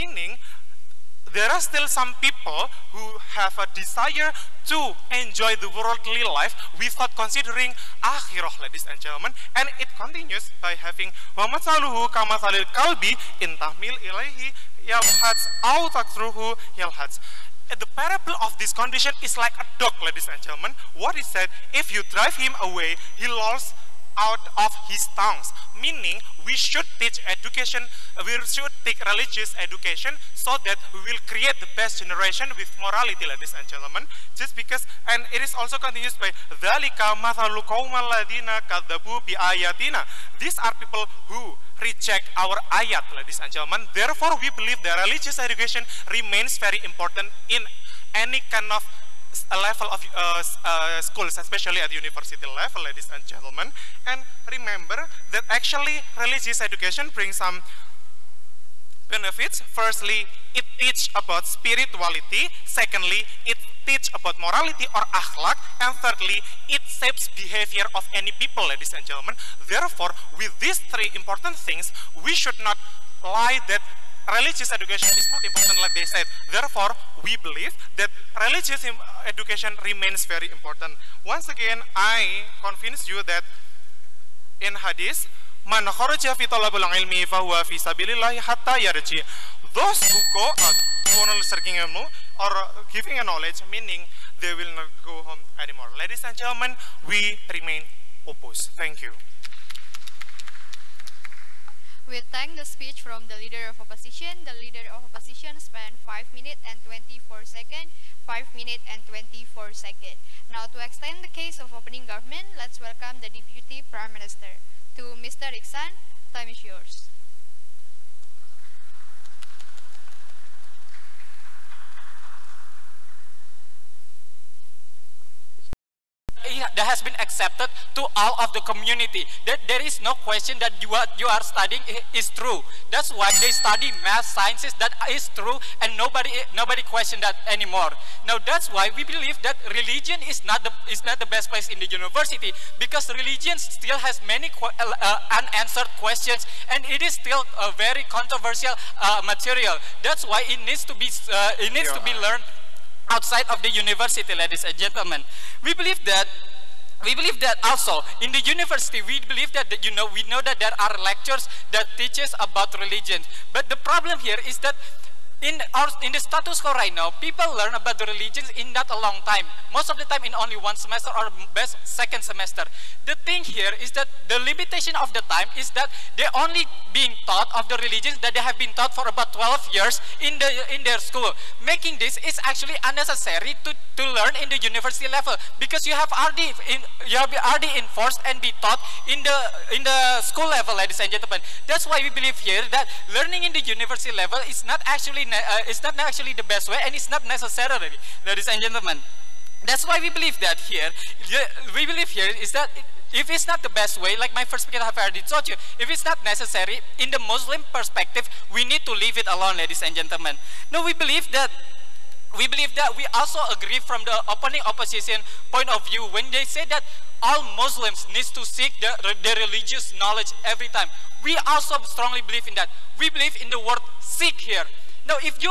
Meaning, there are still some people who have a desire to enjoy the worldly life without considering akhirah, ladies and gentlemen. And it continues by having وَمَثَلُهُ كَمَثَلِ الْكَلْبِ إِنْ تَحْمِلْ إِلَيْهِ يَلْهَثْ أَوْ تَتْرُكْهُ يَلْهَثْ. The parable of this condition is like a dog, ladies and gentlemen. What is said, if you drive him away, he lolls out of his tongues. Meaning, we should teach education, we should take religious education so that we will create the best generation with morality, ladies and gentlemen. Just because, and it is also continued by ذَلِكَ مَثَلُ قَوْمَ الَّذِينَ كَذَّبُوا بِآيَاتِنَا. These are people who reject our ayat, ladies and gentlemen. Therefore, we believe that religious education remains very important in any kind of a level of schools, especially at university level, ladies and gentlemen. And remember that actually religious education brings some benefits. Firstly, it teaches about spirituality. Secondly, it teaches about morality or akhlak. And thirdly, it shapes behavior of any people, ladies and gentlemen. Therefore, with these three important things, we should not lie that religious education is not important like they said. Therefore, we believe that religious education remains very important. Once again, I convince you that in hadith, man kharaja fi talabul ilmi fa huwa fi sabilillah hatta yarji. Those who go out to seeking ilmu or giving a knowledge, meaning they will not go home anymore. Ladies and gentlemen, we remain opposed. Thank you. We thank the speech from the Leader of Opposition. The Leader of Opposition spent 5 minutes and 24 seconds. 5 minutes and 24 seconds. Now to extend the case of opening government, let's welcome the Deputy Prime Minister. To Mr. Iksan, time is yours. That has been accepted to all of the community. That there is no question that what you are studying is true. That's why they study math, sciences. That is true, and nobody question that anymore. Now that's why we believe that religion is not the best place in the university, because religion still has many unanswered questions, and it is still a very controversial material. That's why it needs to be learned outside of the university, ladies and gentlemen. We believe that also in the university we believe that we know that there are lectures that teaches about religion, but the problem here is that in the status quo right now, people learn about the religions in not a long time. Most of the time in only 1 semester or best 2nd semester. The thing here is that the limitation of the time is that they only being taught of the religions that they have been taught for about 12 years in their school. Making this is actually unnecessary to learn in the university level, because you have already enforced and be taught in the school level, ladies and gentlemen. That's why we believe here that learning in the university level is not actually the best way, and it's not necessary, ladies and gentlemen. That's why we believe that here. We believe here is that if it's not the best way, like my first speaker have already told you, if it's not necessary in the Muslim perspective, we need to leave it alone, ladies and gentlemen. Now we believe that we also agree from the opening opposition point of view when they say that all Muslims need to seek their religious knowledge every time. We also strongly believe in that. We believe in the word seek here. Now, if you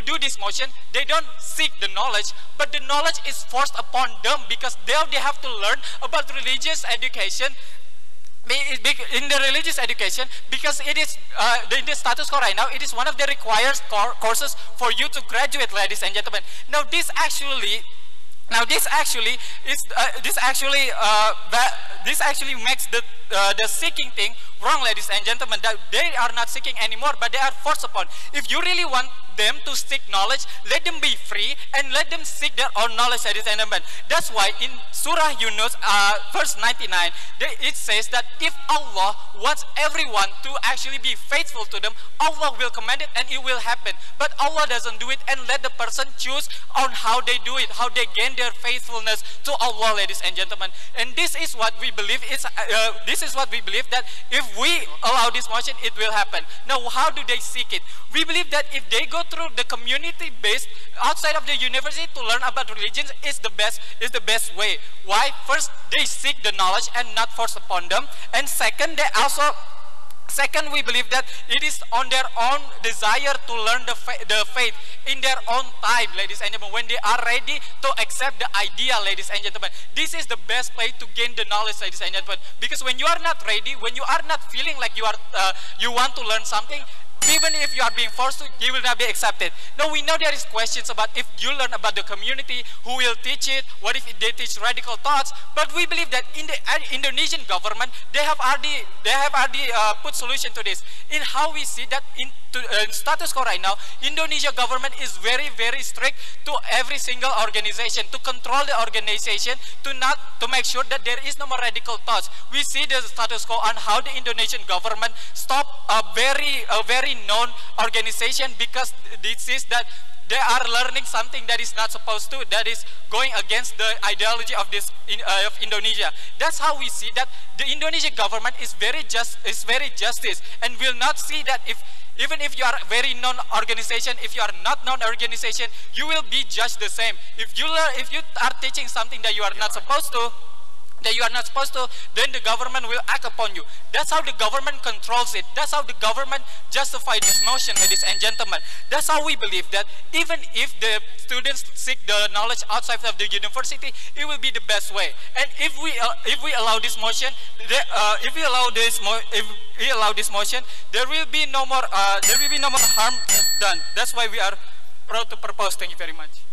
do this motion, they don't seek the knowledge, but the knowledge is forced upon them, because they have to learn about religious education. In the religious education, because it is in the status quo right now, it is one of the required courses for you to graduate, ladies and gentlemen. Now this actually makes the seeking thing wrong, ladies and gentlemen. That they are not seeking anymore, but they are forced upon. If you really want them to seek knowledge, let them be free and let them seek their own knowledge, ladies and gentlemen. That's why in Surah Yunus, verse 99, it says that if Allah wants everyone to actually be faithful to them, Allah will command it and it will happen. But Allah doesn't do it, and let the person choose on how they do it, how they gain their faithfulness to Allah, ladies and gentlemen. And this is what we believe that if we allow this motion, it will happen. Now, how do they seek it? We believe that if they go through the community-based outside of the university to learn about religions is the best way. Why? First, they seek the knowledge and not force upon them. And second, they also Second, we believe that it is on their own desire to learn the faith in their own time, ladies and gentlemen, when they are ready to accept the idea, ladies and gentlemen. This is the best way to gain the knowledge, ladies and gentlemen, because when you are not ready, when you are not feeling like you want to learn something, even if you are being forced to, you will not be accepted. Now we know there is questions about if you learn about the community, who will teach it, what if they teach radical thoughts, but we believe that in the Indonesian government, they have already put solution to this. In how we see that in status quo right now, Indonesia government is very, very strict to every single organization, to control the organization, to make sure that there is no more radical thoughts. We see the status quo on how the Indonesian government stop a very known organization because this is that they are learning something that is not supposed to, that is going against the ideology of of Indonesia. That's how we see that the Indonesian government is very justice, and will not see that even if you are a very known organization, if you are not known organization, you will be judged the same. If you are teaching something that you are not supposed to, then the government will act upon you. That's how the government controls it. That's how the government justifies this motion, ladies and gentlemen. That's how we believe that even if the students seek the knowledge outside of the university, it will be the best way. And if we allow this motion, if we allow this motion, there will be no more harm done. That's why we are proud to propose. Thank you very much.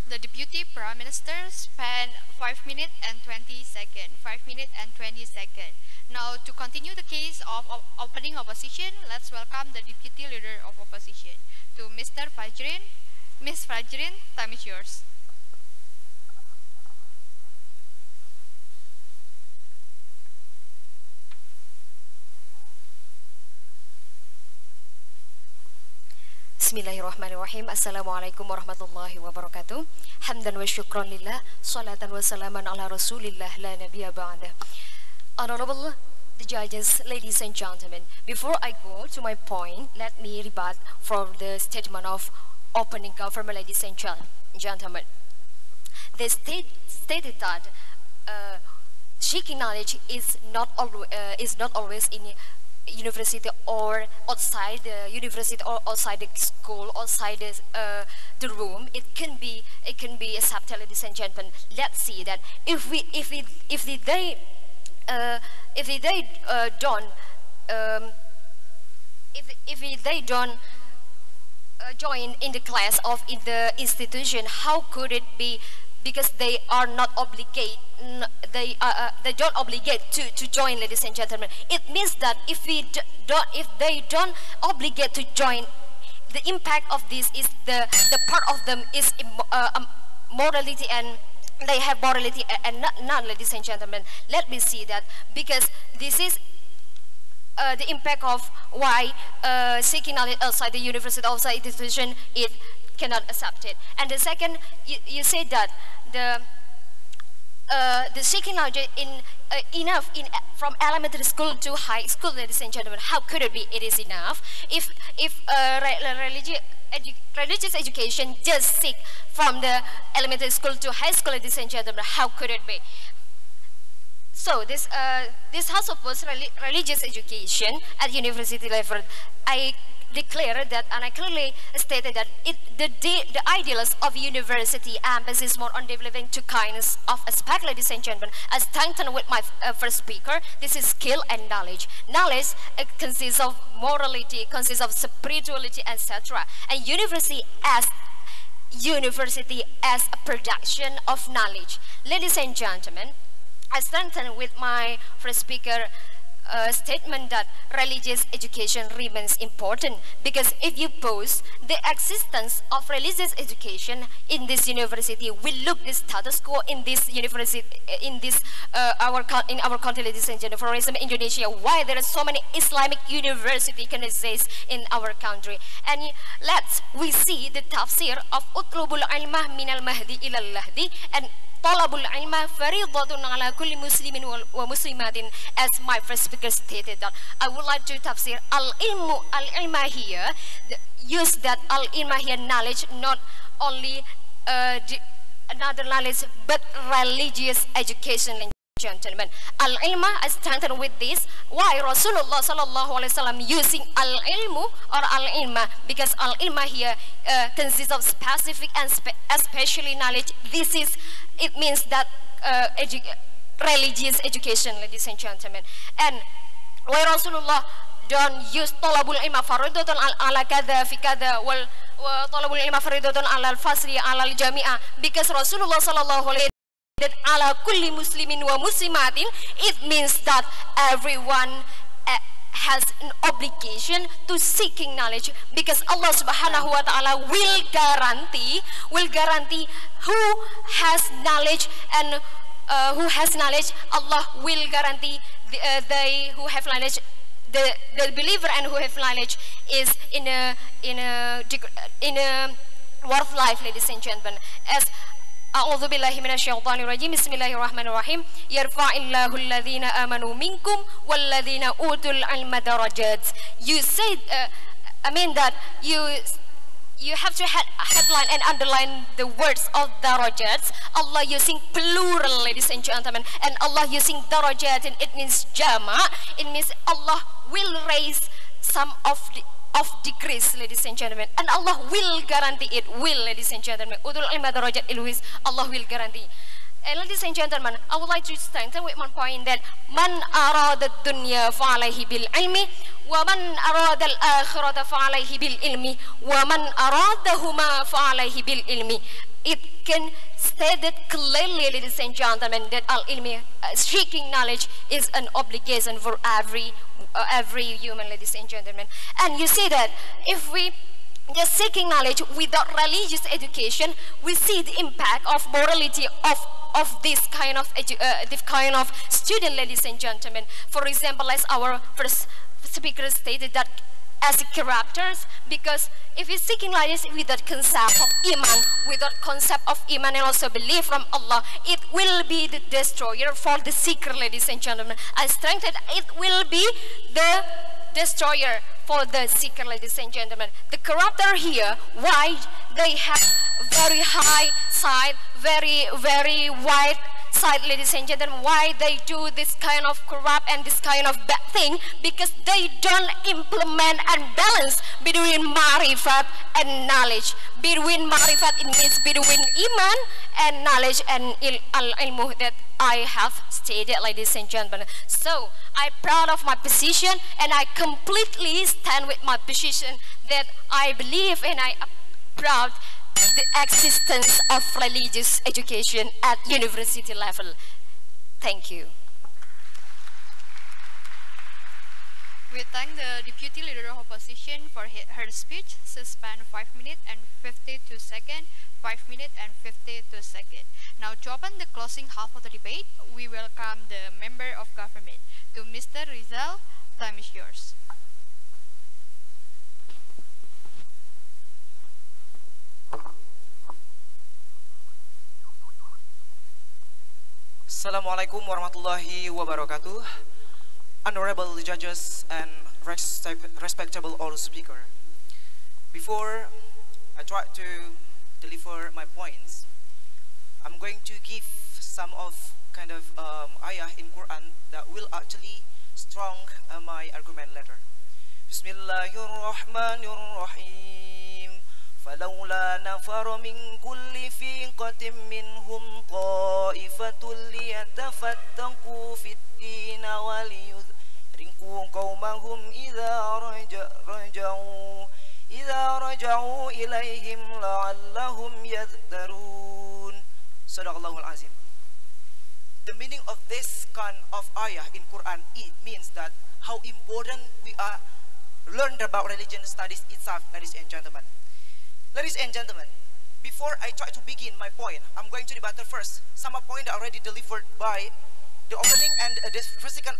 The Deputy Prime Minister spent 5 minutes and 20 seconds. 5 minutes and 20 seconds. Now, to continue the case of opening opposition, let's welcome the Deputy Leader of Opposition. To Mr. Fajrin. Ms. Fajrin, time is yours. Bismillahirrahmanirrahim. Assalamualaikum warahmatullahi wabarakatuh. Hamdan wa syukran lillah, salatan wa salaman ala rasulillah, la nabiyya ba'dah. Honorable the judges, ladies and gentlemen, before I go to my point, let me rebut from the statement of opening government, ladies and gentlemen. They stated that seeking knowledge is not always in university or outside the university or outside the school, outside the room. It can be accepted, ladies and gentlemen. Let's see that if they don't join in the class of in the institution, how could it be? Because they are not obligated, they don't obligate to join, ladies and gentlemen. It means that if they don't obligate to join, the impact of this is the part of them is morality, and they have morality and none, ladies and gentlemen. Let me see that, because this is the impact of why seeking knowledge outside the university, outside the institution, it cannot accept it. And the second, you said that the seeking knowledge from elementary school to high school, ladies and gentlemen. How could it be? It is enough if religious education just seek from the elementary school to high school, ladies and gentlemen. How could it be? So this has opposed religious education at university level. I declared that, and I clearly stated that the ideals of university emphasis more on developing two kinds of aspects, ladies and gentlemen. As strengthened with my first speaker, this is skill and knowledge. Knowledge consists of morality, consists of spirituality, etc. And university as a production of knowledge. Ladies and gentlemen, I strengthened with my first speaker statement that religious education remains important, because if you pose the existence of religious education in this university, we look the status quo in this university, in our country, ladies and gentlemen, for example, Indonesia, why there are so many Islamic university can exist in our country. And we see the tafsir of utlubul ilmah minal mahdi ilal lahdi, and Talabul ilmah faridatun ala kulli muslimin wa muslimatin, as my first speaker stated that. I would like to tafsir al-ilmah here, use that al-ilmah here, knowledge, not only another knowledge, but religious education. gentlemen. Al-ilma, I strengthen with this. Why Rasulullah sallallahu alaihi wasallam using al-ilmu or al-ilma? Because al-ilma here consists of specific and especially knowledge. It means that religious education, ladies and gentlemen. And why Rasulullah don't use talabul ilma faridatun ala kada fi kada wal talabul ilma faridatun ala al-fasri ala al-jami'ah, because Rasulullah sallallahu alaihi wasallam that ala kulli muslimin wa muslimatin, it means that everyone has an obligation to seeking knowledge, because Allah subhanahu wa ta'ala will guarantee who has knowledge, and who has knowledge, Allah will guarantee they who have knowledge, the believer and who have knowledge is in a worth life, ladies and gentlemen. As A'udzu billahi minasyaitonir rajim. Bismillahirrahmanirrahim. Yarfa'illahu alladhina amanu minkum walladhina utul ilma darajat. You said I mean that you have to headline and underline the words of darajat. Allah using plural, ladies and gentlemen, and Allah using darajat, and it means jama. It means Allah will raise some of degrees, ladies and gentlemen, and Allah will guarantee it. Will, ladies and gentlemen, udul ilma darajat ilwis, Allah will guarantee. And ladies and gentlemen, I would like to strengthen with one point that man arada dunya fa'alayhi bil ilmi wa man arada al-akhirata fa'alayhi bil ilmi wa man aradahuma fa'alayhi bil ilmi. It can state that clearly, ladies and gentlemen, that al-ilmi, seeking knowledge, is an obligation for every human, ladies and gentlemen. And you see that if we just seeking knowledge without religious education, we see the impact of morality of this kind of student, ladies and gentlemen. For example, as our first speaker stated, that as characters, because if you're seeking knowledge without concept of iman, and also belief from Allah, it will be the destroyer for the seeker, ladies and gentlemen. I strengthened, it will be the destroyer for the seeker, ladies and gentlemen. The character here, why they have very high side, very wide side, ladies and gentlemen, why they do this kind of corrupt and this kind of bad thing? Because they don't implement and balance between marifat and knowledge. Between marifat, it means between iman and knowledge, and al-ilmu that I have stated, ladies and gentlemen. So I'm proud of my position, and I completely stand with my position that I believe, and I am proud the existence of religious education at university level. Thank you. We thank the Deputy Leader of Opposition for her speech. Suspend 5 minutes and 52 seconds. 5 minutes and 52 seconds. Now, to open the closing half of the debate, we welcome the Member of Government. To Mr. Rizal, time is yours. Assalamualaikum warahmatullahi wabarakatuh. Honorable judges and respectable all speaker. Before I try to deliver my points, I'm going to give some of kind of ayah in Quran that will actually strong my argument later. Bismillahirrahmanirrahim. فلولا نفر من كل فرقة منهم طائفة ليتفقهوا في الدين ولينذروا قومهم إذا رجعوا إليهم لعلهم يذكرون. Sadaqallahul Azim. The meaning of this kind of ayah in Quran, it means that how important we are learned about religion studies itself, ladies and gentlemen. Ladies and gentlemen, before I try to begin my point, I'm going to debate first some point already delivered by the opening and the first speaker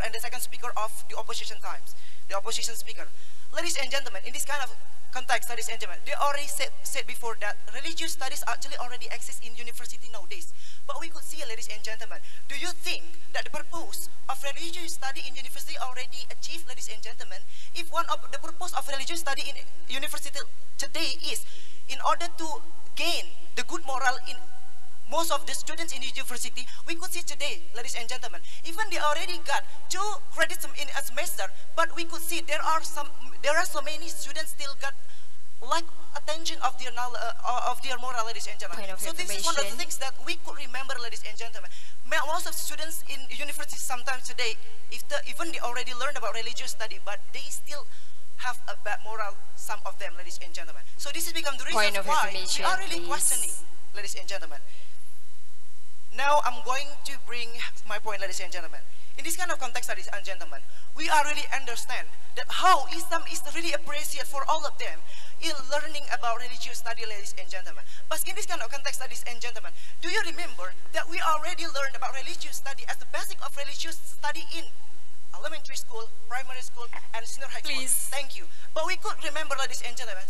and the second speaker of the opposition times, the opposition speaker. Ladies and gentlemen, in this kind of context, ladies and gentlemen, they already said before that religious studies actually already exist in university nowadays. But we could see, ladies and gentlemen, do you think that the purpose of religious study in university already achieved, ladies and gentlemen? If one of the purpose of religious study in university today is in order to gain the good moral in most of the students in university, we could see today, ladies and gentlemen, even they already got 2 credits in a semester, but we could see there are so many students still got lack attention of their moral, ladies and gentlemen. So this is one of the things that we could remember, ladies and gentlemen. Most of students in universities sometimes today, even they already learned about religious study, but they still have a bad moral, some of them, ladies and gentlemen. So this has become the reason why we are really questioning, ladies and gentlemen. Now I'm going to bring my point, ladies and gentlemen. In this kind of context, ladies and gentlemen, we are really understand that how Islam is really appreciated for all of them in learning about religious study, ladies and gentlemen. But in this kind of context, ladies and gentlemen, do you remember that we already learned about religious study as the basic of religious study in elementary school, primary school, and senior high school? Thank you. But we could remember, ladies and gentlemen,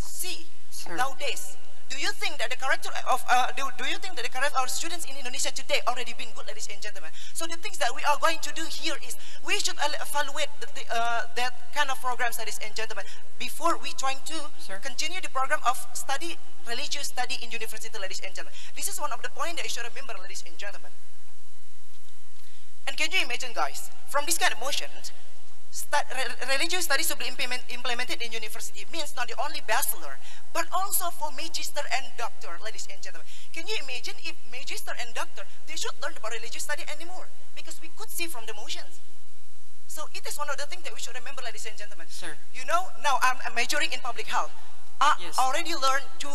nowadays, do you think that the character of our students in Indonesia today already been good, ladies and gentlemen? So the things that we are going to do here is we should evaluate that kind of programs, ladies and gentlemen, before we trying to continue the program of study, religious study in university, ladies and gentlemen. This is one of the points that you should remember, ladies and gentlemen. And can you imagine, guys, from this kind of motion, religious studies to be implemented in university means not the only bachelor, but also for magister and doctor, ladies and gentlemen. Can you imagine if magister and doctor, they should learn about religious study anymore? Because we could see from the motions. So it is one of the things that we should remember, ladies and gentlemen. You know, now I'm majoring in public health. I already learned 2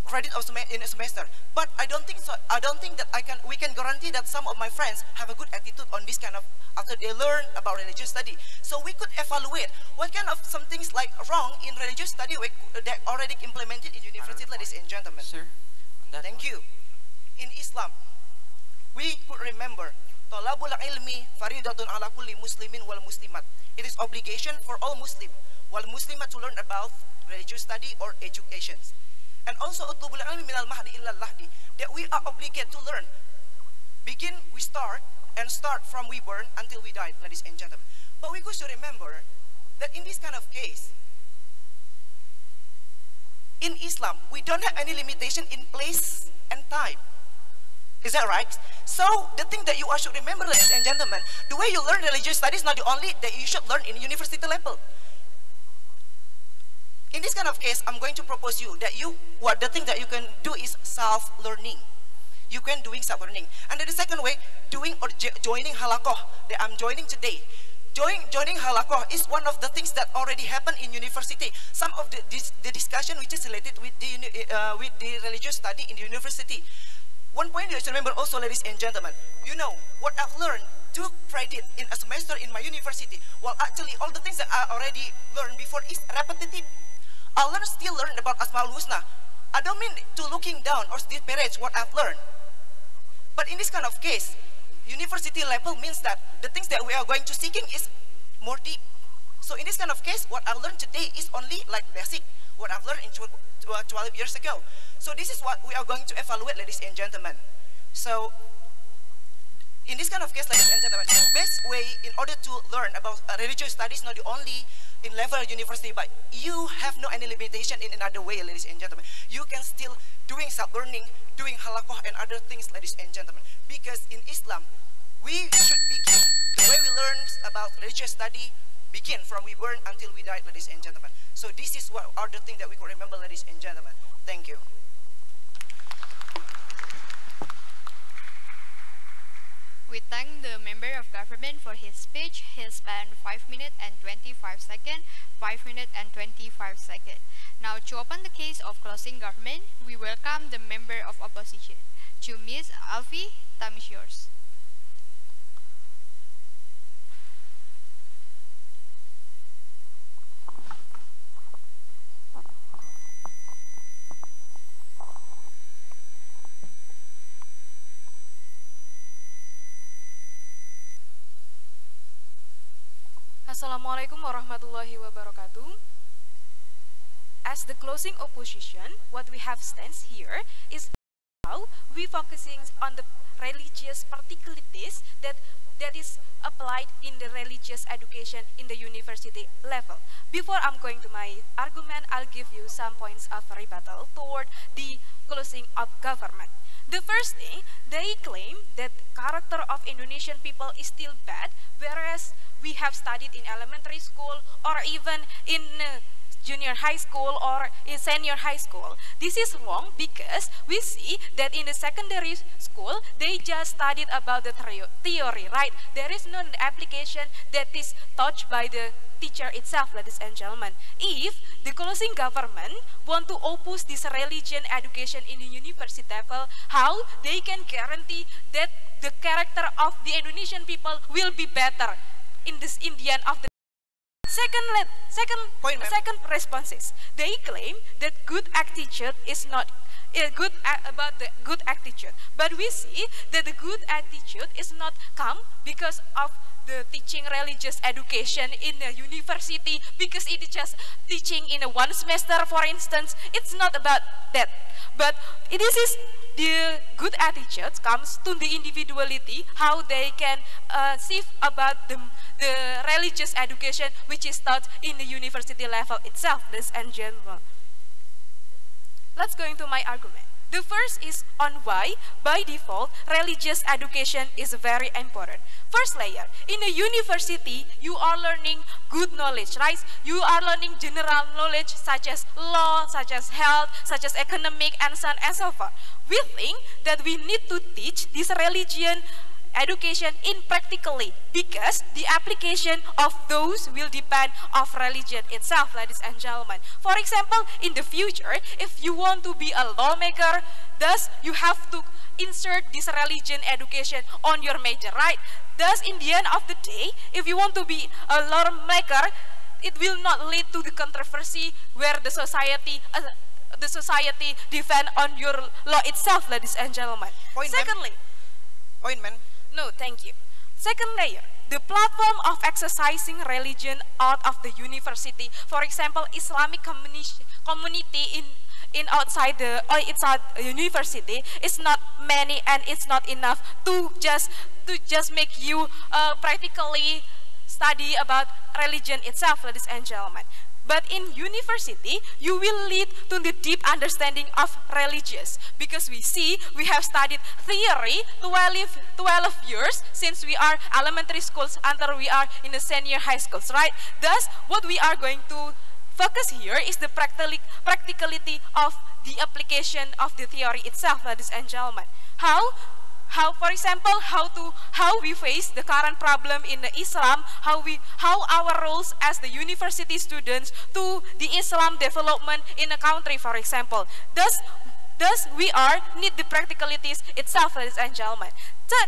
credits in a semester, but I don't think so. I don't think that we can guarantee that some of my friends have a good attitude on this kind of after they learn about religious study. So we could evaluate what kind of some things like wrong in religious study that already implemented in university, ladies and gentlemen. Thank you. In Islam, we could remember talabul ilmi faridatun ala kulli muslimin wal muslimat. It is obligation for all Muslim wal muslimat to learn about religious study or education. And also utlubul ilmi minal mahdi illal lahdi, that we are obligated to learn. We start from we born until we die, ladies and gentlemen. But we should remember that in this kind of case, in Islam, we don't have any limitation in place and time. Is that right? So the thing that you all should remember, ladies and gentlemen, the way you learn religious studies is not the only that you should learn in university level. In this kind of case, I'm going to propose you that the thing that you can do is self-learning. You can doing self-learning. And then the second way, doing or joining halakoh that I'm joining today. Joining halakoh is one of the things that already happened in university. Some of the discussion which is related with the religious study in the university. One point you should remember also, ladies and gentlemen, you know what I've learned 2 credits in a semester in my university. Well, actually, all the things that I already learned before is repetitive. I still learn about Asmaul Husna. I don't mean to looking down or disparage what I've learned. But in this kind of case, university level means that the things that we are going to seeking is more deep. So in this kind of case, what I learned today is only like basic, what I've learned in 12 years ago. So this is what we are going to evaluate, ladies and gentlemen. So in this kind of case, ladies and gentlemen, the best way in order to learn about religious studies, not only in level university, but you have no any limitation in another way, ladies and gentlemen. You can still doing self-learning, doing halakoh and other things, ladies and gentlemen. Because in Islam, we should begin, the way we learn about religious study, begin from we born until we die, ladies and gentlemen. So this is what are the things that we could remember, ladies and gentlemen. Thank you. We thank the member of government for his speech. He spent 5 minutes and 25 seconds. 5 minutes and 25 seconds. Now, to open the case of closing government, we welcome the member of opposition. To Ms. Alfie, time is yours. Assalamualaikum warahmatullahi wabarakatuh. As the closing opposition, what we have stands here is how we focusing on the religious particularities that is applied in the religious education in the university level. Before I'm going to my argument, I'll give you some points of rebuttal toward the closing of government. The first thing, they claim that character of Indonesian people is still bad, whereas we have studied in elementary school or even in junior high school or in senior high school. This is wrong because we see that in the secondary school, they just studied about the theory, right? There is no application that is taught by the teacher itself, ladies and gentlemen. If the closing government want to oppose this religion education in the university level, how they can guarantee that the character of the Indonesian people will be better in the end of the Second responses. They claim that good attitude is not about the good attitude, but we see that the good attitude is not come because of the teaching religious education in a university, because it is just teaching in a one semester, for instance. It's not about that, but it is the good attitude comes to the individuality, how they can see about the religious education which is taught in the university level itself, ladies and gentlemen. Let's go into my argument. The first is on why, by default, religious education is very important. First layer, in a university, you are learning good knowledge, right? You are learning general knowledge such as law, such as health, such as economic, and so on and so forth. We think that we need to teach this religion education in practically, because the application of those will depend of religion itself, ladies and gentlemen. For example, in the future, if you want to be a lawmaker, thus you have to insert this religion education on your major, right? Thus, in the end of the day, if you want to be a lawmaker, it will not lead to the controversy where the society depend on your law itself, ladies and gentlemen. Secondly, no, thank you. Second layer, the platform of exercising religion out of the university. For example, Islamic community in outside the university is not many, and it's not enough to just make you practically study about religion itself, ladies and gentlemen. But in university, you will lead to the deep understanding of religious, because we see we have studied theory 12 years since we are elementary schools until we are in the senior high schools, right? Thus, what we are going to focus here is the practicality of the application of the theory itself, ladies and gentlemen. For example, how we face the current problem in the Islam, how our roles as the university students to the Islam development in a country, for example. Thus we need the practicalities itself, ladies and gentlemen.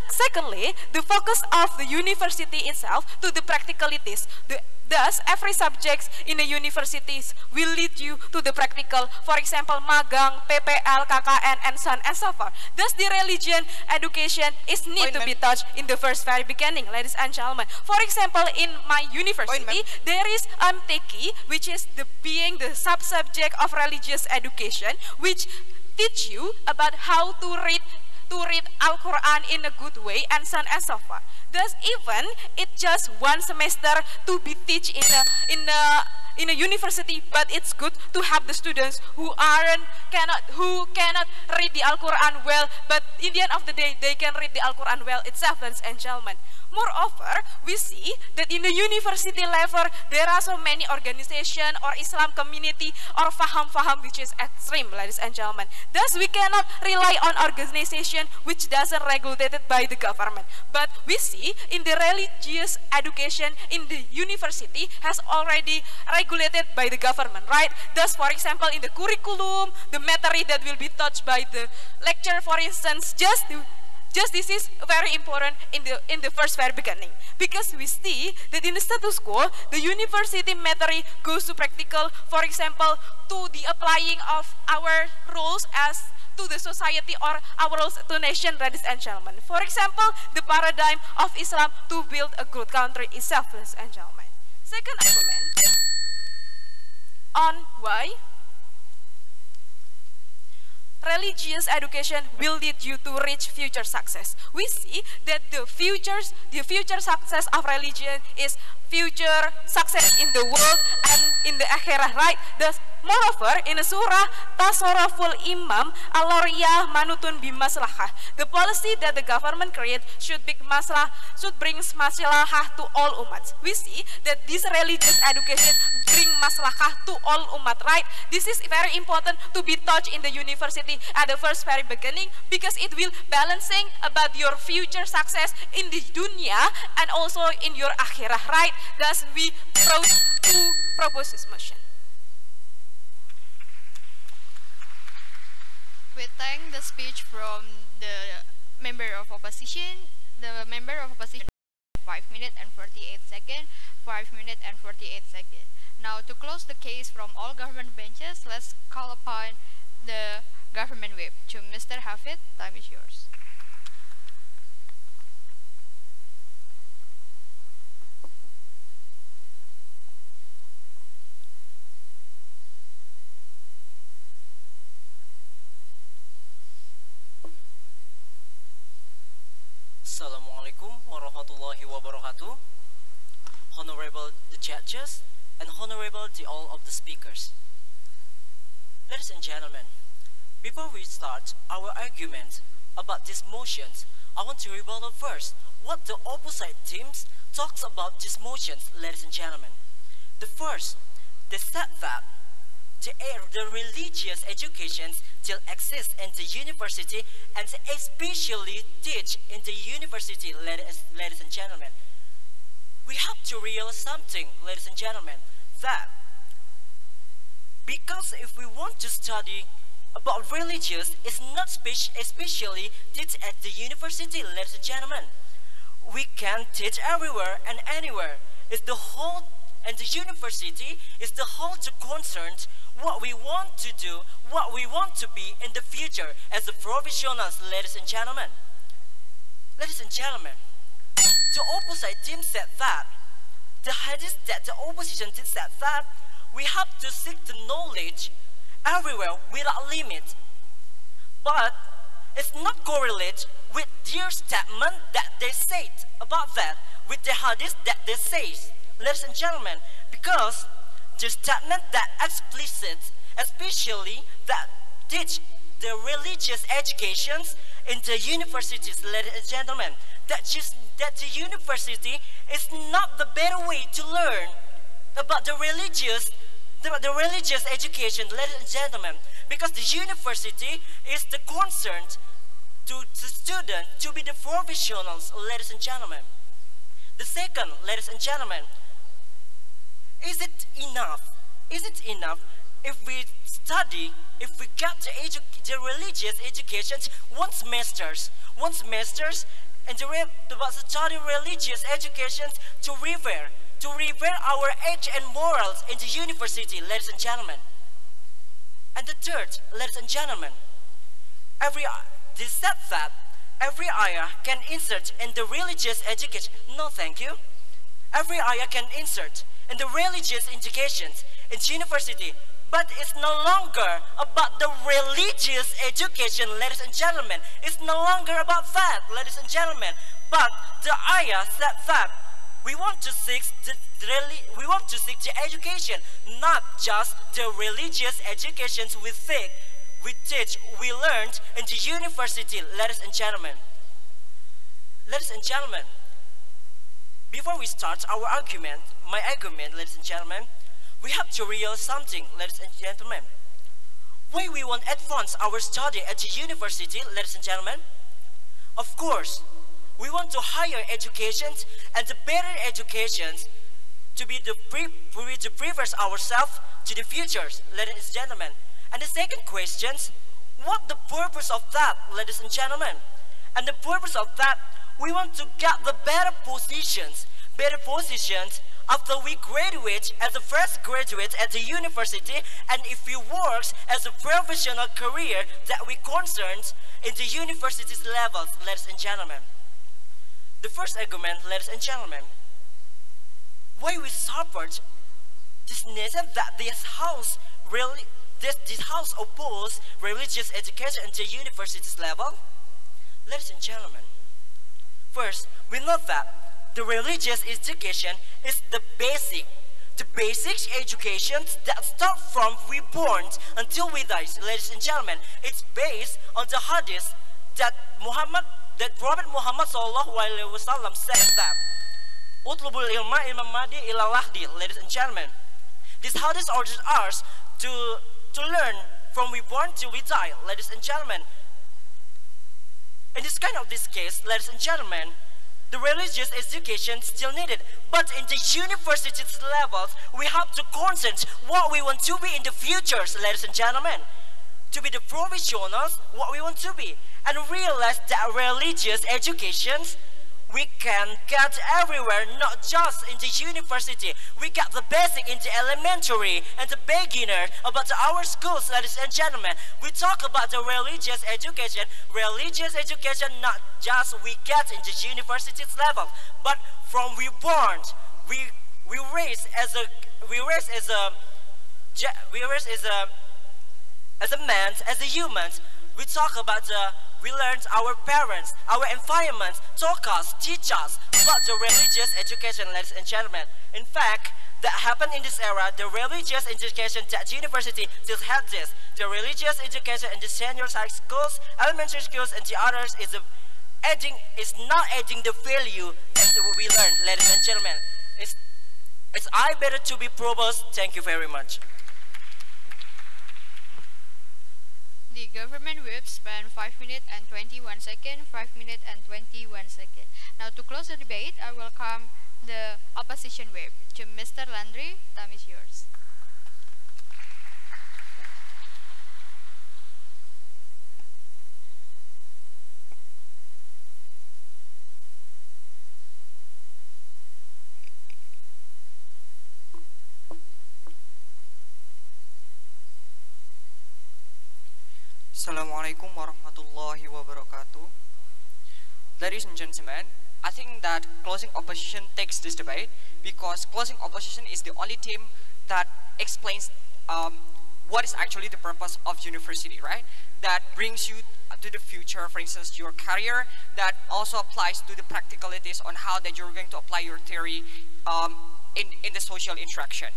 Secondly, the focus of the university itself to the practicalities. Thus, every subject in the universities will lead you to the practical. For example, magang, PPL, KKN, and so on and so forth. Thus, the religion education is need to be taught in the very beginning, ladies and gentlemen. For example, in my university, there is MTK, which is being the sub-subject of religious education, which teach you about how to read Al-Quran in a good way, and so on and so forth. Thus, even it just one semester to be teach in a university, but it's good to have the students who cannot read the Al-Quran well, but in the end of the day, they can read the Al-Quran well itself, ladies and gentlemen. Moreover, we see that in the university level, there are so many organization or Islam community or faham-faham which is extreme, ladies and gentlemen. Thus, we cannot rely on organization which doesn't regulated by the government. But we see in the religious education in the university has already regulated by the government, right? Thus, for example, in the curriculum, the material that will be taught by the lecture, for instance, just this is very important in the very beginning, because we see that in the status quo, the university material goes to practical, for example, to the applying of our roles as to the society or our roles to nation, ladies and gentlemen. For example, the paradigm of Islam to build a good country itself, ladies and gentlemen. Second argument on why religious education will lead you to reach future success. We see that the future success of religion is future success in the world and in the akhirah, right? Moreover, in the surah, Tasarruful Imam Al-Riyah Manutun Bimaslahah. The policy that the government create should bring maslahah to all umat. We see that this religious education bring maslahah to all umat, right? This is very important to be taught in the university at the first very beginning because it will balancing about your future success in the dunya and also in your akhirah, right? Thus, we propose this motion. We thank the speech from the member of opposition. The member of opposition 5 minutes and 48 seconds. 5 minutes and 48 seconds. Now to close the case from all government benches, let's call upon the government whip. To Mr. Hafid, time is yours. Assalamualaikum warahmatullahi wabarakatuh. Honorable the judges and honorable to all of the speakers. Ladies and gentlemen, before we start our argument about these motions, I want to rebuttal first what the opposite teams talks about these motions, ladies and gentlemen. The first, they said that the religious education still exists in the university and especially teach in the university, ladies and gentlemen. We have to realize something, ladies and gentlemen, that because if we want to study about religious, it's not especially teach at the university, ladies and gentlemen. We can teach everywhere and anywhere. It's the whole, and the university is the whole to concern what we want to do, what we want to be in the future as the professionals, ladies and gentlemen. Ladies and gentlemen, the opposite team said that, the hadith that the opposition team said that, we have to seek the knowledge everywhere without limit. But it's not correlate with their statement that they said about that, with the hadith that they say, ladies and gentlemen, because the statement that explicit, especially that teach the religious educations in the universities, ladies and gentlemen, that the university is not the better way to learn about the religious education, ladies and gentlemen, because the university is the concern to the student to be the professionals, ladies and gentlemen. The second, ladies and gentlemen, is it enough? Is it enough if we study, if we get the religious education one semesters, and about studying religious education to revere our age and morals in the university, ladies and gentlemen. And the third, ladies and gentlemen, they said that every ayah can insert in the religious education. No, thank you. Every ayah can insert in the religious educations in university, but it's no longer about the religious education, ladies and gentlemen. It's no longer about that, ladies and gentlemen. But the ayah said that we want to seek the education, not just the religious educations we teach, we learned in the university, ladies and gentlemen. Ladies and gentlemen, before we start our argument, my argument, ladies and gentlemen, we have to realize something, ladies and gentlemen. Why we want to advance our study at the university, ladies and gentlemen? Of course, we want to higher educations and the better educations to prepare ourselves to the futures, ladies and gentlemen. And the second question, what the purpose of that, ladies and gentlemen? And the purpose of that, we want to get the better positions after we graduate as the first graduate at the university, and if we work as a professional career that we concerned in the university's levels, ladies and gentlemen. The first argument, ladies and gentlemen, why we support this nation that this house really this house oppose religious education at the universities level? Ladies and gentlemen, first, we know that the religious education is the basic education that start from we born until we die. Ladies and gentlemen, it's based on the hadith that Prophet Muhammad SAW said that Utlubul ilma ilma madi ilalahdi. Ladies and gentlemen, this hadith orders us to learn from we born till we die. Ladies and gentlemen, in this case, ladies and gentlemen, the religious education still needed, but in the universities levels, we have to concentrate what we want to be in the futures, ladies and gentlemen, to be the professionals, what we want to be, and realize that religious educations we can get everywhere, not just in the university. We got the basic in the elementary and the beginner about our schools, ladies and gentlemen. We talk about the religious education not just we get in the universities level, but from we born, we raise as a man, as a human. We talk about we learned our parents, our environment, taught us, teach us about the religious education, ladies and gentlemen. In fact, that happened in this era, the religious education at university still has this. The religious education in the senior high schools, elementary schools, and the others is not adding the value that we learned, ladies and gentlemen. It's I better to be provost. Thank you very much. The government whip spent 5 minutes and 21 seconds, 5 minutes and 21 seconds. Now to close the debate, I welcome the opposition whip. Mr. Landry, time is yours. Assalamualaikum warahmatullahi wabarakatuh. Ladies and gentlemen, I think that closing opposition takes this debate because closing opposition is the only team that explains what is actually the purpose of university, right? That brings you to the future, for instance, your career, that also applies to the practicalities on how that you're going to apply your theory in the social interaction.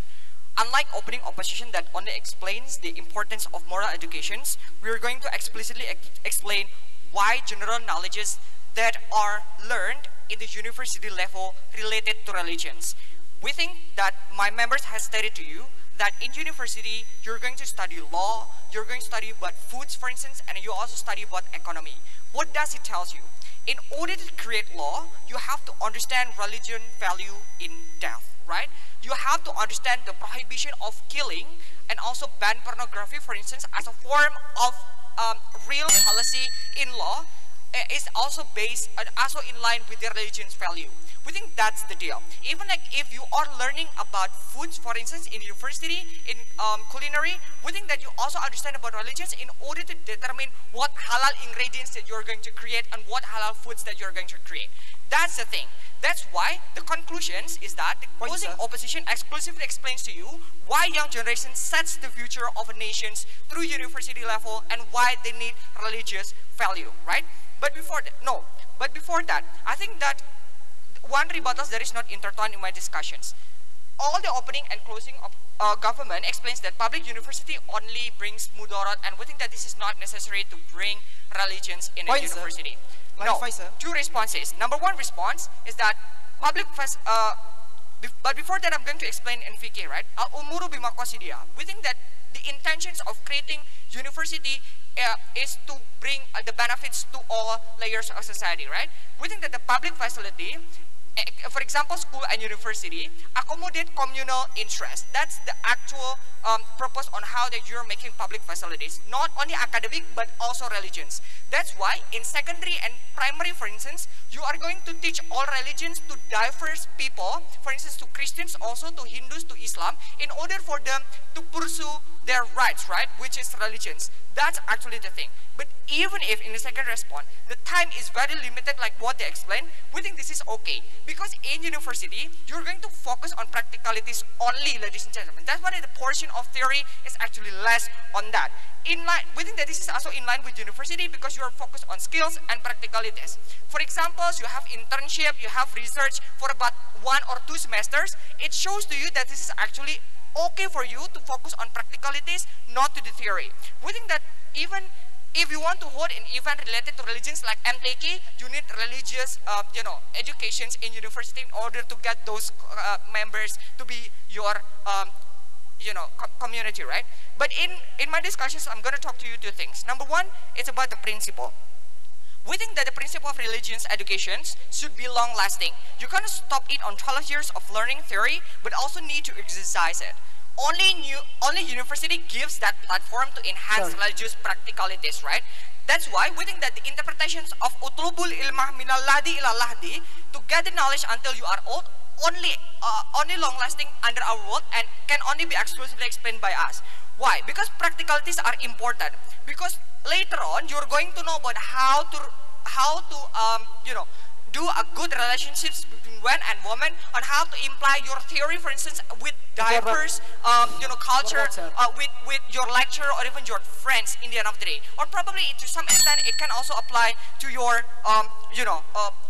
Unlike opening opposition that only explains the importance of moral educations, we are going to explicitly explain why general knowledges that are learned in the university level related to religions. We think that my members have stated to you that in university, you're going to study law, you're going to study about foods, for instance, and you also study about economy. What does it tell you? In order to create law, you have to understand religion value in depth, right? You have to understand the prohibition of killing and also ban pornography, for instance, as a form of real policy in law is also based and also in line with the religion's value. We think that's the deal. Even like if you are learning about foods, for instance, in university, in culinary, we think that you also understand about religions in order to determine what halal ingredients that you're going to create and what halal foods that you're going to create. That's the thing. That's why the conclusions is that the closing opposition exclusively explains to you why young generation sets the future of a nation through university level and why they need religious value, right? But before that, I think that one rebuttal that is not intertwined in my discussions. All the opening and closing of government explains that public university only brings mudarat, and we think that this is not necessary to bring religions in a university. No, two responses. Number one response is that but before that I'm going to explain in fiqh, right? Al-umuru bimaqasidiha. We think that the intentions of creating university is to bring the benefits to all layers of society, right? We think that the public facility, for example, school and university, accommodate communal interest. That's the actual purpose on how that you're making public facilities, not only academic but also religions. That's why in secondary and primary, for instance, you are going to teach all religions to diverse people, for instance, to Christians, also to Hindus, to Islam, in order for them to pursue their rights, right, which is religions. That's actually the thing. But even if in the second response, the time is very limited like what they explained, we think this is okay. Because in university, you're going to focus on practicalities only, ladies and gentlemen. That's why the portion of theory is actually less on that. We think that this is also in line with university because you are focused on skills and practicalities. For example, you have internship, you have research for about 1 or 2 semesters. It shows to you that this is actually okay for you to focus on practicalities, not to the theory. We think that even if you want to hold an event related to religions like MTK, you need religious, educations in university in order to get those members to be your, community, right? But in my discussions, I'm going to talk to you 2 things. Number 1, it's about the principle. We think that the principle of religions education should be long-lasting. You can't stop it on 12 years of learning theory, but also need to exercise it. Only university gives that platform to enhance religious practicalities, right? That's why we think that the interpretations of utlubul ilmah minal ladi ila lahdi, to get the knowledge until you are old, only long-lasting under our world and can only be exclusively explained by us. Why? Because practicalities are important. Because later on, you're going to know about how to do a good relationships between men and women, on how to imply your theory, for instance, with diverse, culture, with your lecturer or even your friends in the end of the day. Or probably to some extent, it can also apply to your,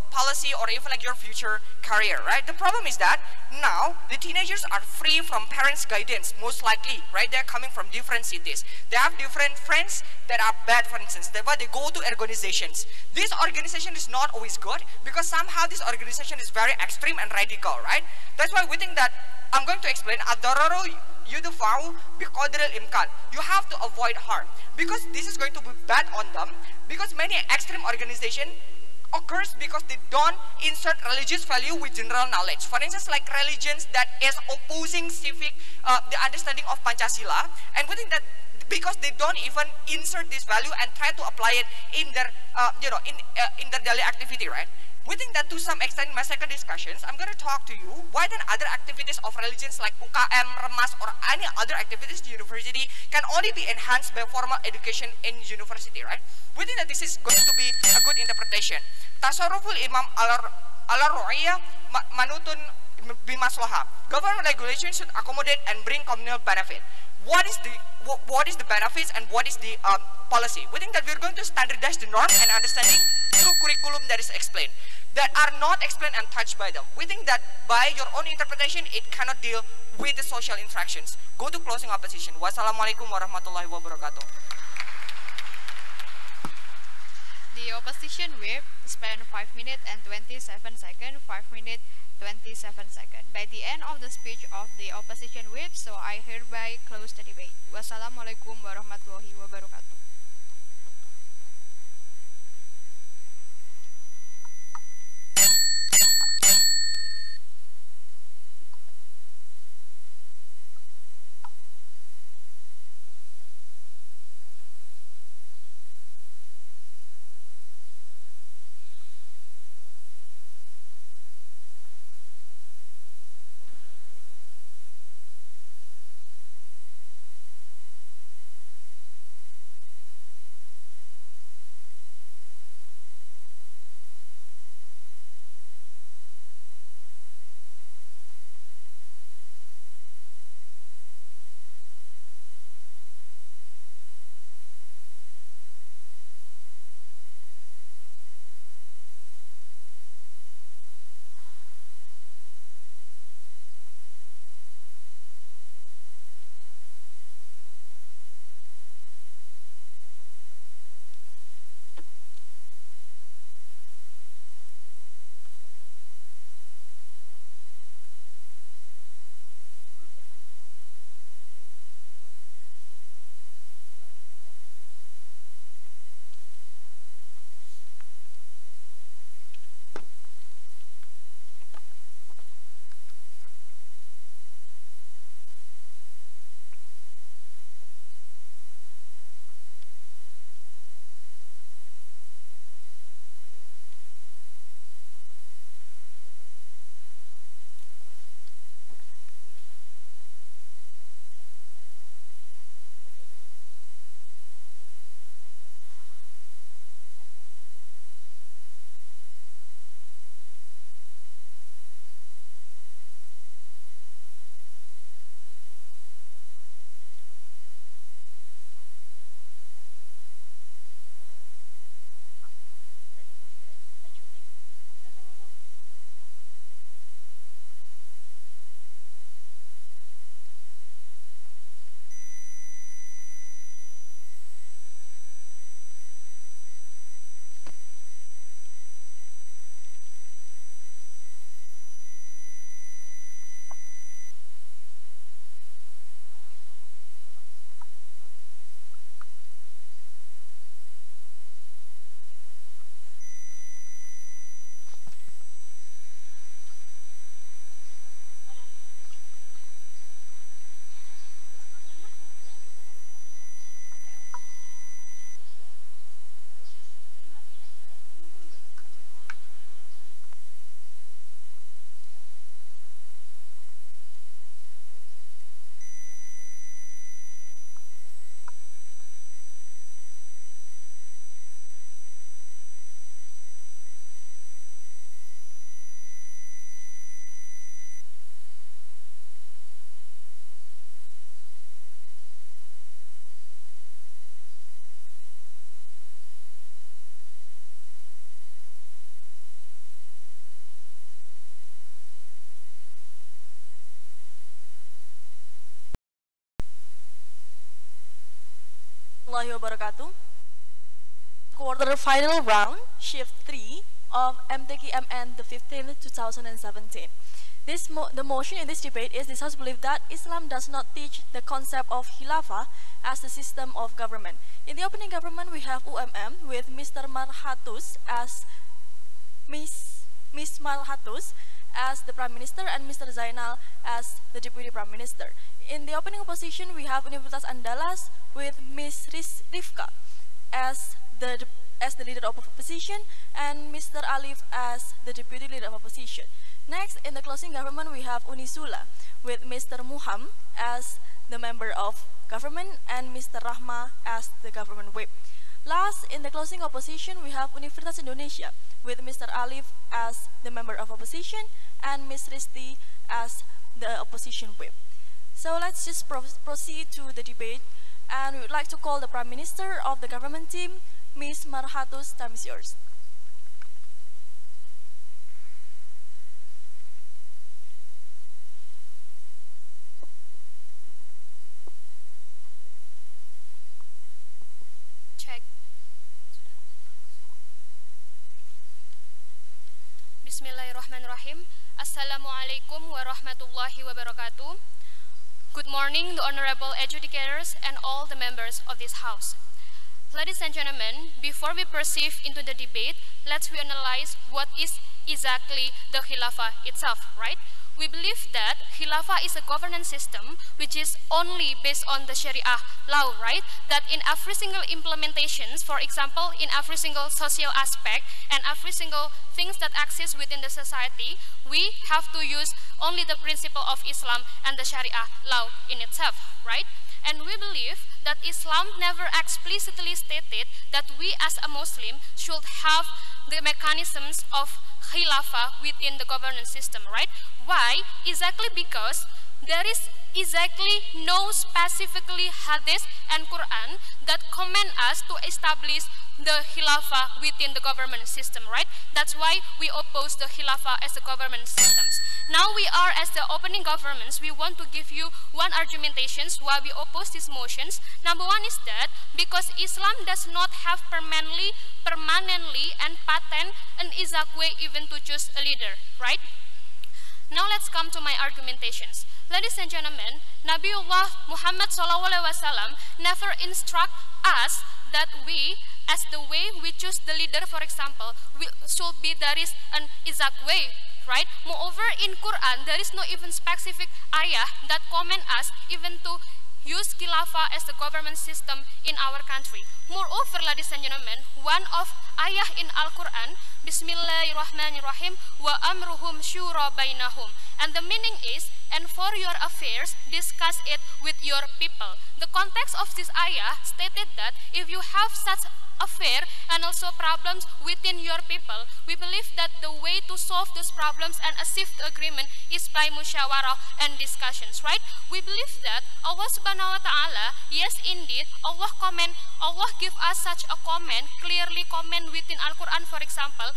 policy or even like your future career, right? The problem is that now the teenagers are free from parents' guidance, most likely, right? They're coming from different cities. They have different friends that are bad, for instance. That's why they go to organizations. This organization is not always good because somehow this organization is very extreme and radical, right? That's why we think that I'm going to explain ad-dararu yudfa'u biqadril imkan. You have to avoid harm because this is going to be bad on them because many extreme organizations occurs because they don't insert religious value with general knowledge. For instance, like religions that is opposing civic, the understanding of Pancasila, and we think that because they don't even insert this value and try to apply it in their, in their daily activity, right? We think that to some extent, in my second discussions, I'm going to talk to you why then other activities of religions like UKM, Remas, or any other activities in university can only be enhanced by formal education in university, right? We think that this is going to be a good interpretation. Tasarruful imam ala ru'iyah manutun bimaslaha. Government regulation should accommodate and bring communal benefit. What is the benefits and what is the policy? We think that we're going to standardize the norm and understanding through curriculum that is explained, that are not explained and touched by them. We think that by your own interpretation, it cannot deal with the social interactions. Go to closing opposition. Wassalamualaikum warahmatullahi wabarakatuh. The opposition whip spent 5 minutes and 27 seconds, 5 minutes 27 seconds. By the end of the speech of the opposition whip, so I hereby close the debate. Wassalamualaikum warahmatullahi wabarakatuh. Warahmatullahi wabarakatuh. Quarter final round, shift 3 of MTKMN the 15th, 2017. The motion in this debate is this House believes that Islam does not teach the concept of Khilafah as the system of government. In the opening government, we have UMM with Mr. Marhatus as Miss Marhatus as the Prime Minister and Mr. Zainal as the Deputy Prime Minister. In the opening opposition, we have Universitas Andalas with Miss Rifka as the leader of opposition and Mr. Alif as the Deputy Leader of Opposition. Next, in the closing government, we have Unisula with Mr. Muham as the member of government and Mr. Rahma as the government whip. Last, in the closing opposition, we have Universitas Indonesia with Mr. Alif as the member of opposition and Ms. Risti as the opposition whip. So let's just proceed to the debate, and we would like to call the Prime Minister of the government team, Ms. Marhatus. Time is yours. Bismillahirrahmanirrahim. Assalamualaikum warahmatullahi wabarakatuh. Good morning, the honorable educators and all the members of this house. Ladies and gentlemen, before we proceed into the debate, let's reanalyze what is exactly the Khilafah itself, right? We believe that Khilafah is a governance system which is only based on the Sharia law, right? That in every single implementations, for example, in every single social aspect and every single things that exist within the society, we have to use only the principle of Islam and the Sharia law in itself, right? And we believe that Islam never explicitly stated that we as a Muslim should have the mechanisms of Khilafah within the governance system, right? Why? Exactly because there is exactly no specifically hadith and Quran that command us to establish the Khilafah within the government system, right? That's why we oppose the Khilafah as the government systems. Now we are as the opening governments, we want to give you one argumentations why we oppose these motions. Number one is that because Islam does not have permanently and patent an exact way even to choose a leader, right? Now let's come to my argumentations. Ladies and gentlemen, Nabiullah Muhammad SAW never instruct us that we, as the way we choose the leader, for example, should be there is an exact way, right? Moreover, in Quran, there is no even specific ayah that command us even to use Khilafah as the government system in our country. Moreover, ladies and gentlemen, one of ayah in Al-Quran, Bismillahirrahmanirrahim, wa amruhum syura bainahum. And the meaning is, and for your affairs, discuss it with your people. The context of this ayah stated that if you have such affair and also problems within your people, we believe that the way to solve those problems and achieve the agreement is by musyawarah and discussions, right? We believe that Allah Subhanahu wa Ta'ala, yes indeed, Allah give us such a comment, clearly comment within Al-Quran, for example,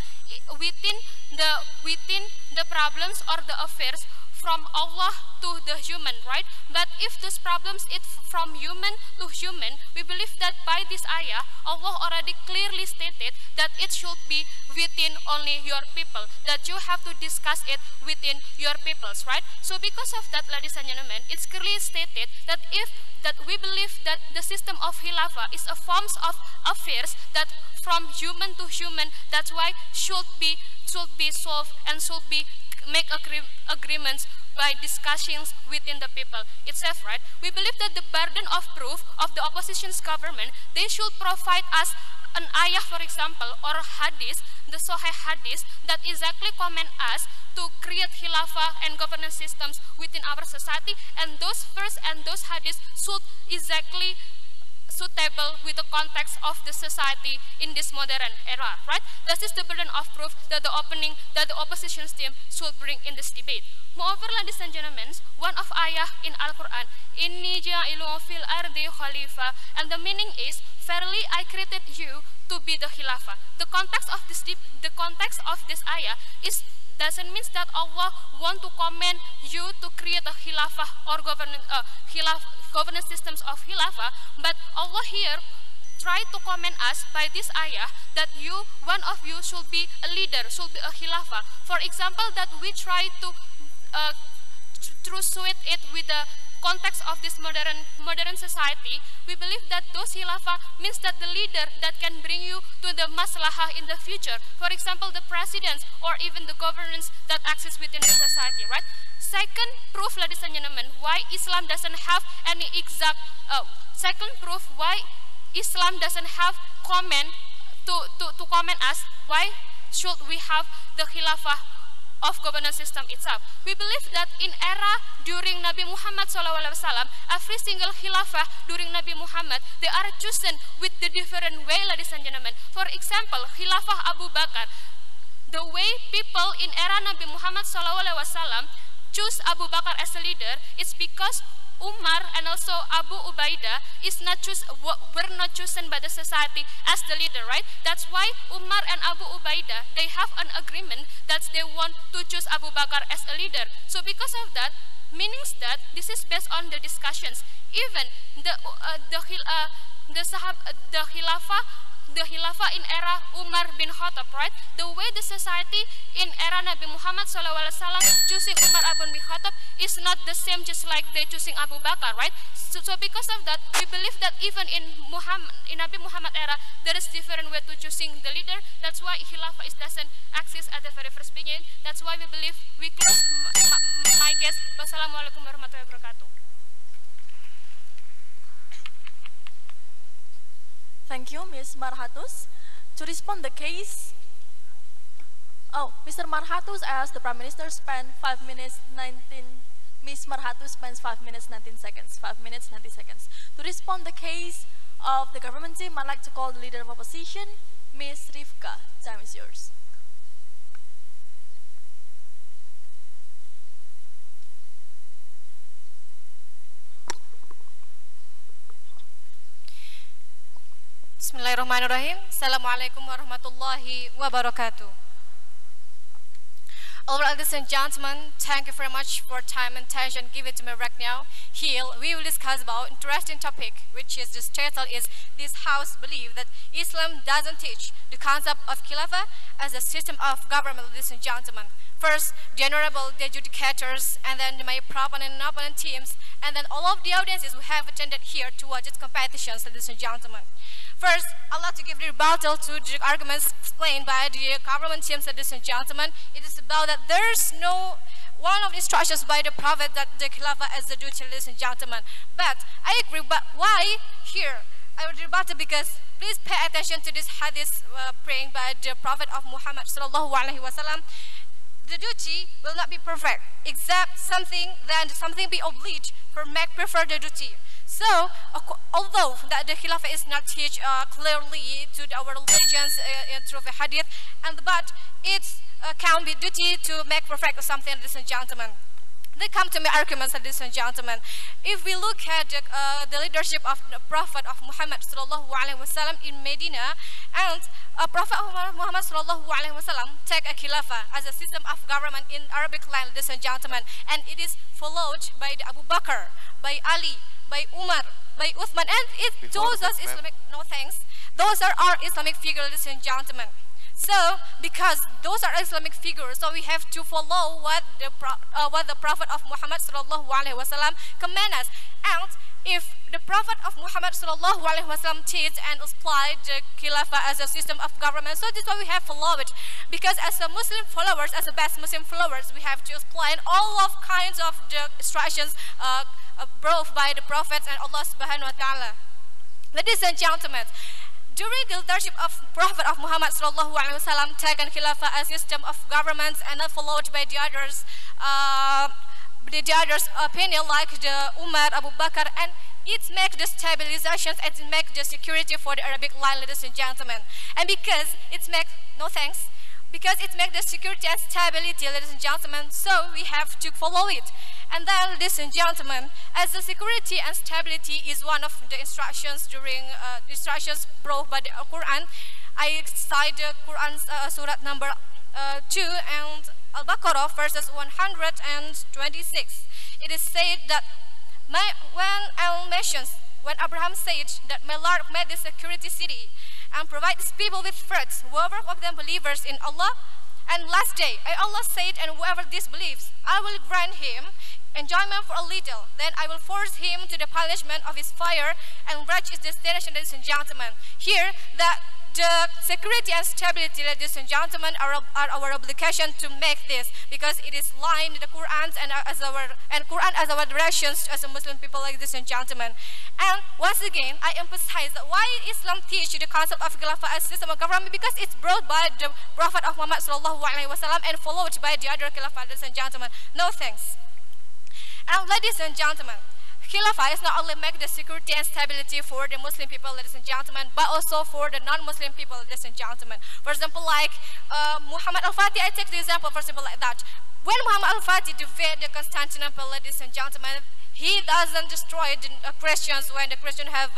within the problems or the affairs from Allah to the human, right? But if those problems it from human to human, we believe that by this ayah, Allah already clearly stated that it should be within only your people, that you have to discuss it within your peoples, right? So because of that, ladies and gentlemen, it's clearly stated that we believe that the system of Khilafah is a forms of affairs that from human to human, that's why should be solved and should be make agreements by discussions within the people itself, right? We believe that the burden of proof of the opposition's government, they should provide us an ayah, for example, or hadith, the Sahih hadith, that exactly command us to create khilafah and governance systems within our society, and those verse and those hadiths should exactly suitable with the context of the society in this modern era, right? This is the burden of proof that the opposition's team should bring in this debate. Moreover, ladies and gentlemen, one of ayah in Al-Quran, Inni ja'ilu fil ardi khalifah, and the meaning is, verily I created you to be the khilafah. The context of this ayah is doesn't mean that Allah want to command you to create a khilafah or governance systems of khilafah, but Allah here try to comment us by this ayah that one of you should be a leader, should be a khilafah. For example, that we try to suit it with the context of this modern society, we believe that those khilafah means that the leader that can bring you to the maslahah in the future. For example, the presidents or even the governance that exists within the society, right? Second proof, ladies and gentlemen, why Islam doesn't have any exact, second proof why Islam doesn't have comment to comment us, why should we have the khilafah of governance system itself. We believe that in era during Nabi Muhammad SAW, every single khilafah during Nabi Muhammad, they are chosen with the different way, ladies and gentlemen. For example, khilafah Abu Bakar, the way people in era Nabi Muhammad SAW choose Abu Bakar as a leader is because Umar and also Abu Ubaidah were not chosen by the society as the leader, right? That's why Umar and Abu Ubaidah, they have an agreement that they want to choose Abu Bakar as a leader. So because of that, meanings that this is based on the discussions. Even the khilafah in era Umar bin Khattab, right? The way the society in era Nabi Muhammad SAW choosing Umar bin Khattab is not the same just like they choosing Abu Bakar, right? So because of that, we believe that even in Nabi Muhammad era, there is different way to choosing the leader. That's why khilafah doesn't exist at the very first beginning. That's why we believe we close my case. Wassalamualaikum warahmatullahi wabarakatuh. Thank you, Ms. Marhatus. To respond the case, Mr. Marhatus as the Prime Minister spent 5 minutes 19, Ms. Marhatus spends 5 minutes 19 seconds, 5 minutes 90 seconds. To respond the case of the government team, I'd like to call the Leader of Opposition, Ms. Rifka. Time is yours. Bismillahirrahmanirrahim. Assalamualaikum warahmatullahi wabarakatuh. All right, ladies and gentlemen, thank you very much for time and attention given to me right now. Here, we will discuss about interesting topic, which is this title is, this house believe that Islam doesn't teach the concept of khilafah as a system of government, ladies and gentlemen. First, the honorable, the adjudicators, and then my proponent and opponent teams, and then all of the audiences who have attended here to watch its competitions, ladies and gentlemen. First, I'd like to give the rebuttal to the arguments explained by the government teams, ladies and gentlemen. It is about that there's no one of the instructions by the Prophet that the khilafah is the duty, ladies and gentlemen. But I agree, but why here? I would rebut because please pay attention to this hadith praying by the Prophet of Muhammad sallallahu alaihi wasallam. The duty will not be perfect, except something be obliged for make prefer the duty. So, although that the khilafah is not teach clearly to our religions through the hadith, but it can be duty to make perfect something, ladies and gentlemen. They come to my arguments, ladies and gentlemen. If we look at the leadership of the Prophet of Muhammad sallallahu alaihi wasallam in Medina, and Prophet Muhammad sallallahu alaihi wasallam take a khilafah as a system of government in Arabic land, ladies and gentlemen, and it is followed by the Abu Bakr, by Ali, by Umar, by Uthman, and those are Islamic. No thanks. Those are our Islamic figures, ladies and gentlemen. So, because those are Islamic figures, so we have to follow what the Prophet of Muhammad sallallahu alaihi wasallam command us. And if the Prophet of Muhammad sallallahu alaihi wasallam teach and apply the khilafah as a system of government, so this is why we have followed it. Because as a Muslim followers, as the best Muslim followers, we have to apply all of kinds of the instructions brought by the prophets and Allah subhanahu wa ta'ala. Ladies and gentlemen, during the leadership of Prophet of Muhammad sallallahu alaihi wasallam, taken khilafah as system of governments and not followed by the others opinion like the Umar, Abu Bakr, and it makes the stabilizations and it makes the security for the Arabic land, ladies and gentlemen. And because it makes because it makes the security and stability, ladies and gentlemen, so we have to follow it. And then, ladies and gentlemen, as the security and stability is one of the instructions during instructions brought by the Quran, I cite the Quran Surah number 2 and Al-Baqarah verses 126. It is said that when Allah mentions when Abraham said that my Lord made this security city and provide these people with fruits, whoever of them believers in Allah. And last day, Allah said, and whoever disbelieves, I will grant him enjoyment for a little, then I will force him to the punishment of his fire and reach his destination, ladies and gentlemen. Here, the security and stability, ladies and gentlemen, are our obligation to make this, because it is lined in the Quran and Quran as our directions as a Muslim people, ladies and gentlemen. And once again, I emphasize that why Islam teach the concept of Khilafah as system of government, because it's brought by the Prophet of Muhammad sallallahu alaihi wasallam and followed by the other Khilafah, ladies and gentlemen. No thanks. And ladies and gentlemen, Khilafah is not only make the security and stability for the Muslim people, ladies and gentlemen, but also for the non-Muslim people, ladies and gentlemen. For example, like Muhammad al-Fatih, I take the example, for example, like that. When Muhammad al-Fatih defeated the Constantinople, ladies and gentlemen, he doesn't destroy the Christians when the Christians have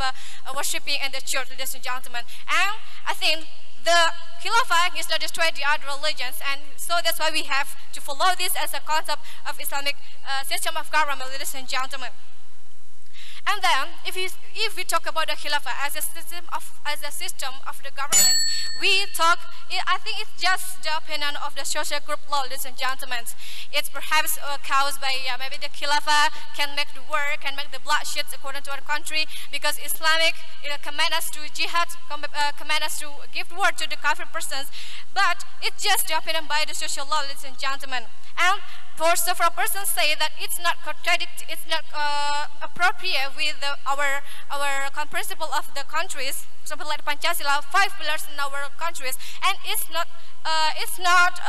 worshipping in the church, ladies and gentlemen. And I think the Khilafah is not destroy the other religions, and so that's why we have to follow this as a concept of Islamic system of government, ladies and gentlemen. And then, if we talk about the Khilafah as a system of the government, we talk. I think it's just the opinion of the social group law, ladies and gentlemen. It's perhaps caused by maybe the Khilafah can make the war, can make the bloodshed according to our country, because Islamic command us to jihad, command us to give word to the kafir persons. But it's just the opinion by the social law, ladies and gentlemen. And for several persons say that it's not appropriate with our principle of the countries, something like Pancasila, 5 pillars in our countries, and it's not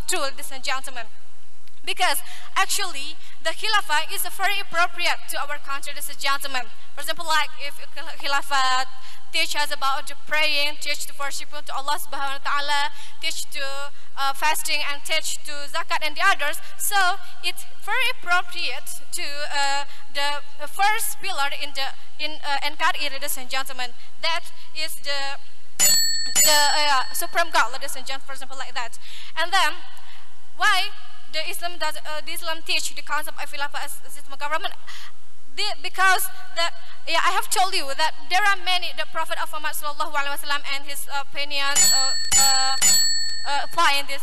true, ladies and gentlemen. Because actually, the Khilafah is very appropriate to our country, ladies and gentlemen. For example, like if Khilafah teach us about the praying, teach to worship to Allah subhanahu wa ta'ala, teach to fasting, and teach to zakat and the others. So it's very appropriate to the first pillar in NKRI, ladies and gentlemen. That is the supreme God, ladies and gentlemen, for example, like that. And then why the Islam teach the concept of Khilafah as a system of government? Because I have told you that there are many, the Prophet of Muhammad sallallahu alaihi wasallam and his opinions apply this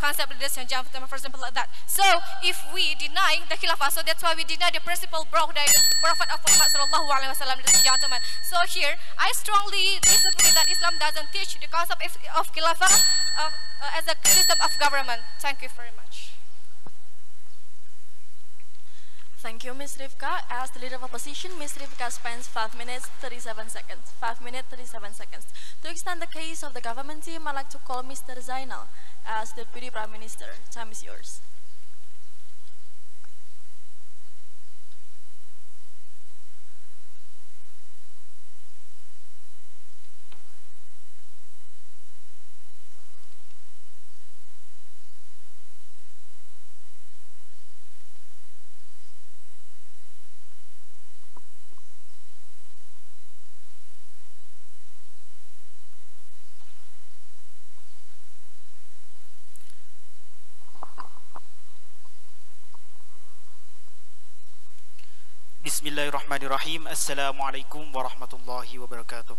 concept, ladies and gentlemen, for example, like that. So if we deny the Khilafah, so that's why we deny the principle brought by the Prophet of Muhammad sallallahu alaihi wasallam, ladies and gentlemen. So here, I strongly disagree that Islam doesn't teach the concept of Khilafah as a system of government. Thank you very much. Thank you, Ms. Rivka. As the leader of opposition, Ms. Rivka spends 5 minutes, 37 seconds. 5 minutes, 37 seconds. To extend the case of the government team, I'd like to call Mr. Zainal as Deputy Prime Minister. Time is yours. Bismillahirrahmanirrahim. Assalamualaikum warahmatullahi wabarakatuh.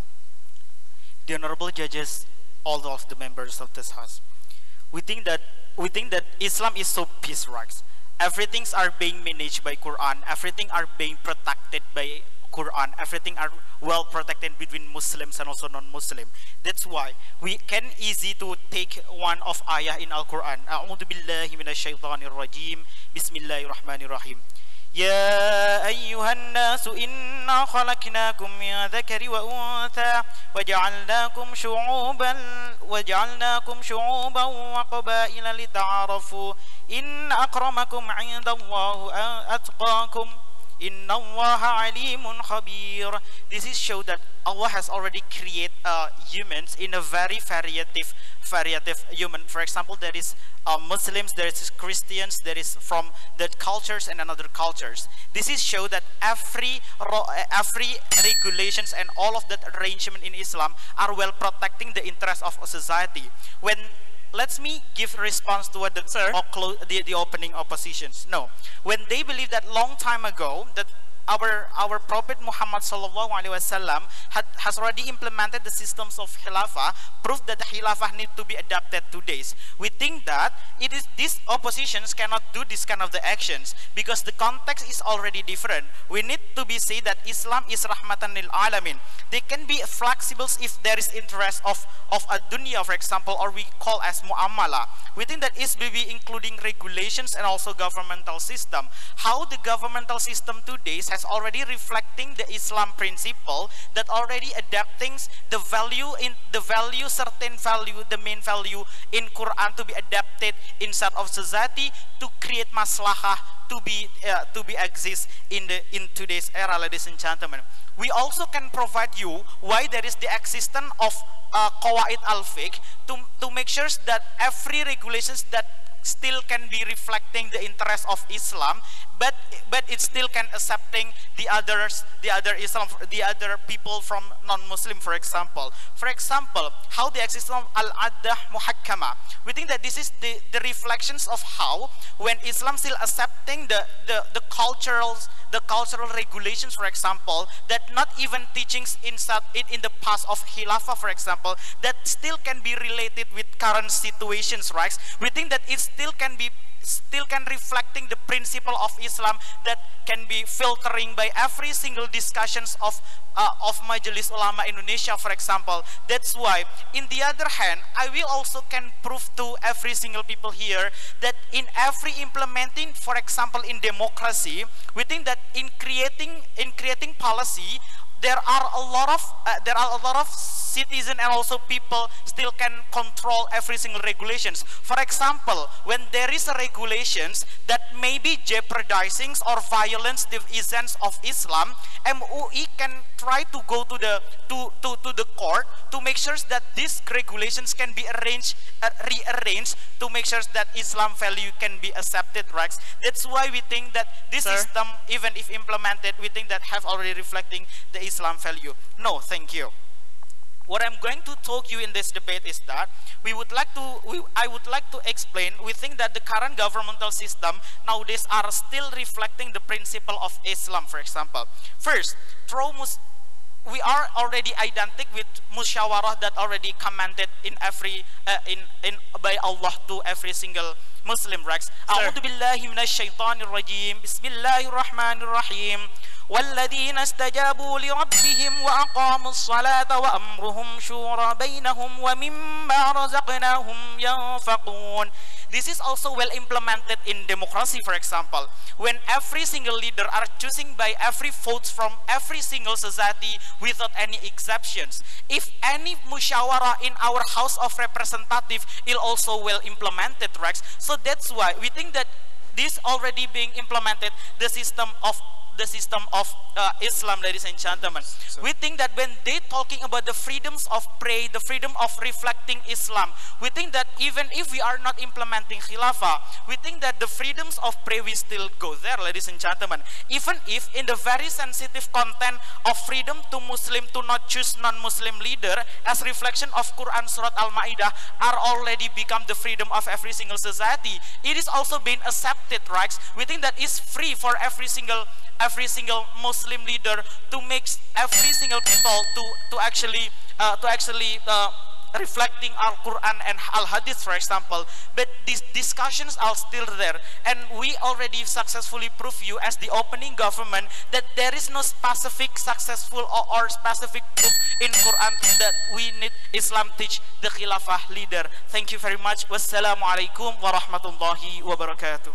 The honorable judges, all of the members of this house, we think that Islam is so peace rights. Everything are being managed by Quran. Everything are being protected by Quran. Everything are well protected between Muslims and also non-Muslim. That's why we can easy to take one of ayah in Al-Quran. A'udhu billahi minasyaitanir rajim. Bismillahirrahmanirrahim. يا أيها الناس إنا خلقناكم من ذكر وأنثى وجعلناكم شعوبا وقبائل لتعارفوا إن أكرمكم عند الله أتقاكم إن الله عليم خبير. This is show that Allah has already created humans in a very variative human. For example, there is Muslims, there is Christians, there is from that cultures and another cultures. This is show that every regulations and all of that arrangement in Islam are well protecting the interest of a society. When let me give response to what the opening oppositions. No, when they believe that long time ago that our Prophet Muhammad sallallahu alaihi wasallam has already implemented the systems of khilafah, proof that the khilafah need to be adapted to days. We think that it is these oppositions cannot do this kind of the actions because the context is already different. We need to be say that Islam is rahmatan lil alamin. They can be flexible if there is interest of a dunya, for example, or we call as muamala. We think that is maybe including regulations and also governmental system. How the governmental system today has already reflecting the Islam principle that already adapting the value certain value, the main value in Quran to be adapted inside of society to create maslahah to be exist in today's era, ladies and gentlemen. We also can provide you why there is the existence of qawaid al-fiqh to make sure that every regulations that still can be reflecting the interest of Islam, but it still can accepting the other people from non-Muslim, for example. For example, how the existence of al-addah muhakkama. We think that this is the reflections of how when Islam still accepting the cultural regulations, for example, that not even teachings in the past of Khilafah, for example, that still can be related with current situations, right? We think that it still can reflecting the principle of Islam that can be filtering by every single discussions of Majelis Ulama Indonesia, for example. That's why, in the other hand, I will also can prove to every single people here that in every implementing, for example, in democracy, we think that in creating policy, there are a lot of citizens and also people still can control every single regulations. For example, when there is a regulations that may be jeopardizing or violence the essence of Islam, MUI can try to go to the court to make sure that these regulations can be rearranged to make sure that Islam value can be accepted, right? That's why we think that this system, even if implemented, we think that have already reflecting the Islam value. No, thank you. What I'm going to talk you in this debate is that I would like to explain, we think that the current governmental system nowadays are still reflecting the principle of Islam, for example. First, we are already identical with musyawarah that already commanded in every by Allah to every single Muslim, right? A'udhu billahi minash shaitanir rajim. Bismillahirrahmanirrahim. والذين استجابوا لربهم وأقاموا الصلاة وأمرهم شورى بينهم ومما رزقناهم ينفقون. This is also well implemented in democracy, for example, when every single leader are choosing by every vote from every single society without any exceptions. If any musyawarah in our House of Representatives is also well implemented, right? So that's why we think that this already being implemented, the system of Islam, ladies and gentlemen. We think that when they talking about the freedoms of pray, the freedom of reflecting Islam, we think that even if we are not implementing Khilafah, we think that the freedoms of pray will still go there, ladies and gentlemen. Even if in the very sensitive content of freedom to Muslim to not choose non-Muslim leader as reflection of Quran Surat Al-Ma'idah are already become the freedom of every single society. It is also being accepted, right? We think that it's free for every single Muslim leader to make every single people to actually reflecting Al-Quran and Al-Hadith, for example. But these discussions are still there, and we already successfully prove you as the opening government that there is no specific successful or specific proof in Quran that we need Islam teach the Khilafah leader. Thank you very much. Wassalamualaikum warahmatullahi wabarakatuh.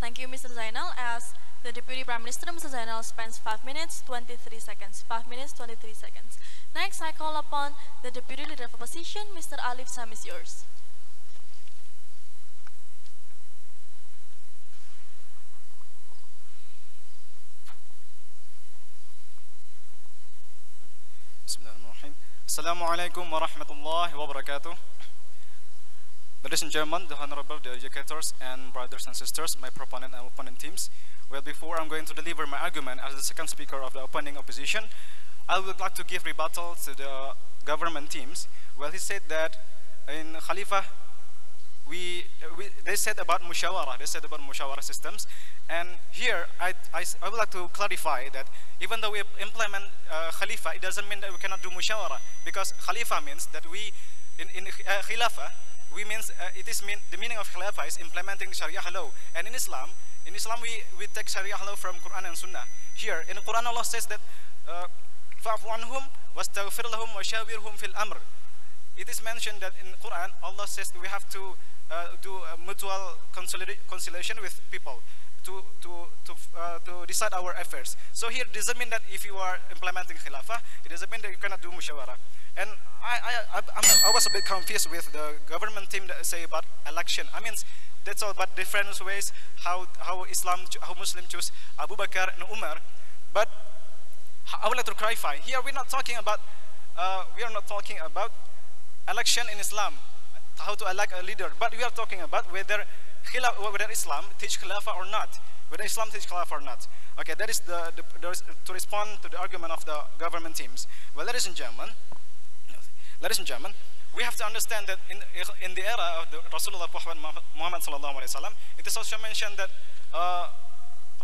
Thank you, Mr. Zainal. As the Deputy Prime Minister, Mr. Zainal spends 5 minutes, 23 seconds. 5 minutes, 23 seconds. Next, I call upon the Deputy Leader of Opposition, Mr. Alif. Time is yours. Bismillahirrahmanirrahim. Assalamualaikum warahmatullahi wabarakatuh. Ladies and gentlemen, the honorable educators and brothers and sisters, my proponent and opponent teams. Well, before I'm going to deliver my argument as the second speaker of the opening opposition, I would like to give rebuttal to the government teams, well, he said that in Khalifa, they said about mushawara systems, and here I would like to clarify that even though we implement Khalifa, it doesn't mean that we cannot do mushawara, because Khalifa means that we, in Khilafah, the meaning of Khilafah is implementing Sharia law, and in Islam we take Sharia law from Quran and Sunnah. Here in the Quran, Allah says that fa'fu anhum wastaghfir lahum wa shawirhum fil amr. It is mentioned that in Quran, Allah says that we have to do a mutual conciliation with people to decide our affairs. So here it doesn't mean that if you are implementing Khilafah, it doesn't mean that you cannot do mushawara. And I was a bit confused with the government team that say about election. I mean, that's all about different ways how Muslims choose Abu Bakr and Umar. But I would like to clarify here. We are not talking about election in Islam, how to elect a leader. But we are talking about whether Islam teach Khilafah or not. Whether Islam teach Khilafah or not. Okay, that is to respond to the argument of the government teams. Well, ladies and gentlemen, we have to understand that in the era of the Rasulullah Muhammad sallallahu alaihi wasallam, it is also mentioned that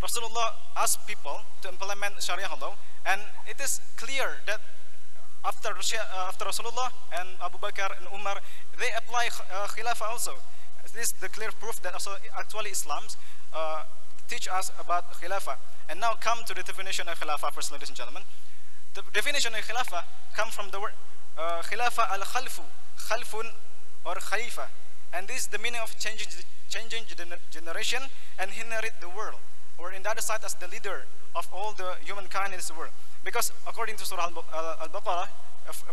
Rasulullah asked people to implement Sharia law, and it is clear that after Rasulullah and Abu Bakr and Umar, they apply Khilafah also. This is the clear proof that also actually Islam teach us about Khilafah. And now come to the definition of Khilafah first, ladies and gentlemen. The definition of Khilafah comes from the word Khilafah al-Khalfu, Khalfun or Khalifa. And this is the meaning of changing generation and inherit the world. Or in the other side as the leader of all the humankind in this world. Because according to Surah Al-Baqarah,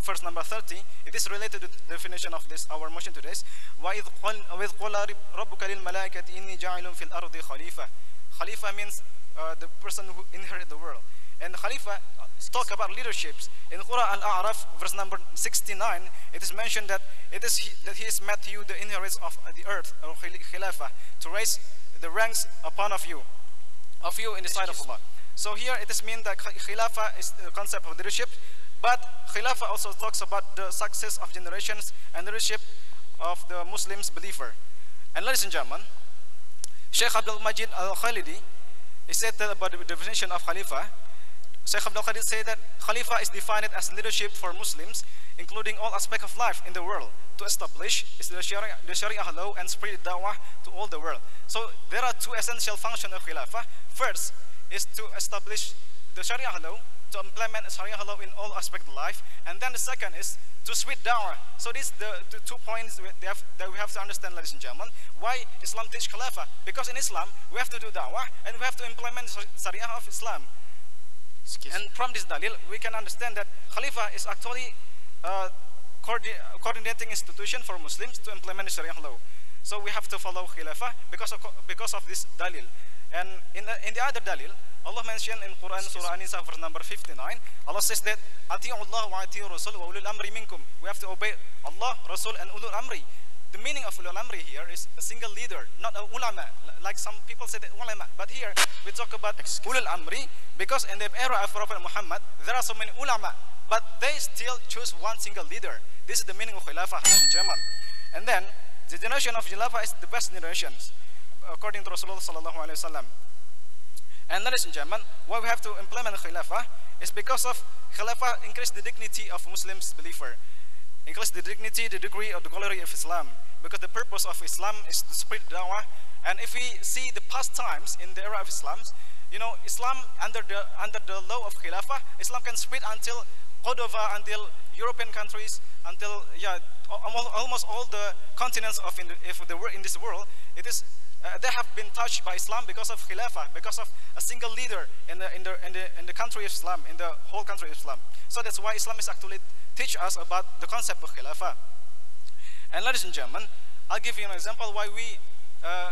verse number 30, it is related to the definition of this, our motion today. وَإِذْ قَالَ رَبُّكَ لِلْمَلَائِكَةِ إِنِّي جَاعِلٌ فِي الْأَرْضِ خَلِيفَةً. Khalifa means the person who inherit the world. And Khalifa talk about leaderships. In Surah Al-A'raf, verse number 69, it is mentioned that he is met you the inheritance of the earth, or Khilafah, to raise the ranks upon of you in the sight of Allah. So here it is mean that Khilafah is the concept of leadership, but Khilafah also talks about the success of generations and leadership of the Muslims believer. And ladies and gentlemen, Sheikh Abdul Majid Al-Khalidi, he said that about the definition of Khalifa. Sheikh Abdul Khalid said that Khalifa is defined as leadership for Muslims, including all aspects of life in the world, to establish the Sharia law and spread da'wah to all the world. So there are two essential functions of Khilafah. First is to establish the Sharia law, to implement Sharia law in all aspects of life, and then the second is to spread da'wah. So these are the 2 points that we have to understand, ladies and gentlemen, why Islam teach Khilafah. Because in Islam, we have to do da'wah and we have to implement Sharia of Islam. And from this dalil, we can understand that Khalifa is actually a coordinating institution for Muslims to implement Sharia law. So we have to follow Khilafah because of this dalil. And in the other dalil, Allah mentioned in Quran Surah An-Nisa verse number 59, Allah says that Ati'u Allah wa ati'u Rasul wa ulul amri minkum. We have to obey Allah, Rasul, and ulul amri. The meaning of ulul amri here is a single leader, not a ulama. Like some people say that ulama, but here we talk about ulul amri because in the era of Prophet Muhammad, there are so many ulama, but they still choose one single leader. This is the meaning of Khilafah in German. And then the generation of Khilafah is the best generations, according to Rasulullah sallallahu alaihi wasallam. And ladies and gentlemen, why we have to implement Khilafah is because of Khilafah increase the dignity of Muslims believer, increase the dignity, the degree of the glory of Islam. Because the purpose of Islam is to spread da'wah. And if we see the past times in the era of Islam, you know, Islam under the law of Khilafah, Islam can spread until Cordova, until European countries, until almost all the continents in this world. It is they have been touched by Islam because of Khilafah, because of a single leader in the country of Islam, in the whole country of Islam. So that's why Islam is actually teach us about the concept of Khilafah. And ladies and gentlemen, I'll give you an example why we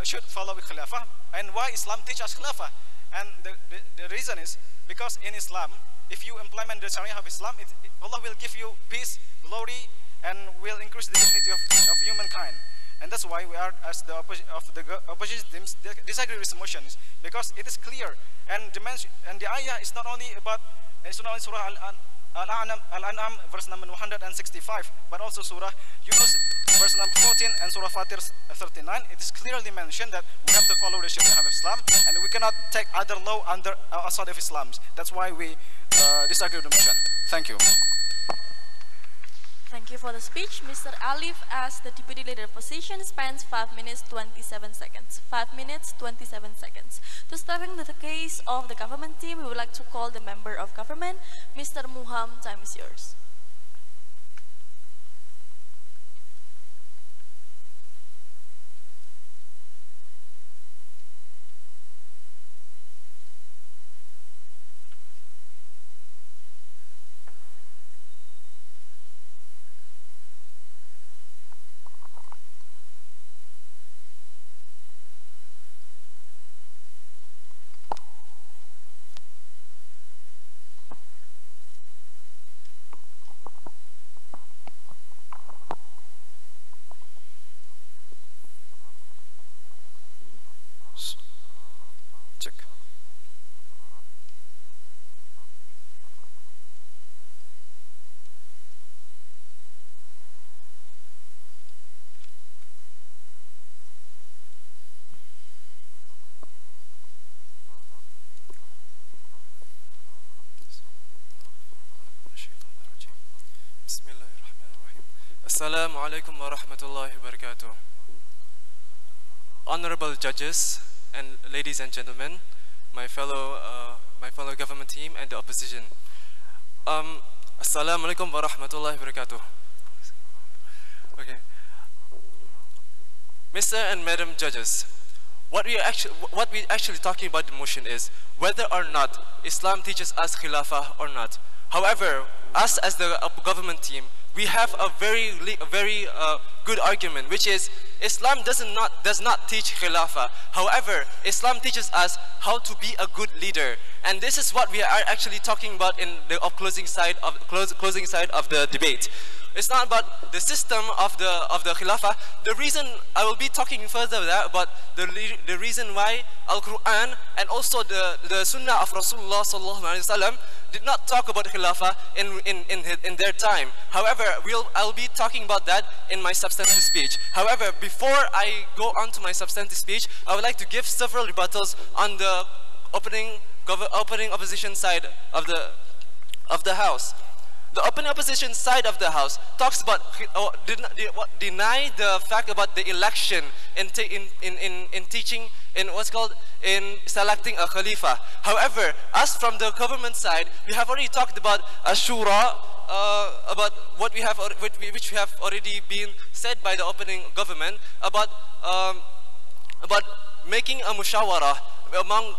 should follow Khilafah and why Islam teaches us Khilafah. And the reason is because in Islam, if you implement the Sharia of Islam, Allah will give you peace, glory, and will increase the dignity of humankind. And that's why we are, as the opposition teams, disagree with the motions, because it is clear. And the ayah is not only about, it's not only Surah Al-An'am verse number 165, but also Surah Yunus verse number 14 and Surah Fatir 39. It is clearly mentioned that we have to follow the Sharia of Islam and we cannot take other law under outside of Islam. That's why we disagree with the mission. Thank you. Thank you for the speech. Mr. Alif, as the Deputy Leader Opposition, spends 5 minutes 27 seconds. 5 minutes 27 seconds. To start with the case of the government team, we would like to call the member of government, Mr. Muham. Time is yours. Check. Bismillahirrahmanirrahim. Assalamualaikum warahmatullahi wabarakatuh. Honorable judges and ladies and gentlemen, my fellow government team and the opposition. Assalamualaikum warahmatullahi wabarakatuh. Okay, Mr. and Madam judges, what we actually talking about the motion is whether or not Islam teaches us khilafah or not. However, us as the government team, we have a very good argument, which is Islam does not teach khilafah. However, Islam teaches us how to be a good leader, and this is what we are actually talking about in the closing side of the debate. It's not about the system of the khilafah. The reason I will be talking further about the reason why Al-Quran and also the Sunnah of Rasulullah sallallahu alaihi wasallam did not talk about khilafah in their time. However, I'll be talking about that in my substantive speech. However, before I go on to my substantive speech, I would like to give several rebuttals on the opening opposition side of the house. The open opposition side of the house talks about deny the fact about the election in teaching in selecting a khalifa. However, us from the government side, we have already talked about Ashura, about which we have already been said by the opening government about making a mushawarah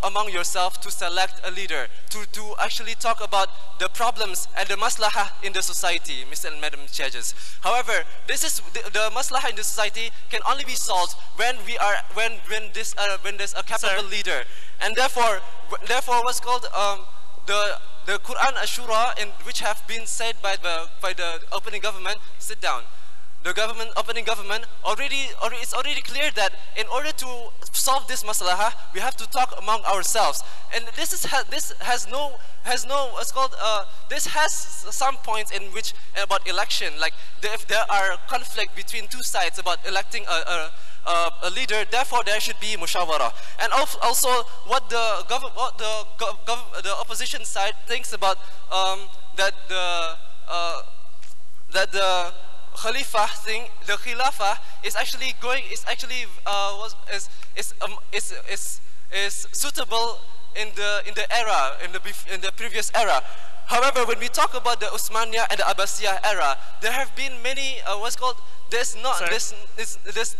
among yourself to select a leader, to actually talk about the problems and the maslahah in the society, Mr. and Madam Judges. However, this is the maslahah in the society can only be solved when there's a capable leader, and therefore what's called the Quran Ashura, which have been said by the opening government. Sit down. The opening government it's already clear that in order to solve this maslahah, we have to talk among ourselves, and this has some points in which about election, like if there are conflict between two sides about electing a leader, therefore there should be mushawarah. And also what the opposition side thinks about that the Khalifa thing, the Khilafah is suitable in the era, in the previous era. However, when we talk about the Uthmaniyah and the Abbasiyah era, there have been many there's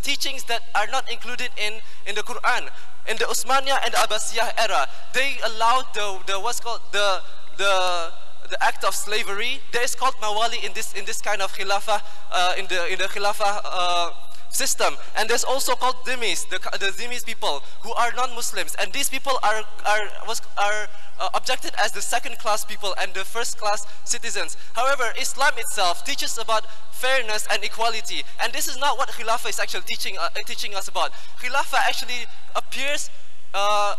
teachings that are not included in the Quran. In the Uthmaniyah and the Abbasiyah era, they allowed the act of slavery. There is called mawali in this kind of khilafah, in the khilafah system, and there's also called dhimmis, the dhimmis people who are non-Muslims, and these people are objected as the second-class people and the first-class citizens. However, Islam itself teaches about fairness and equality, and this is not what khilafah is actually teaching us about. Khilafah actually appears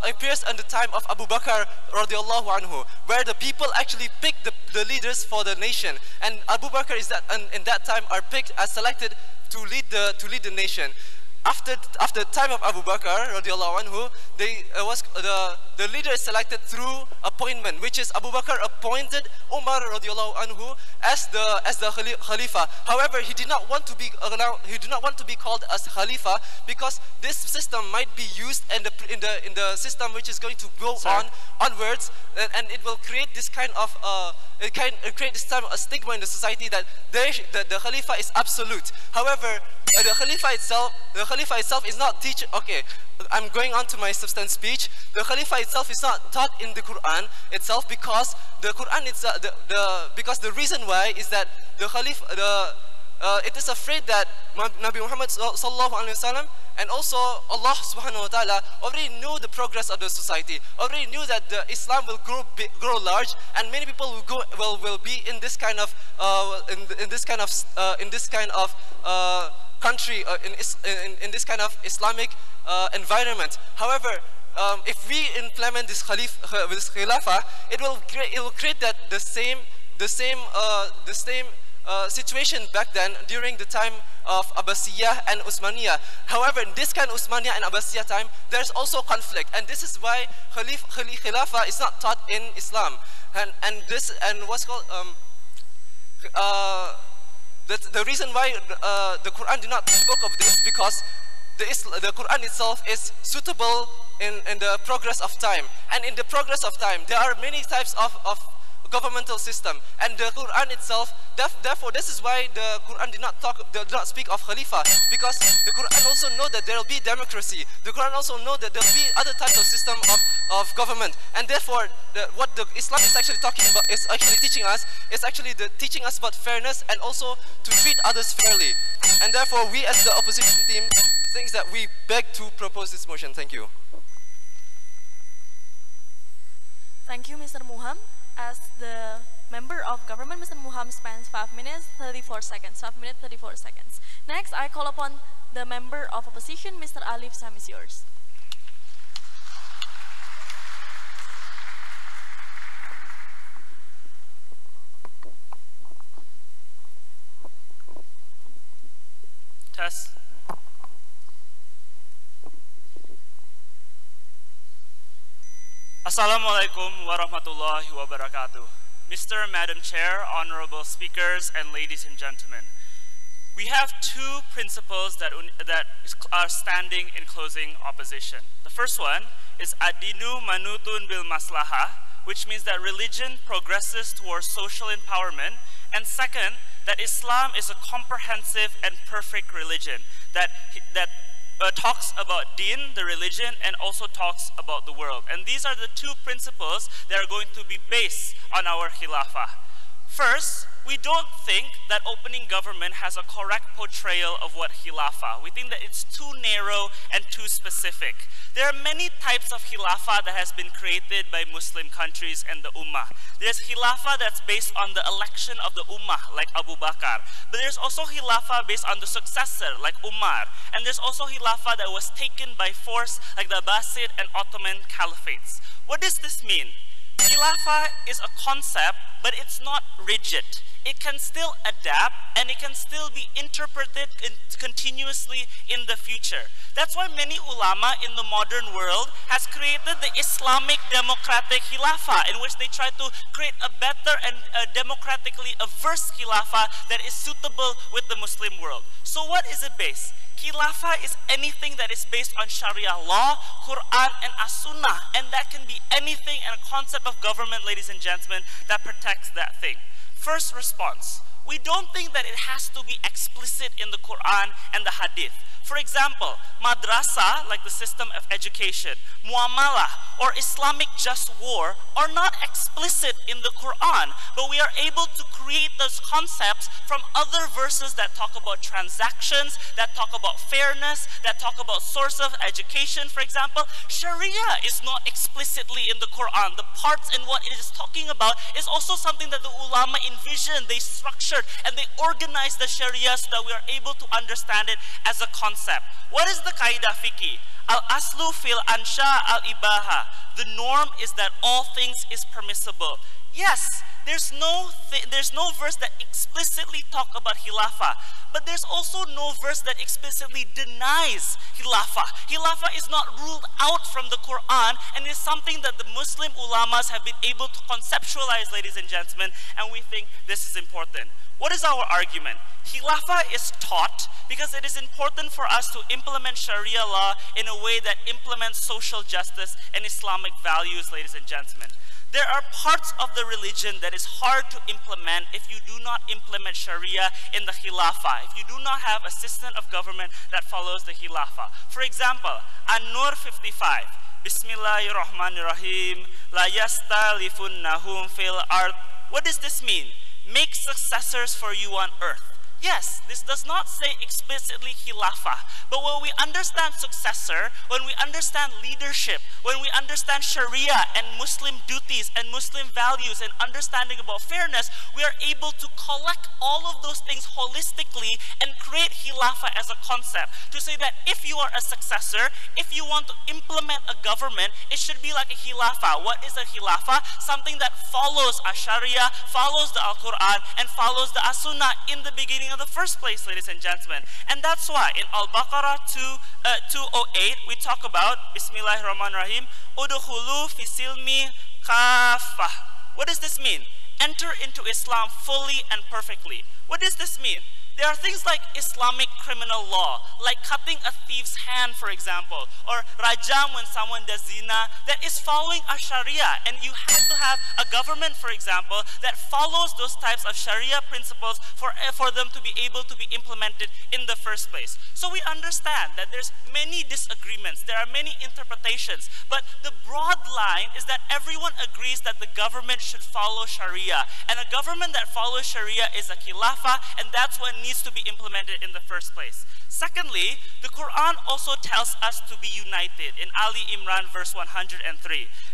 appears in the time of Abu Bakr radiallahu anhu, where the people actually pick the leaders for the nation, and Abu Bakr is in that time are picked as selected to lead the nation. After the time of Abu Bakr radiallahu anhu, the leader is selected through appointment, which is Abu Bakr appointed Umar radiallahu anhu as the Khalifa. However, he did not want to be called as Khalifa because this system might be used in the system which is going to go onwards, and it will create this kind of create this type of stigma in the society that the Khalifa is absolute. However, the Khalifa itself is not teach. Okay, I'm going on to my substance speech. The Khalifa itself is not taught in the Quran itself because the Quran itself, because the reason why is that the Khalifa, it is afraid that Nabi Muhammad sallallahu alaihi wasallam and also Allah subhanahu wa ta'ala already knew the progress of the society, already knew that the Islam will grow large, and many people will be in this kind of country, in this kind of Islamic environment. However, if we implement this Khilafah, it will create that the same situation back then during the time of Abbasiyah and Uthmaniyah. However, in this kind of Uthmaniyah and Abbasiyah time, there's also conflict, and this is why Khilafah is not taught in Islam. And what's called the reason why the Quran did not spoke of this because the Quran itself is suitable in the progress of time, and in the progress of time there are many types of governmental system, and the Quran itself, therefore this is why the Quran did not speak of Khalifa, because the Quran also know that there will be democracy. The Quran also know that there will be other types of system of government, and therefore what the Islam is actually talking about is actually teaching us teaching us about fairness and also to treat others fairly. And therefore we as the opposition team thinks that we beg to propose this motion. Thank you. Thank you, Mr. Muham. As the member of government, Mr. Muham spends 5 minutes 34 seconds. 5 minutes 34 seconds. Next, I call upon the member of opposition, Mr. Alif. Time is yours. Test. Assalamualaikum warahmatullahi wabarakatuh. Mr. and Madam Chair, honorable speakers, and ladies and gentlemen. We have two principles that are standing in closing opposition. The first one is adinu manutun bil maslaha, which means that religion progresses towards social empowerment. And second, that Islam is a comprehensive and perfect religion that talks about deen, the religion, and also talks about the world. And these are the two principles that are going to be based on our Khilafah. First, we don't think that opening government has a correct portrayal of what Khilafah. We think that it's too narrow and too specific. There are many types of Khilafah that has been created by Muslim countries and the Ummah. There's Khilafah that's based on the election of the Ummah, like Abu Bakr. But there's also Khilafah based on the successor, like Umar. And there's also Khilafah that was taken by force, like the Abbasid and Ottoman caliphates. What does this mean? Khilafah is a concept, but it's not rigid. It can still adapt, and it can still be interpreted continuously in the future. That's why many ulama in the modern world has created the Islamic democratic Khilafah, in which they try to create a better and democratically averse Khilafah that is suitable with the Muslim world. So what is it based? Khilafah is anything that is based on Sharia law, Quran, and As-Sunnah, and that can be anything and a concept of government, ladies and gentlemen, that protects that thing. First response, we don't think that it has to be explicit in the Quran and the Hadith. For example, madrasah, like the system of education, muamalah, or Islamic just war are not explicit in the Quran, but we are able to create those concepts from other verses that talk about transactions, that talk about fairness, that talk about source of education. For example, Sharia is not explicitly in the Quran. The parts and what it is talking about is also something that the ulama envisioned, they structured, and they organized the Sharia so that we are able to understand it as a concept. What is the Qaida Fiqh? Al-aslu fil ansha al-ibaha. The norm is that all things is permissible. Yes, there's no verse that explicitly talk about khilafah, but there's also no verse that explicitly denies khilafah. Khilafah is not ruled out from the Quran, and is something that the Muslim ulamas have been able to conceptualize, ladies and gentlemen, and we think this is important. What is our argument? Khilafah is taught because it is important for us to implement Sharia law in a way that implements social justice and Islamic values, ladies and gentlemen. There are parts of the religion that is hard to implement if you do not implement Sharia in the Khilafah, if you do not have a system of government that follows the Khilafah. For example, An-Nur 55, Bismillahirrahmanirrahim, La yastalifunnahum fil ard. What does this mean? Make successors for you on earth. Yes, this does not say explicitly khilafah, but when we understand successor, when we understand leadership, when we understand Sharia and Muslim duties and Muslim values and understanding about fairness, we are able to collect all of those things holistically and create khilafah as a concept. To say that if you are a successor, if you want to implement a government, it should be like a khilafah. What is a khilafah? Something that follows a Sharia, follows the Al-Quran, and follows the As-Sunnah in the beginning of the first place, ladies and gentlemen. And that's why in Al-Baqarah 208, we talk about, Bismillahirrahmanirrahim, Udukhulu fi silmi kafah. What does this mean? Enter into Islam fully and perfectly. What does this mean? There are things like Islamic criminal law, like cutting a thief's hand, for example, or rajam when someone does zina, that is following a Sharia. And you have to have a government, for example, that follows those types of Sharia principles for them to be able to be implemented in the first place. So we understand that there's many disagreements, there are many interpretations, but the broad line is that everyone agrees that the government should follow Sharia. And a government that follows Sharia is a khilafah, and that's what needs to be implemented in the first place. Secondly, the Quran also tells us to be united in Ali Imran verse 103.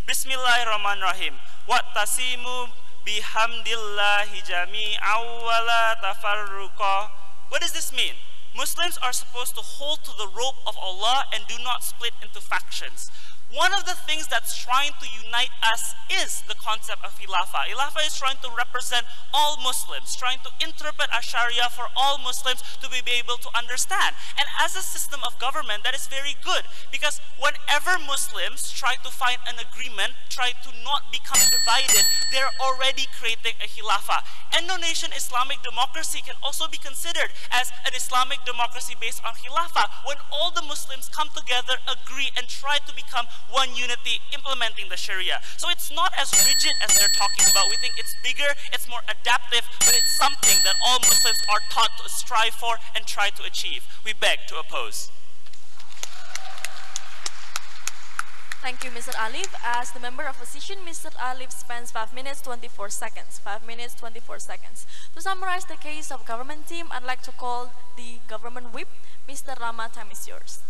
Bismillahirrahmanirrahim. Wattasimu bihamdillahi jami'an wa la tafarruqa. What does this mean? Muslims are supposed to hold to the rope of Allah and do not split into factions. One of the things that's trying to unite us is the concept of Khilafah. Khilafah is trying to represent all Muslims, trying to interpret a Sharia for all Muslims to be able to understand. And as a system of government, that is very good, because whenever Muslims try to find an agreement, try to not become divided, they're already creating a Khilafah. Indonesian Islamic democracy can also be considered as an Islamic democracy based on Khilafah, when all the Muslims come together, agree, and try to become one unity implementing the Sharia. So it's not as rigid as they're talking about. We think it's bigger, it's more adaptive, but it's something that all Muslims are taught to strive for and try to achieve. We beg to oppose. Thank you, Mr. Alif. As the member of opposition, Mr. Alif spends 5 minutes 24 seconds. 5 minutes 24 seconds. To summarize the case of government team, I'd like to call the government whip. Mr. Rama, time is yours.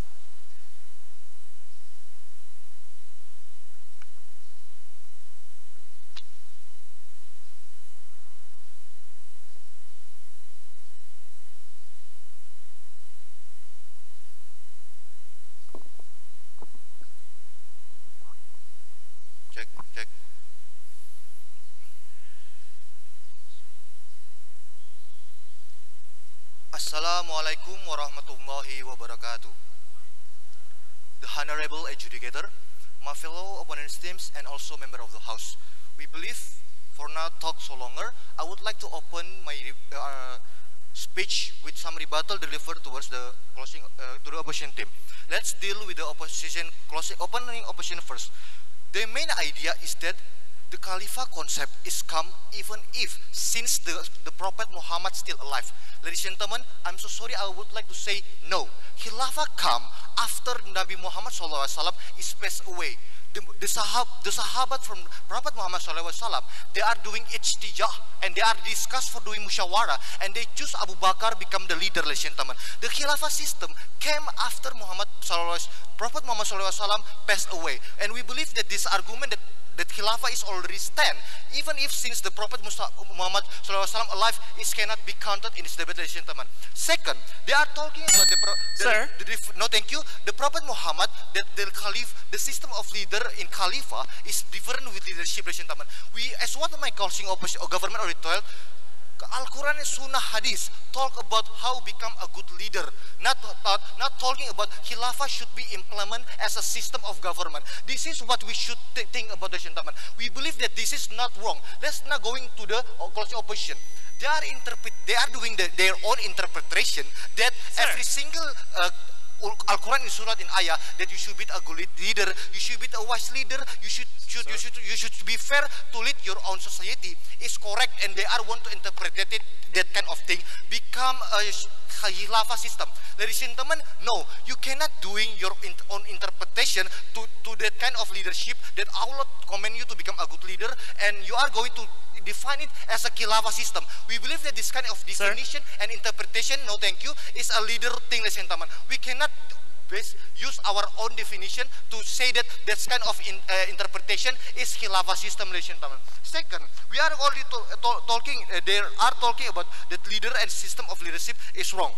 Cek. Assalamualaikum warahmatullahi wabarakatuh. The Honorable Adjudicator, my fellow opponents teams, and also member of the House. We believe, for not talk so longer, I would like to open my speech with some rebuttal delivered towards the closing to the opposition team. Let's deal with the opening opposition first. The main idea is that the Khalifah concept is come even if since the Prophet Muhammad still alive. Ladies and gentlemen, I'm so sorry, I would like to say no. Khilafah come after Nabi Muhammad SAW is passed away. The Sahabat from Prophet Muhammad SAW, they are doing ijtihad and they are discussed for doing musyawara, and they choose Abu Bakar become the leader, ladies and gentlemen. The Khilafah system came after Prophet Muhammad SAW passed away, and we believe that this argument that that Khilafah is already stand, even if since the Prophet Muhammad SAW alive, it cannot be counted in this debate, ladies and gentlemen. Second, they are talking about no thank you, the Prophet Muhammad, that the Caliph, the system of leader in Khalifa is different with leadership, ladies and gentlemen. We, as one of my counseling government already told, Al-Quran and Sunnah Hadith talk about how become a good leader, not talking about Khilafah should be implemented as a system of government. This is what we should think about, ladies and gentlemen. We believe that this is not wrong. Let's not going to the closing opposition. They are doing their own interpretation that every single Al-Quran is surah in ayah that you should be a good leader, you should be a wise leader, you should be fair to lead your own society is correct, and they are want to interpret that kind of thing become a Khilafah system. Ladies and gentlemen, no, you cannot doing your own interpretation to that kind of leadership that Allah command you to become a good leader, and you are going to define it as a Khilafah system. We believe that this kind of definition and interpretation, no thank you, is a leader thing, ladies and gentlemen. We cannot use our own definition to say that that kind of interpretation is Khilafah system, ladies and gentlemen. Second, we are already they are talking about that leader and system of leadership is wrong.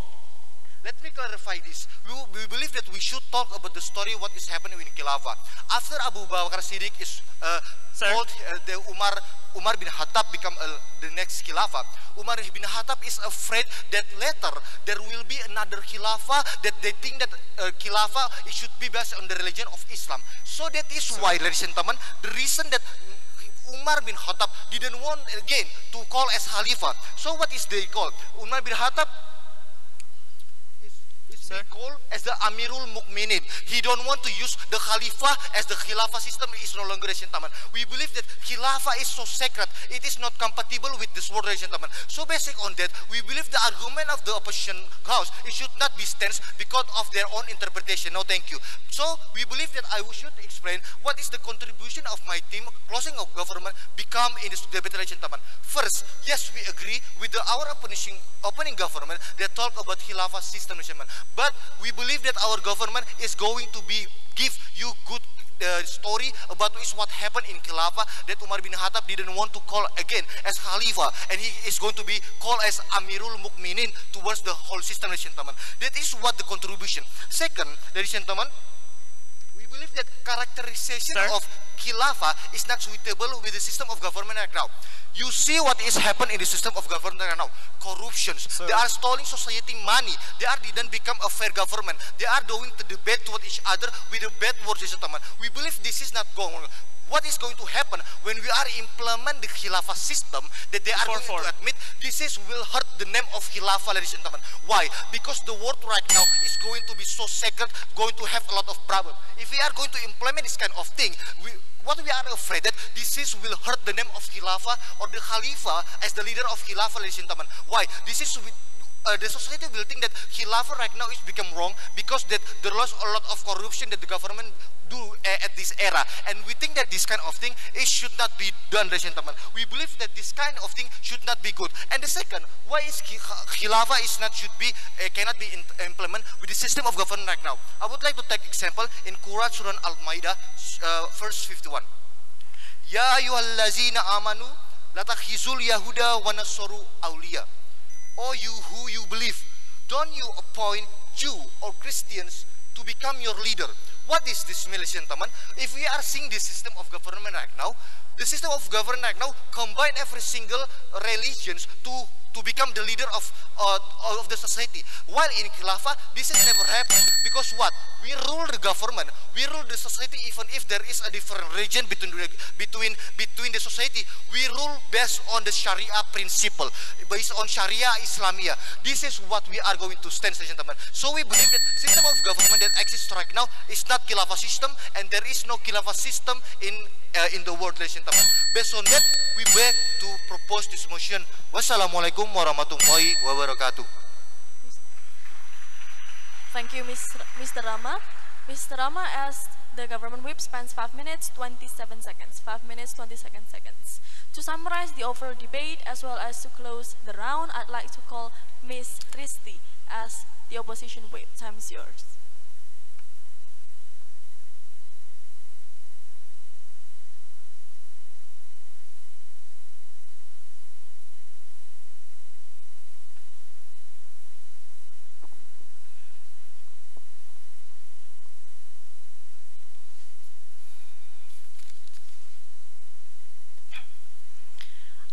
Let me clarify this. We believe that we should talk about the story what is happening in Khilafah. After Abu Bakar Siddiq is told the Umar bin Khattab become the next Khilafah, Umar bin Khattab is afraid that later there will be another Khilafah that they think that Khilafah it should be based on the religion of Islam. So that is why, ladies and gentlemen, the reason that Umar bin Khattab didn't want again to call as Khalifah. So what is they called? Umar bin Khattab called as the Amirul Mukminin. He don't want to use the Khalifah as the Khilafah system is no longer, ladies and gentlemen. We believe that Khilafah is so sacred, it is not compatible with this world, ladies and gentlemen. So basic on that, we believe the argument of the opposition house, it should not be stance because of their own interpretation. No, thank you. So we believe that I should explain what is the contribution of my team closing of government become in this debate, ladies and gentlemen. First, yes, we agree with our opening government that talk about Khilafah system, ladies and gentlemen. But we believe that our government is going to give you good story about what happened in Khilafah, that Umar bin Khattab didn't want to call again as Khalifah, and he is going to be called as Amirul Mukminin towards the whole system, ladies and gentlemen. That is what the contribution. Second, ladies and gentlemen, we believe that characterization of Khilafah is not suitable with the system of government right now. You see what is happening in the system of government right now. Corruptions. They are stealing society money. They didn't become a fair government. They are doing to debate with each other with a bad words, gentlemen. We believe this is not going on. What is going to happen when we are implement the Khilafah system that they are going to admit this will hurt the name of Khilafah, ladies and gentlemen. Why? Because the world right now is going to be so sacred, going to have a lot of problems. If we are going to implement this kind of thing, what we are afraid that this will hurt the name of Khilafah or the Khalifah as the leader of Khilafah, ladies and gentlemen. Why? This is the society will think that Khilafah right now is become wrong because that there was a lot of corruption that the government do at this era, and we think that this kind of thing should not be done, ladies and gentlemen. We believe that this kind of thing should not be good. And the second, why is Khilafah cannot be implemented with the system of government right now? I would like to take example in Quran Surah Al-Maidah, verse 51. Ya ayyuhallazina amanu la takhizul yahuda wa nasaru awliya. O you who you believe, don't you appoint Jew or Christians to become your leader. What is this, ladies and gentlemen? If we are seeing this system of government right now, the system of government right now combine every single religions to become the leader of the society. While in Khilafah, this has never happened because what? We rule the government, we rule the society even if there is a different region between the society. We rule based on the Sharia principle, based on Sharia Islamia. This is what we are going to stand, ladies and gentlemen. So we believe that system of government that exists right now is not Khilafah system, and there is no Khilafah system in the world, ladies and gentlemen. Based on that, we beg to propose this motion. Wassalamualaikum warahmatullahi wabarakatuh. Thank you, Mr. Rama. Mr. Rama, as the government whip, spends 5 minutes, 27 seconds. 5 minutes, 27 seconds. To summarize the overall debate, as well as to close the round, I'd like to call Ms. Risti as the opposition whip. Time is yours.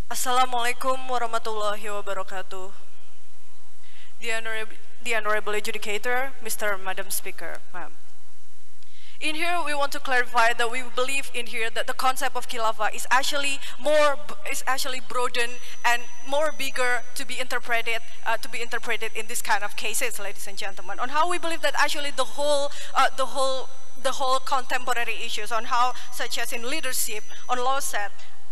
Assalamualaikum warahmatullahi wabarakatuh. The Honorable Adjudicator, Mr. Madam Speaker, ma'am. In here, we want to clarify that we believe in here that the concept of khilafah is actually broadened and more bigger to be interpreted in this kind of cases, ladies and gentlemen. On how we believe that actually the whole contemporary issues on how, such as in leadership, on law set,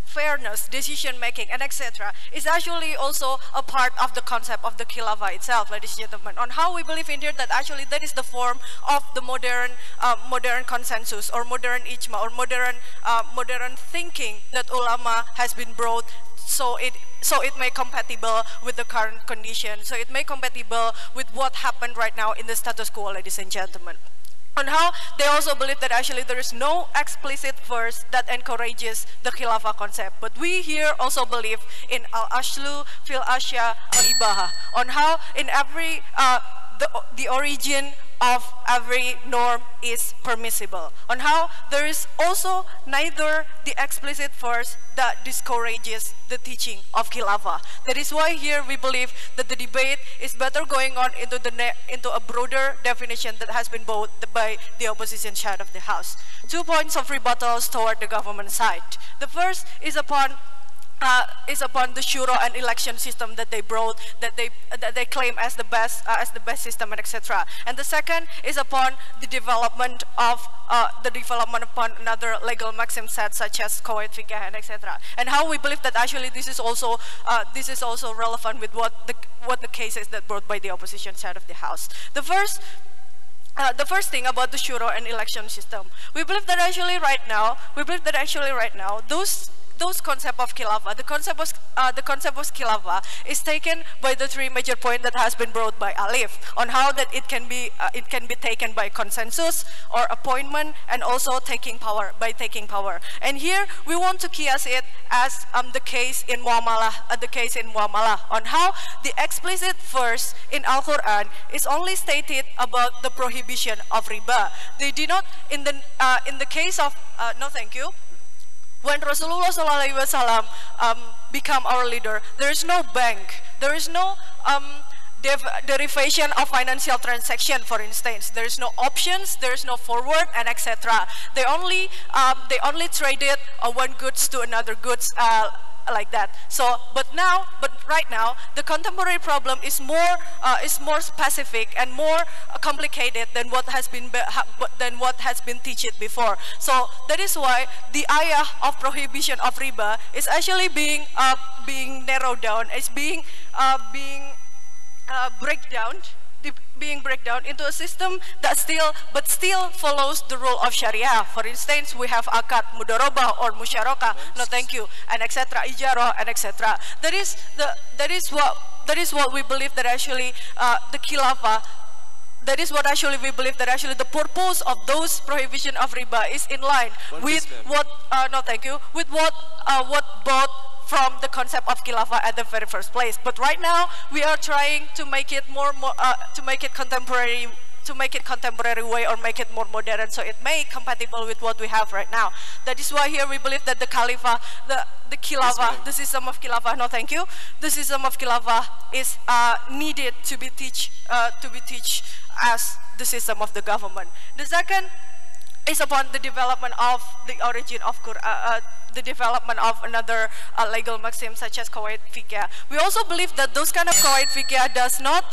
fairness, decision making, and etc. is actually also a part of the concept of the khilafah itself, ladies and gentlemen. On how we believe in here that actually that is the form of the modern consensus or modern ijma or modern thinking that ulama has been brought. So it may compatible with the current condition. So it may compatible with what happened right now in the status quo, ladies and gentlemen. On how they also believe that actually there is no explicit verse that encourages the khilafah concept. But we here also believe in al-ashlu fil asya al-ibaha. On how in every, the origin of every norm is permissible. On how there is also neither the explicit verse that discourages the teaching of khilafah. That is why here we believe that the debate is better going on into a broader definition that has been brought by the opposition side of the House. 2 points of rebuttals toward the government side. The first is upon the shura and election system that they brought, that they claim as the best system, and etc. And the second is upon the development upon another legal maxim set such as qawaid fiqh and etc. And how we believe that actually this is also relevant with what the cases that brought by the opposition side of the House. The first thing about the shura and election system, we believe that actually right now those concept of khilafah, the concept of khilafah is taken by the three major points that has been brought by Alif on how that it can be taken by consensus or appointment and also taking power. And here we want to kias it as the case in muamalah, on how the explicit verse in Al-Quran is only stated about the prohibition of riba. They did not in the case of no thank you. When Rasulullah SAW become our leader, there is no bank, there is no derivation of financial transaction, for instance. There is no options, there is no forward, and etc. They only traded one goods to another goods like that. So, but right now, the contemporary problem is more specific and more complicated than what has been taught before. So that is why the ayah of prohibition of riba is actually being narrowed down, is being breakdown into a system that still follows the rule of Sharia. For instance, we have akad mudharabah or musyarakah, no thank you, and etc. ijarah and etc. That is what we believe that actually the khilafah. That is what actually we believe that actually the purpose of those prohibition of riba is in line with what brought from the concept of khilafah at the very first place. But right now we are trying to make it to make it contemporary way or make it more modern, so it may compatible with what we have right now. That is why here we believe that the khilafah, the khilafah, the system of khilafah, no thank you, the system of khilafah is needed to be teach as the system of the government. The second is upon the development of the origin of the development of another legal maxim such as qawaid fiqh. We also believe that those kind of qawaid fiqh does not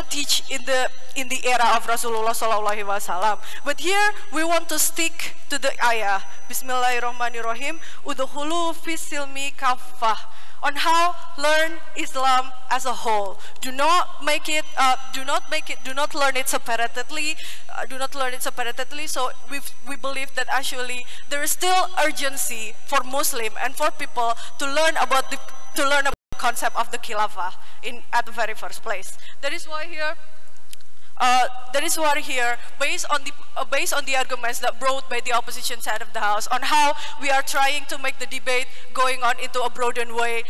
teach in the era of Rasulullah Sallallahu Alaihi Wasallam. But here we want to stick to the ayah. Bismillahirrahmanirrahim. Udhulu fi silmi kaffah. On how learn Islam as a whole. Do not learn it separately. So we believe that actually there is still urgency for Muslim and for people to learn about the concept of the khilafah at the very first place. That is why here. Based on the arguments that brought by the opposition side of the House, on how we are trying to make the debate going on into a broadened way,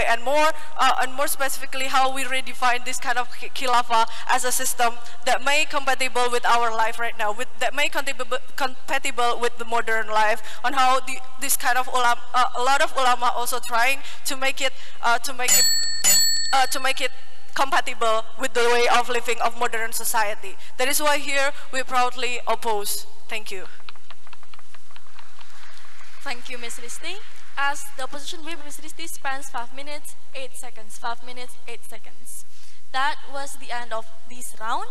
and more specifically how we redefine this kind of khilafah as a system that may compatible with our life right now, that may compatible compatible with the modern life, on how this kind of ulama, a lot of ulama also trying to make it compatible with the way of living of modern society. That is why here we proudly oppose. Thank you. Thank you, Ms. Risti. As the opposition whip, Ms. Risti spends 5 minutes, 8 seconds. 5 minutes, 8 seconds. That was the end of this round.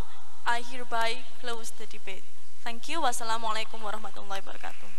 I hereby close the debate. Thank you. Wassalamualaikum warahmatullahi wabarakatuh.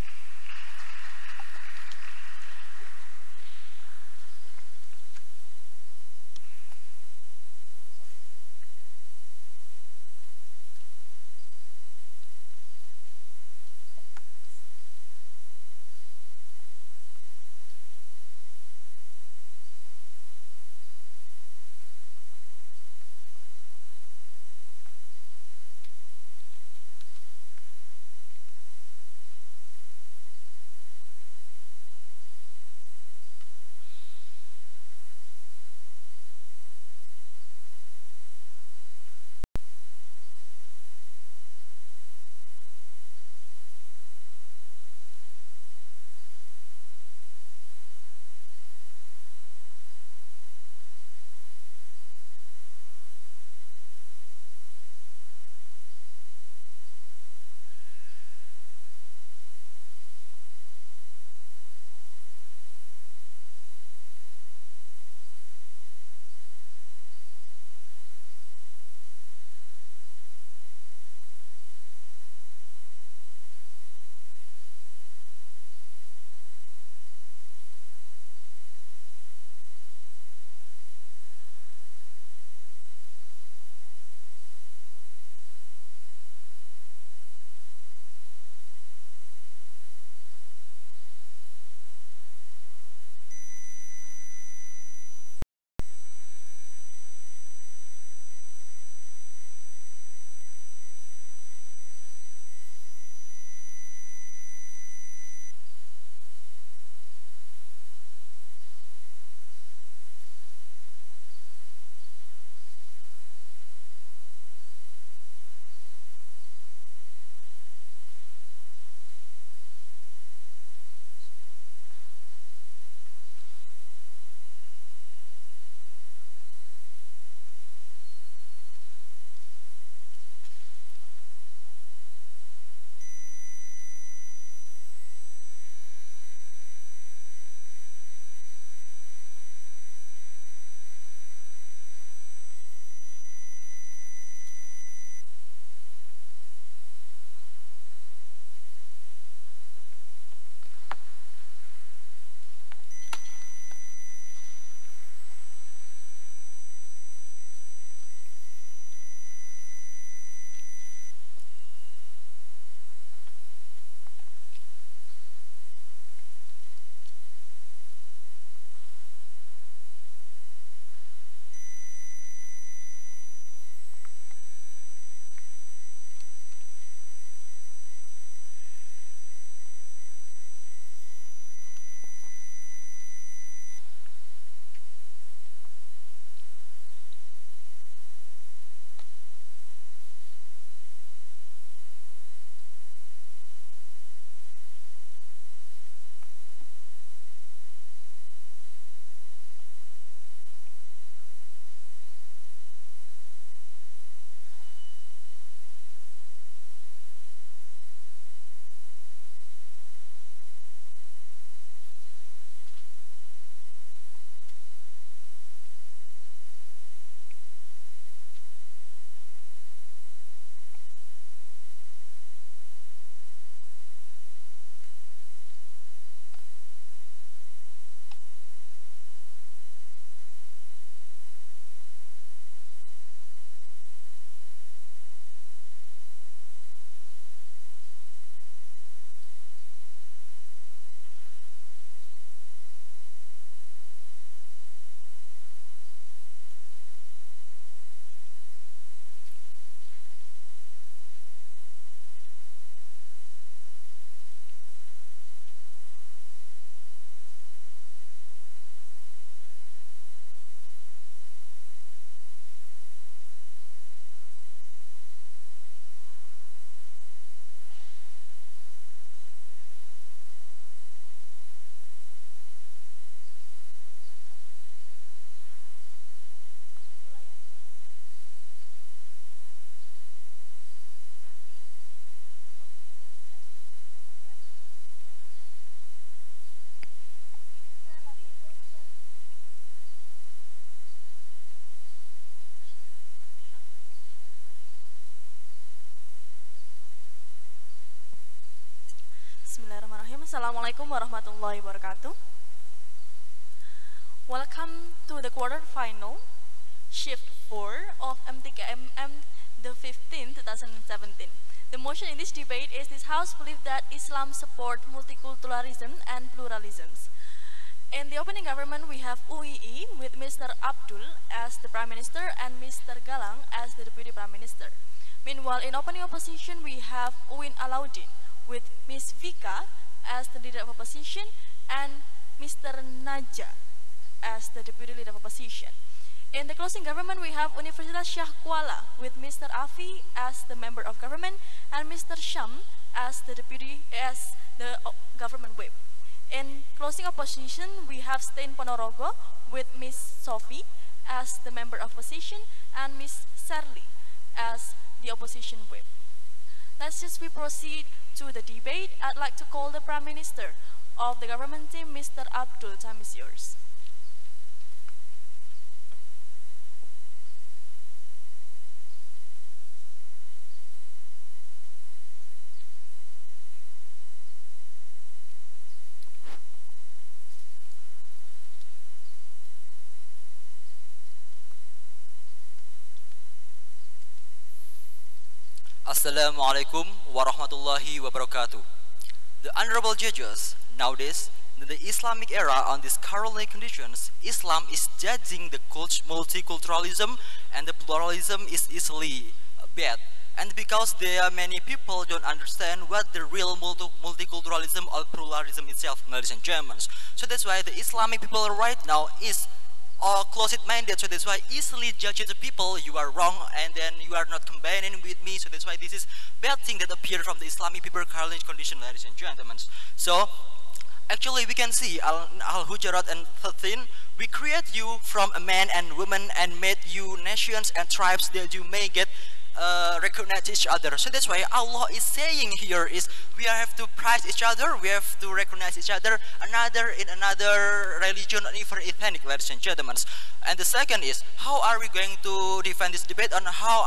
Bismillahirrahmanirrahim. Assalamualaikum warahmatullahi wabarakatuh. Welcome to the quarterfinal, shift 4 of MTKMM the 15th, 2017. The motion in this debate is this House believes that Islam support multiculturalism and pluralisms. In the opening government, we have UII with Mr. Abdul as the Prime Minister and Mr. Galang as the Deputy Prime Minister. Meanwhile, in opening opposition, we have Uwin Alauddin with Ms. Vika as the Leader of Opposition and Mr. Naja as the Deputy Leader of Opposition. In the closing government, we have Universitas Syah Kuala with Mr. Afi as the Member of Government and Mr. Syam as the Government Whip. In closing opposition, we have Stain Ponorogo with Ms. Sophie as the Member of Opposition and Ms. Serli as the Opposition Whip. Let's just proceed to the debate. I'd like to call the Prime Minister of the government team, Mr. Abdul. Time is yours. Assalamualaikum warahmatullahi wabarakatuh. The honorable judges, nowadays, in the Islamic era on these current conditions, Islam is judging the multiculturalism and the pluralism is easily bad. And because there are many people don't understand what the real multiculturalism or pluralism itself, ladies and gentlemen. So that's why the Islamic people right now is closed-minded, so that's why easily judge the people, you are wrong and then you are not combining with me, so that's why this is bad thing that appear from the Islamic people current condition, ladies and gentlemen. So actually we can see Al-Hujarat and 13, we create you from a man and woman and made you nations and tribes that you may get recognize each other. So that's why Allah is saying here is we have to prize each other, we have to recognize each other, another in another religion, and even ethnic, ladies and gentlemen. And the second is, how are we going to defend this debate and how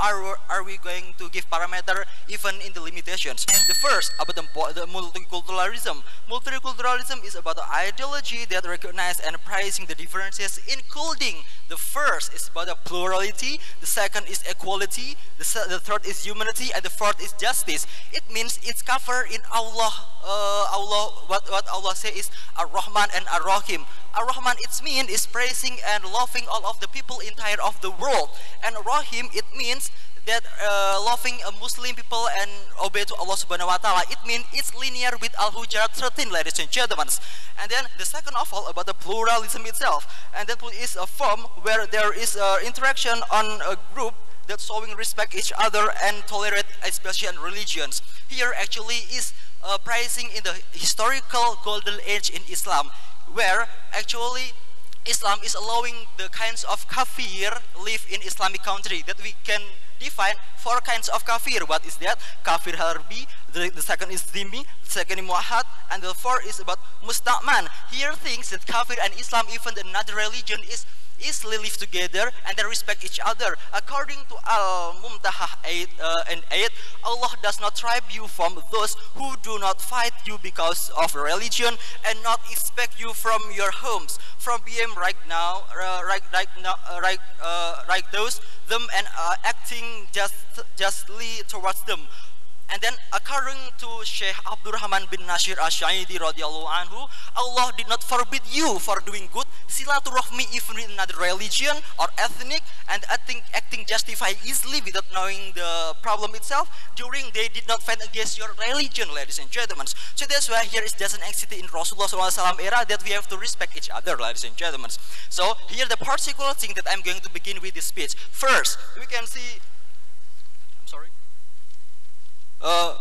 are we going to give parameter even in the limitations? The first, about the multiculturalism. Multiculturalism is about the ideology that recognize and prizing the differences, including the first is about the plurality, the second is equality, the third is humanity, and the fourth is justice. It means it's covered in Allah. What Allah says is Ar-Rahman and Ar-Rahim. Ar-Rahman it means is praising and loving all of the people entire of the world, and Rahim it means that loving a Muslim people and obey to Allah Subhanahu Wa Taala. It means it's linear with Al-Hujarat 13, ladies and gentlemen. And then the second of all about the pluralism itself, and that is a form where there is interaction on a group that showing respect each other and tolerate especially religions. Here actually is pricing in the historical golden age in Islam, where actually Islam is allowing the kinds of kafir live in Islamic country, that we can define four kinds of kafir. What is that? Kafir harbi, the second is zimmi, the second is muahad, and the fourth is about musta'man. Here things that kafir and Islam, even another religion, is easily live together and they respect each other. According to Al-Mumtahah 8 and 8, Allah does not tribe you from those who do not fight you because of religion and not expect you from your homes, from being right now, those them and acting justly towards them. And then according to Sheikh Abdurrahman bin Nasir Ash-Shaidi radhiyallahu anhu, Allah did not forbid you for doing good, silaturahmi even in another religion or ethnic, and acting justified easily without knowing the problem itself, during they did not fight against your religion, ladies and gentlemen. So that's why here is doesn't exist in Rasulullah SAW era that we have to respect each other, ladies and gentlemen. So here the particular thing that I'm going to begin with this speech. First, we can see,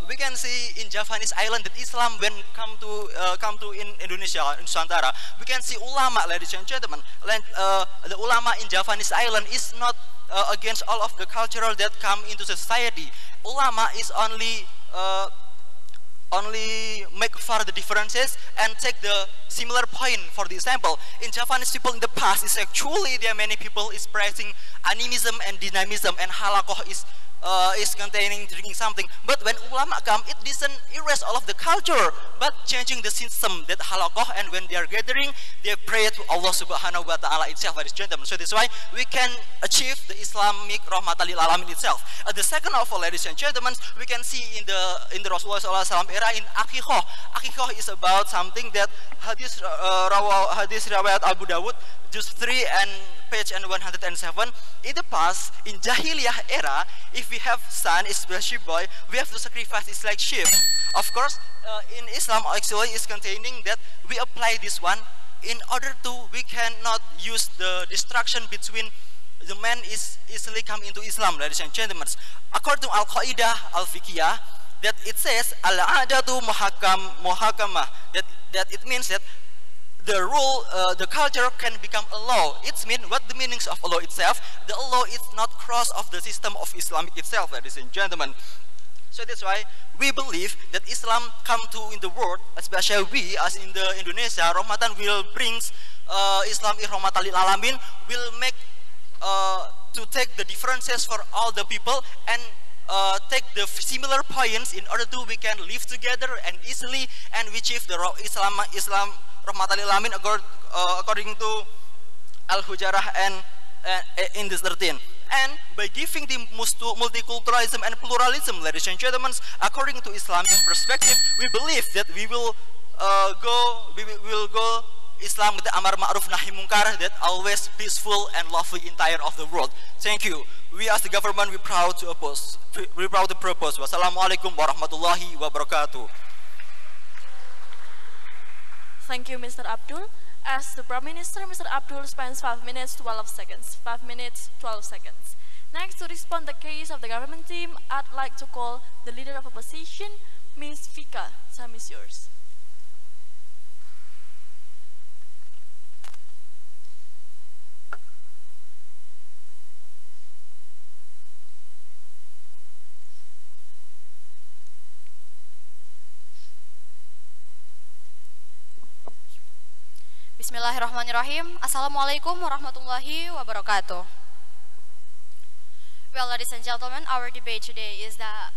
we can see in Javanese island that Islam when come to in Indonesia, in Nusantara, we can see ulama, ladies and gentlemen. The ulama in Javanese island is not against all of the cultural that come into society. Ulama is only make far the differences and take the similar point. For the example, in Javanese people in the past is actually there are many people is praising animism and dynamism, and halakoh is is containing drinking something. But when ulama come, it doesn't erase all of the culture, but changing the system that halakoh, and when they are gathering, they pray to Allah Subhanahu wa Ta'ala itself, ladies and gentlemen. So that's why we can achieve the Islamic rahmatan lil alamin itself. The second of all, ladies and gentlemen, we can see in the Rasulullah SAW era in akikoh. Akikoh is about something that hadis riwayat Abu Dawud, just 3 and page and 107. In the past, in Jahiliyah era, if we have son, especially boy, we have to sacrifice. It's like sheep. Of course, in Islam actually is containing that we apply this one in order to we cannot use the distraction between the man is easily come into Islam, ladies and gentlemen. According to Al-Qaeda Al-Fiqhiyah, that it says al-adatu muhakamah, that it means that the rule, the culture can become a law. It means what the meanings of a law itself. The law is not cross of the system of Islamic itself, ladies and gentlemen. So that's why we believe that Islam come to in the world, especially we as in the Indonesia, Ramadan will brings Islam rahmatan lil alamin, will make to take the differences for all the people and take the similar points in order to we can live together and easily and we achieve the Islam rahmatan lil alamin according to Al-Hujarah and in this 13. And by giving the multiculturalism and pluralism, ladies and gentlemen, according to Islamic perspective, we believe that we will go Islam with the Amar Ma'ruf Nahi Munkar, that always peaceful and lovely entire of the world. Thank you. We as the government, we proud to propose. Wassalamualaikum warahmatullahi wabarakatuh. Thank you, Mr. Abdul. As the Prime Minister, Mr. Abdul spends 5 minutes 12 seconds. 5 minutes 12 seconds. Next, to respond the case of the government team, I'd like to call the leader of opposition, Ms. Vika. Time is yours. Bismillahirrahmanirrahim. Assalamualaikum warahmatullahi wabarakatuh. Well, ladies and gentlemen, our debate today is that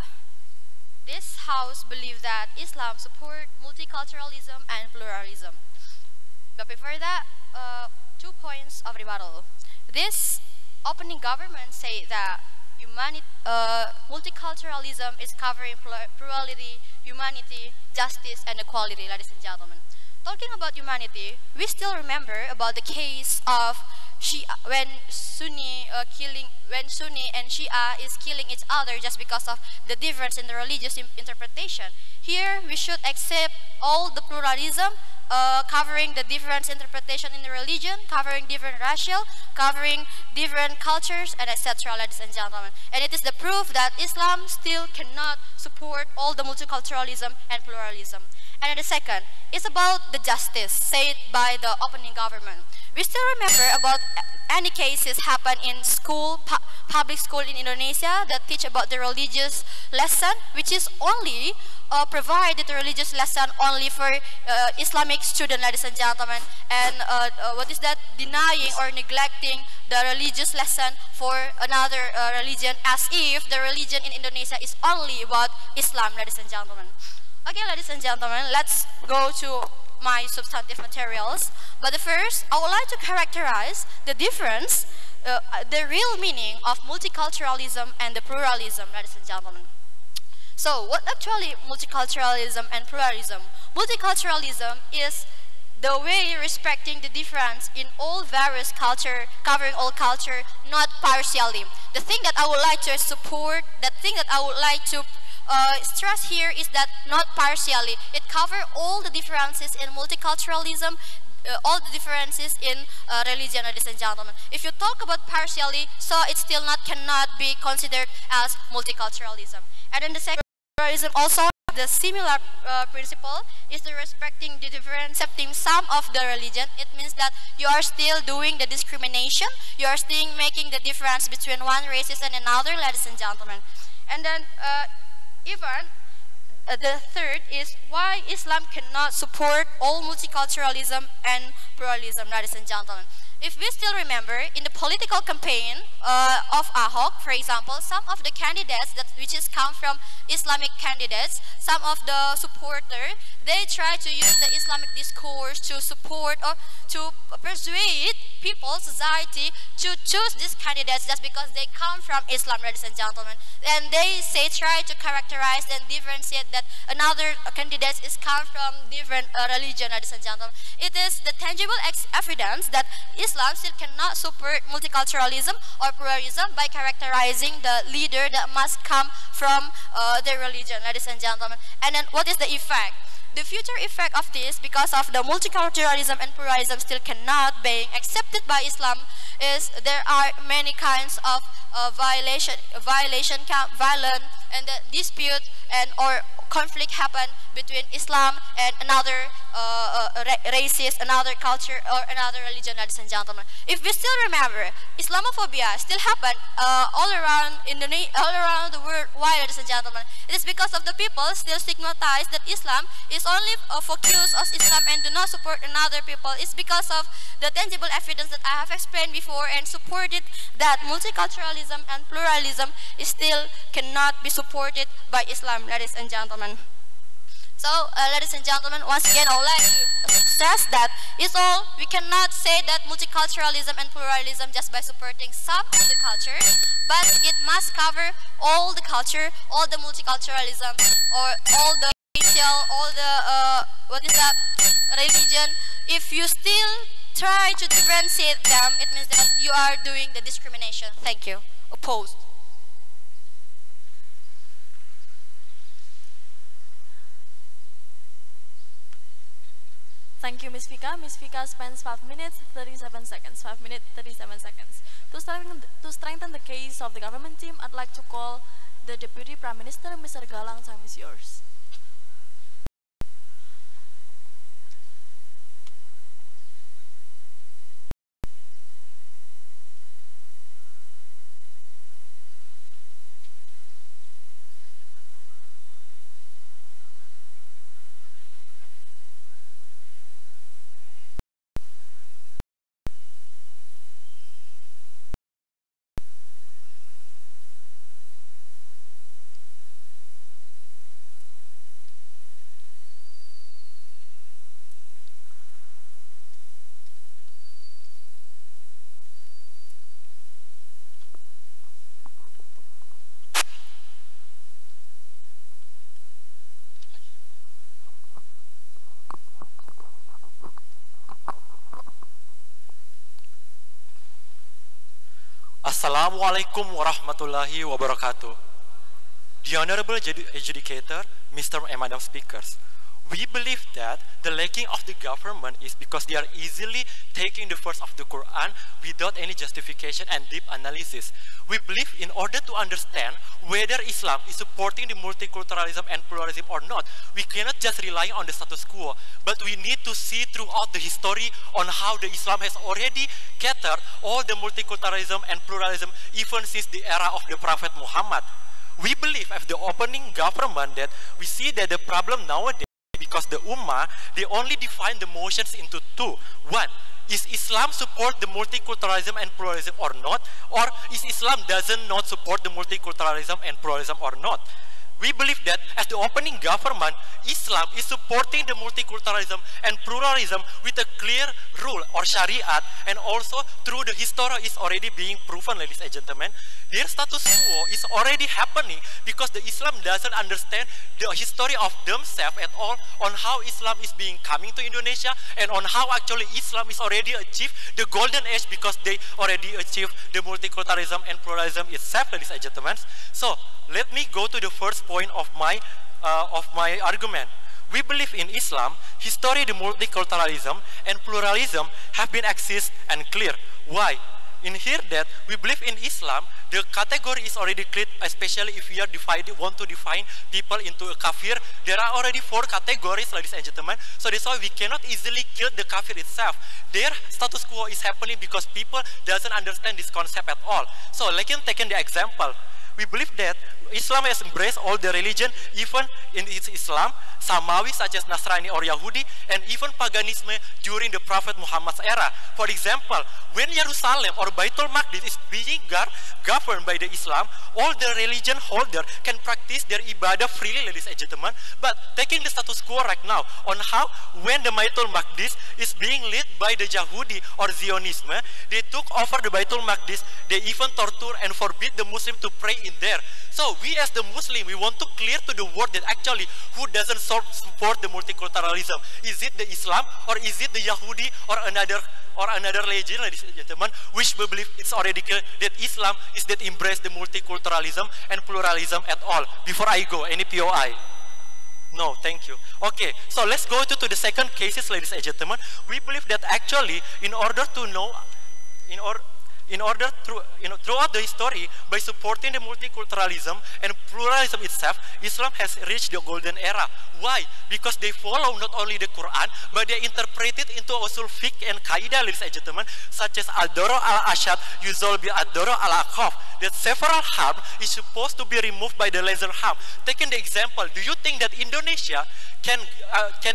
this house believes that Islam support multiculturalism and pluralism. But before that, 2 points of rebuttal. This opening government say that multiculturalism is covering plurality, humanity, justice, and equality, ladies and gentlemen. Talking about humanity, we still remember about the case of Shia, when Sunni and Shia is killing each other just because of the difference in the religious interpretation. Here, we should accept all the pluralism, covering the different interpretation in the religion, covering different racial, covering different cultures, and etc., ladies and gentlemen. And it is the proof that Islam still cannot support all the multiculturalism and pluralism. And the second is about the justice said by the opening government. We still remember about any cases happen in school, public school in Indonesia that teach about the religious lesson, which is only provided the religious lesson only for Islamic students, ladies and gentlemen. And what is that? Denying or neglecting the religious lesson for another religion, as if the religion in Indonesia is only about Islam, ladies and gentlemen. Okay, ladies and gentlemen, let's go to my substantive materials. But first, I would like to characterize the difference, the real meaning of multiculturalism and the pluralism, ladies and gentlemen. So, what actually multiculturalism and pluralism? Multiculturalism is the way respecting the difference in all various culture, covering all culture, not partially. The thing that I would like to support, the thing that I would like to stress here is that not partially. It covers all the differences in multiculturalism, all the differences in religion, ladies and gentlemen. If you talk about partially, so it still cannot be considered as multiculturalism. And then the second pluralism also, the similar principle is the respecting the difference, accepting some of the religion. It means that you are still doing the discrimination, you are still making the difference between one race and another, ladies and gentlemen. And then even the third is why Islam cannot support all multiculturalism and pluralism, ladies and gentlemen. If we still remember, in the political campaign of Ahok, for example, some of the candidates which is come from Islamic candidates, some of the supporters, they try to use the Islamic discourse to support or to persuade people, society, to choose these candidates just because they come from Islam, ladies and gentlemen. And they try to characterize and differentiate that another candidate is come from different religion, ladies and gentlemen. It is the tangible evidence that Islam still cannot support multiculturalism or pluralism by characterizing the leader that must come from their religion, ladies and gentlemen. And then what is the effect? The future effect of this, because of the multiculturalism and pluralism still cannot being accepted by Islam, is there are many kinds of violence, violence, and the dispute and or conflict happen between Islam and another races, another culture, or another religion, ladies and gentlemen. If we still remember, Islamophobia still happen all around all around the world. Why, ladies and gentlemen? It is because of the people still stigmatize that Islam is only focused on Islam and do not support another people. It's because of the tangible evidence that I have explained before and supported that multiculturalism and pluralism is still cannot be supported by Islam, ladies and gentlemen. So, ladies and gentlemen, once again, I would like to stress that it's all, we cannot say that multiculturalism and pluralism just by supporting some of the culture, but it must cover all the culture, all the multiculturalism, or all the racial, all the, religion. If you still try to differentiate them, it means that you are doing the discrimination. Thank you. Opposed. Thank you, Ms. Vika. Ms. Vika spends 5 minutes, 37 seconds. 5 minutes, 37 seconds. To strengthen the case of the government team, I'd like to call the Deputy Prime Minister, Mr. Galang. Time is yours. Assalamualaikum warahmatullahi wabarakatuh. The Honorable Adjudicator, Mr. and Madam Speakers, we believe that the lacking of the government is because they are easily taking the verse of the Quran without any justification and deep analysis. We believe in order to understand whether Islam is supporting the multiculturalism and pluralism or not, we cannot just rely on the status quo, but we need to see throughout the history on how the Islam has already catered all the multiculturalism and pluralism even since the era of the Prophet Muhammad. We believe as the opening government that we see that the problem nowadays because the Ummah, they only define the motions into two. One, is Islam support the multiculturalism and pluralism or not? Or is Islam doesn't not support the multiculturalism and pluralism or not? We believe that as the opening government, Islam is supporting the multiculturalism and pluralism with a clear rule or Shariat, and also through the history is already being proven, ladies and gentlemen. Their status quo is already happening because the Islam doesn't understand the history of themselves at all on how Islam is being coming to Indonesia and on how actually Islam is already achieved the golden age because they already achieved the multiculturalism and pluralism itself, ladies and gentlemen. So let me go to the first point of my argument. We believe in Islam, history, the multiculturalism and pluralism have been exist and clear. Why? In here that we believe in Islam, the category is already clear, especially if we are want to define people into a kafir. There are already 4 categories, ladies and gentlemen. So that's why we cannot easily kill the kafir itself. Their status quo is happening because people doesn't understand this concept at all. So like in taking the example, we believe that Islam has embraced all the religion, even in its Islam, Samawi such as Nasrani or Yahudi, and even paganism during the Prophet Muhammad's era. For example, when Jerusalem or Baitul Maqdis is being governed by the Islam, all the religion holder can practice their ibadah freely, ladies and gentlemen. But taking the status quo right now on how when the Baitul Maqdis is being led by the Yahudi or Zionism, they took over the Baitul Maqdis, they even torture and forbid the Muslim to pray in there. So we as the Muslim, we want to clear to the world that actually who doesn't support the multiculturalism? Is it the Islam or is it the Yahudi or another religion, ladies and gentlemen, which we believe it's already clear that Islam is that embrace the multiculturalism and pluralism at all. Before I go, any POI? No, thank you. Okay, so let's go to the second cases, ladies and gentlemen. We believe that actually, in order to know, throughout the history, by supporting the multiculturalism and pluralism itself, Islam has reached the golden era. Why? Because they follow not only the Quran, but they interpret it into usul fiqh and kaidah, ladies and gentlemen, such as al-doro al-ashad yuzol bi al-doro al-akhaf, that several harm is supposed to be removed by the lesser harm. Taking the example, do you think that Indonesia can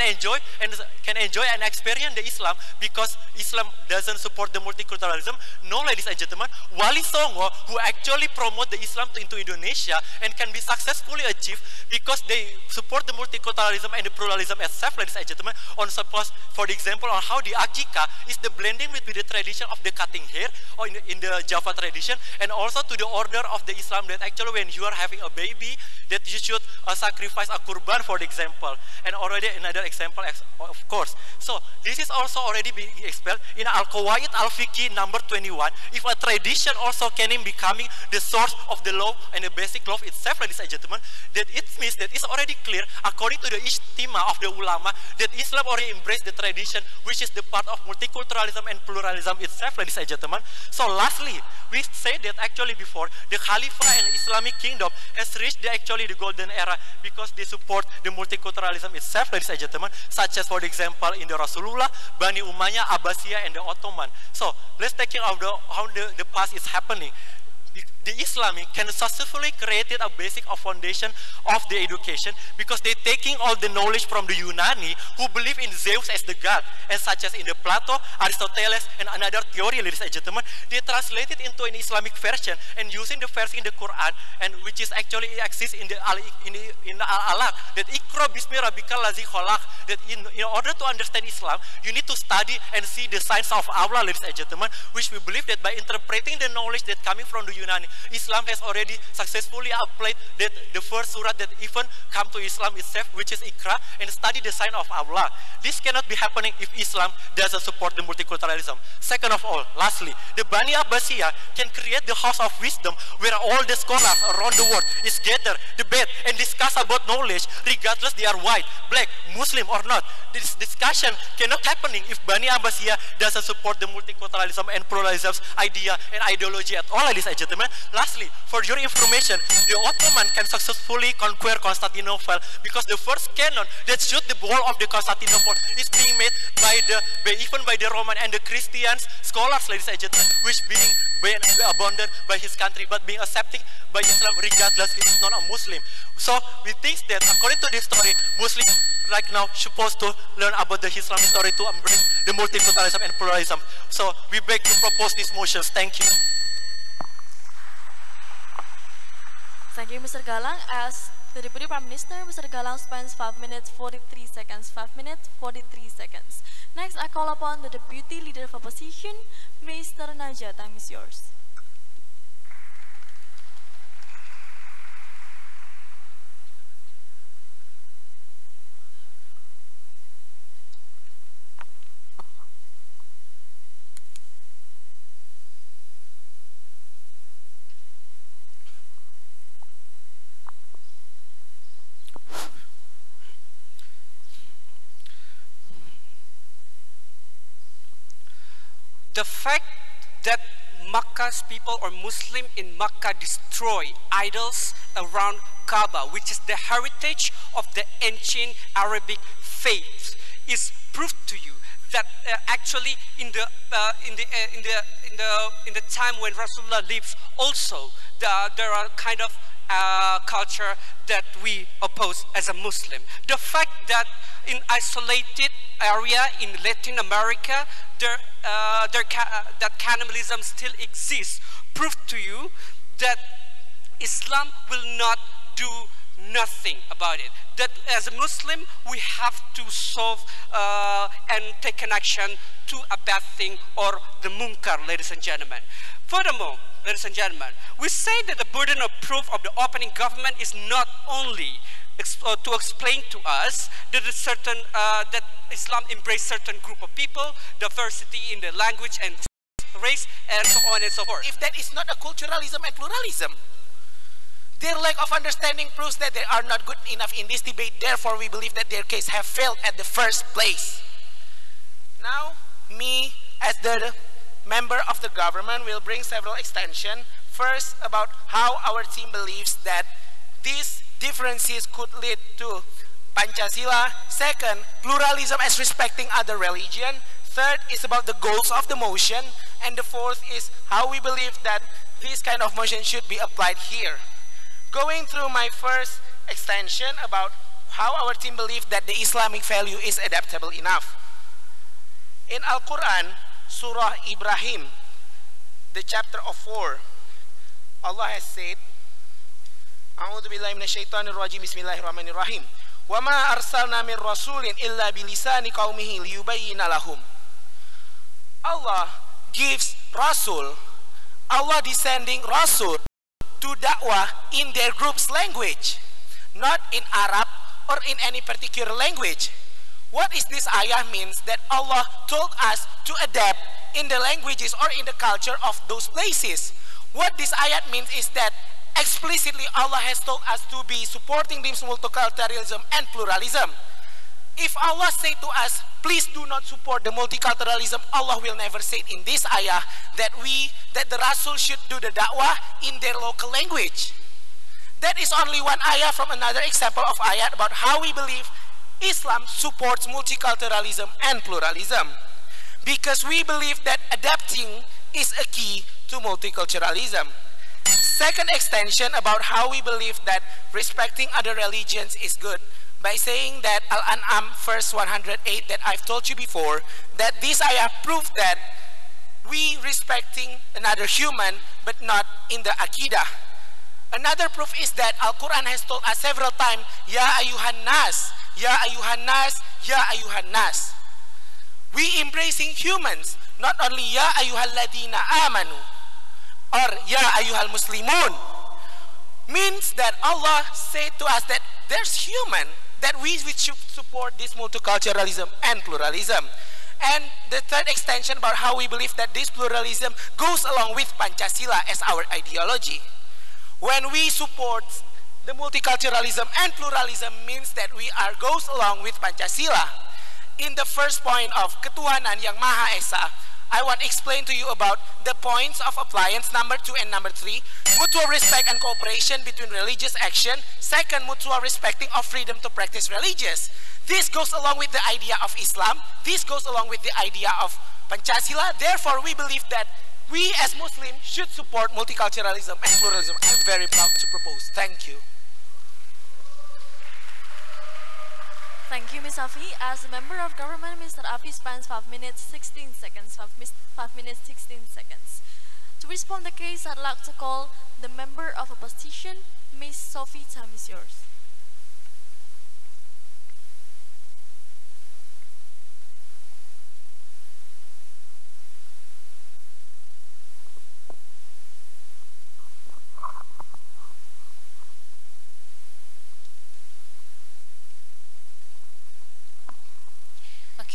enjoy and experience the Islam because Islam doesn't support the multiculturalism? No, ladies and gentlemen. Wali Songo, who actually promote the Islam into Indonesia and can be successfully achieved because they support the multiculturalism and the pluralism itself, ladies and gentlemen. On suppose, for the example, on how the akikah is the blending with the tradition of the cutting hair, or in the Java tradition, and also to the order of the Islam that actually when you are having a baby, that you should sacrifice a kurban, for the example. And already another example, of course. So this is also already being expelled in Al-Qawaid Al-Fiqhi number 21. If a tradition also can becoming the source of the law and the basic law itself, ladies and gentlemen, that it means that it's already clear, according to the ijtima of the ulama, that Islam already embraced the tradition, which is the part of multiculturalism and pluralism itself, ladies and gentlemen. So lastly, we say that actually before, the Khalifah and Islamic kingdom has reached the golden era because they support the multiculturalism itself, ladies and gentlemen, such as, for example, in the Rasulullah, Bani Umayyah, Abbasiyah, and the Ottoman. So let's take it of how the past is happening. The Islamic can successfully create a basic foundation of the education because they're taking all the knowledge from the Yunani who believe in Zeus as the god, and such as in the Plato, Aristoteles, and another theory, ladies and gentlemen, they translate it into an Islamic version and using the verse in the Quran, and which is actually exists in the Al-Alaq, that Iqra bismi rabbikal ladzi khalaq, that in order to understand Islam, you need to study and see the signs of Aula, ladies and gentlemen, which we believe that by interpreting the knowledge that coming from the Yunani, Islam has already successfully applied that the first surah that even come to Islam itself, which is Iqra, and study the sign of Allah. This cannot be happening if Islam doesn't support the multiculturalism. Second of all, lastly, the Bani Abbasiyah can create the house of wisdom where all the scholars around the world is gathered, debate, and discuss about knowledge, regardless they are white, black, Muslim or not. This discussion cannot happening if Bani Abbasiyah doesn't support the multiculturalism and pluralism's idea and ideology at all, ladies and gentlemen. Lastly, for your information, the Ottoman can successfully conquer Constantinople because the first cannon that shoot the wall of the Constantinople is being made even by the Roman and the Christians scholars, ladies and gentlemen, which being abandoned by his country but being accepted by Islam regardless he is not a Muslim. So we think that according to this story, Muslims right now supposed to learn about the Islamic story to embrace the multiculturalism and pluralism. So we beg to propose these motions. Thank you. Thank you, Mr. Galang. As the Deputy Prime Minister, Mr. Galang spends 5 minutes 43 seconds. 5 minutes 43 seconds. Next, I call upon the Deputy Leader of Opposition, Mr. Najah. Time is yours. The fact that Makkah's people or Muslim in Makkah destroy idols around Kaaba, which is the heritage of the ancient Arabic faith, is proof to you that actually in the time when Rasulullah lives, also there are kind of culture that we oppose as a Muslim. The fact that in isolated area in Latin America, that cannibalism still exists, prove to you that Islam will not do nothing about it. That as a Muslim, we have to solve and take an action to a bad thing or the munkar, ladies and gentlemen. Furthermore, ladies and gentlemen, we say that the burden of proof of the opening government is not only to explain to us that that Islam embraces certain group of people, diversity in the language and race, and so on and so forth. If that is not a culturalism and pluralism, their lack of understanding proves that they are not good enough in this debate. Therefore, we believe that their case have failed at the first place. Now, me as the member of the government will bring several extensions. First, about how our team believes that these differences could lead to Pancasila. Second, pluralism as respecting other religion. Third is about the goals of the motion. And the fourth is how we believe that this kind of motion should be applied here. Going through my first extension about how our team believes that the Islamic value is adaptable enough. In Al-Quran, Surah Ibrahim, the chapter of 4, Allah has said, A'udhu billahi minasyaitonir rajim, bismillahirrahmanirrahim. Wa ma arsalna min rasulin illa bilisani qaumihi liyubayyina lahum. Allah gives Rasul, Allah descending Rasul to da'wah in their group's language, not in Arab or in any particular language. What is this ayah means? That Allah told us to adapt in the languages or in the culture of those places. What this ayat means is that explicitly Allah has told us to be supporting this multiculturalism and pluralism. If Allah say to us, please do not support the multiculturalism, Allah will never say in this ayah that the Rasul should do the da'wah in their local language. That is only one ayah from another example of ayat about how we believe Islam supports multiculturalism and pluralism. Because we believe that adapting is a key to multiculturalism. Second extension about how we believe that respecting other religions is good, by saying that Al-An'am verse 108 that I've told you before, that this ayah proved that we respecting another human but not in the Aqidah. Another proof is that Al-Quran has told us several times, Ya ayuhan nas, Ya ayuhan nas, Ya ayuhan nas. We embracing humans, not only Ya ayuhal ladina amanu or Ya ayuhal muslimun, means that Allah said to us that there's human, that we should support this multiculturalism and pluralism. And the third extension about how we believe that this pluralism goes along with Pancasila as our ideology. When we support the multiculturalism and pluralism means that we goes along with Pancasila. In the first point of Ketuhanan yang Maha Esa, I want to explain to you about the points of appliance number 2 and number 3. Mutual respect and cooperation between religious action. Second, mutual respecting of freedom to practice religious. This goes along with the idea of Islam. This goes along with the idea of Pancasila. Therefore, we believe that we as Muslims should support multiculturalism and pluralism. I'm very proud to propose. Thank you. Thank you, Ms. Afi. As a member of government, Mr. Afi spends 5 minutes 16 seconds. 5 minutes 16 seconds. To respond the case, I'd like to call the member of opposition, Ms. Sophie. Time is yours.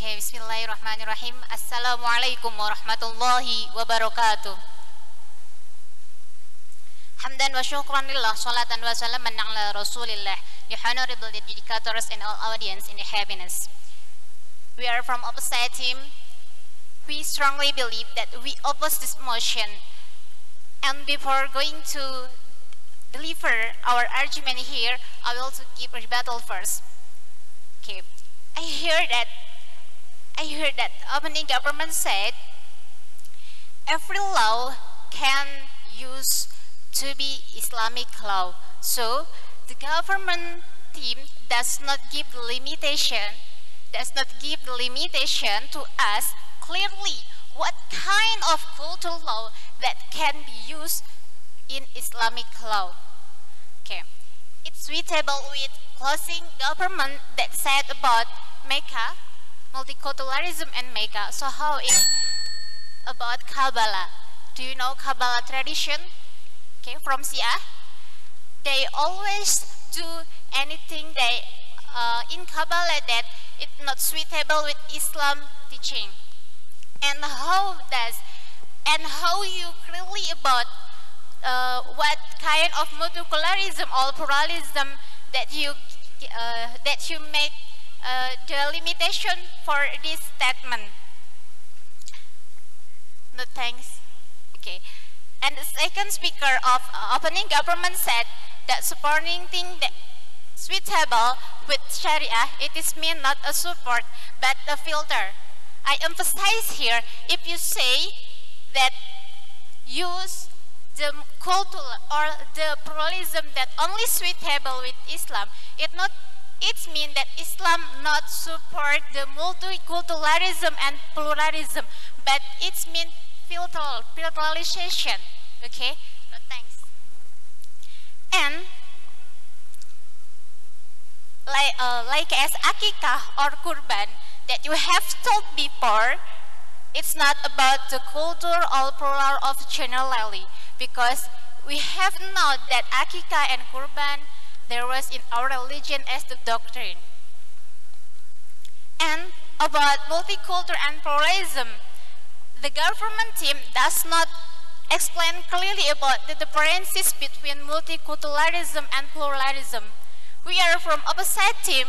Okay, bismillahirrahmanirrahim. Assalamualaikum warahmatullahi wabarakatuh. Hamdan wa syukran lillah, salatan wa salaman ala rasulillah, the honorable dedicators and all audience in the happiness. We are from opposite team. We strongly believe that we oppose this motion. And before going to deliver our argument here, I will also give a rebuttal first. Okay, I hear that opening government said every law can use to be Islamic law. So the government team does not give the limitation to us clearly what kind of cultural law that can be used in Islamic law. Okay, it's suitable with closing government that said about Mecca, multiculturalism and Mecca. So how is about Kabbalah? Do you know Kabbalah tradition? Okay, from Shia, they always do anything they in Kabbalah that it's not suitable with Islam teaching. And how you clearly about what kind of multiculturalism or pluralism that you make the limitation for this statement. No thanks. Okay. And the second speaker of opening government said that supporting thing that suitable with Sharia, it is mean not a support but a filter. I emphasize here, if you say that use the cultural or the pluralism that only suitable with Islam, it mean that Islam not support the multiculturalism and pluralism, but it's mean filterization. Okay, no, thanks. And like as akikah or kurban that you have told before, it's not about the culture or plural of generally, because we have known that akikah and kurban there was in our religion as the doctrine. And about multicultural and pluralism, the government team does not explain clearly about the differences between multiculturalism and pluralism. We are from opposite team.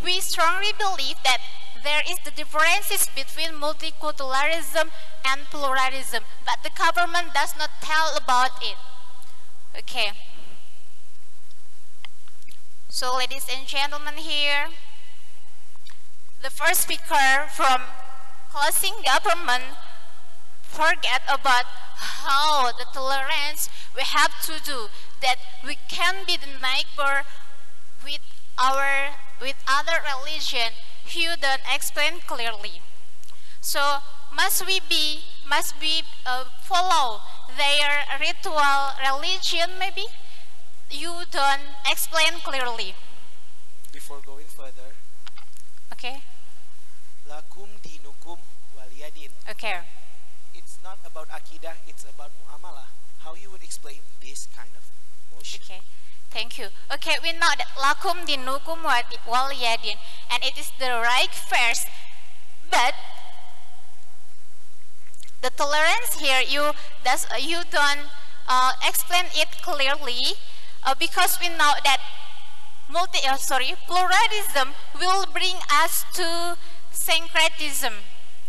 We strongly believe that there is the differences between multiculturalism and pluralism, but the government does not tell about it. Okay. So ladies and gentlemen here, the first speaker from closing government forget about how the tolerance we have to do, that we can be the neighbor with other religion who don't explain clearly. So must we follow their ritual religion maybe? You don't explain clearly. Before going further, okay. Lakum dinukum waliyadin. Okay. It's not about akidah, it's about muamalah. How you would explain this kind of motion? Okay. Thank you. Okay, we know that lakum dinukum waliyadin, and it is the right verse, but the tolerance here you don't explain it clearly, because we know that pluralism will bring us to syncretism.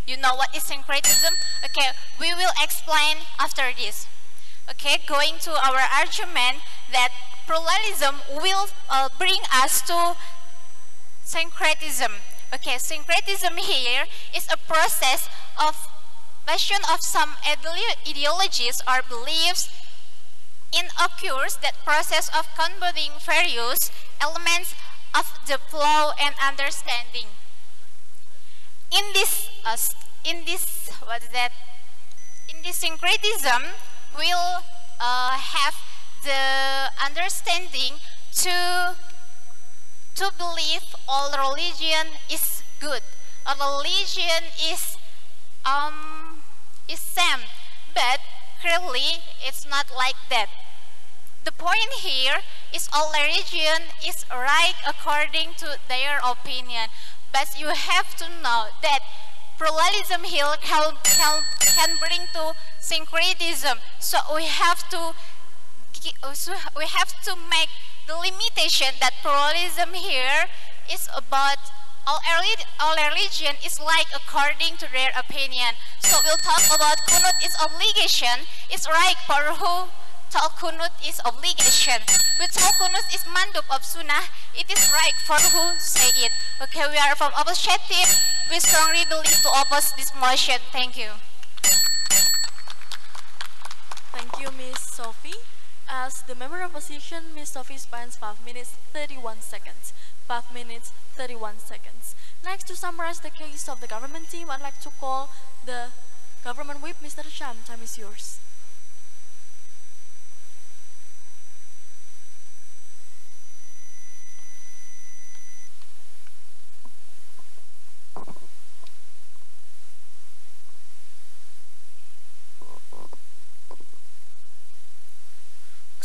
You know what is syncretism? Okay, we will explain after this. Okay, going to our argument that pluralism will bring us to syncretism. Okay, syncretism here is a process of fusion of some ideologies or beliefs in occurs that process of combining various elements of the flow and understanding. In this syncretism, we'll have the understanding to believe all religion is good. A religion is same, but clearly it's not like that. The point here is all religion is right according to their opinion, but you have to know that pluralism here can bring to syncretism. So we have to make the limitation that pluralism here is about all religion is like according to their opinion. So we'll talk about kunut is obligation. It's right for who talk kunut is obligation. We talk kunut is mandub of sunnah. It is right for who say it. Okay, we are from opposite team. We strongly believe to oppose this motion. Thank you. Thank you, Miss Sophie. As the member of opposition, Ms. Sophie spends 5 minutes 31 seconds. 5 minutes 31 seconds. Next, to summarize the case of the government team, I'd like to call the government whip, Mr. Sham. Time is yours.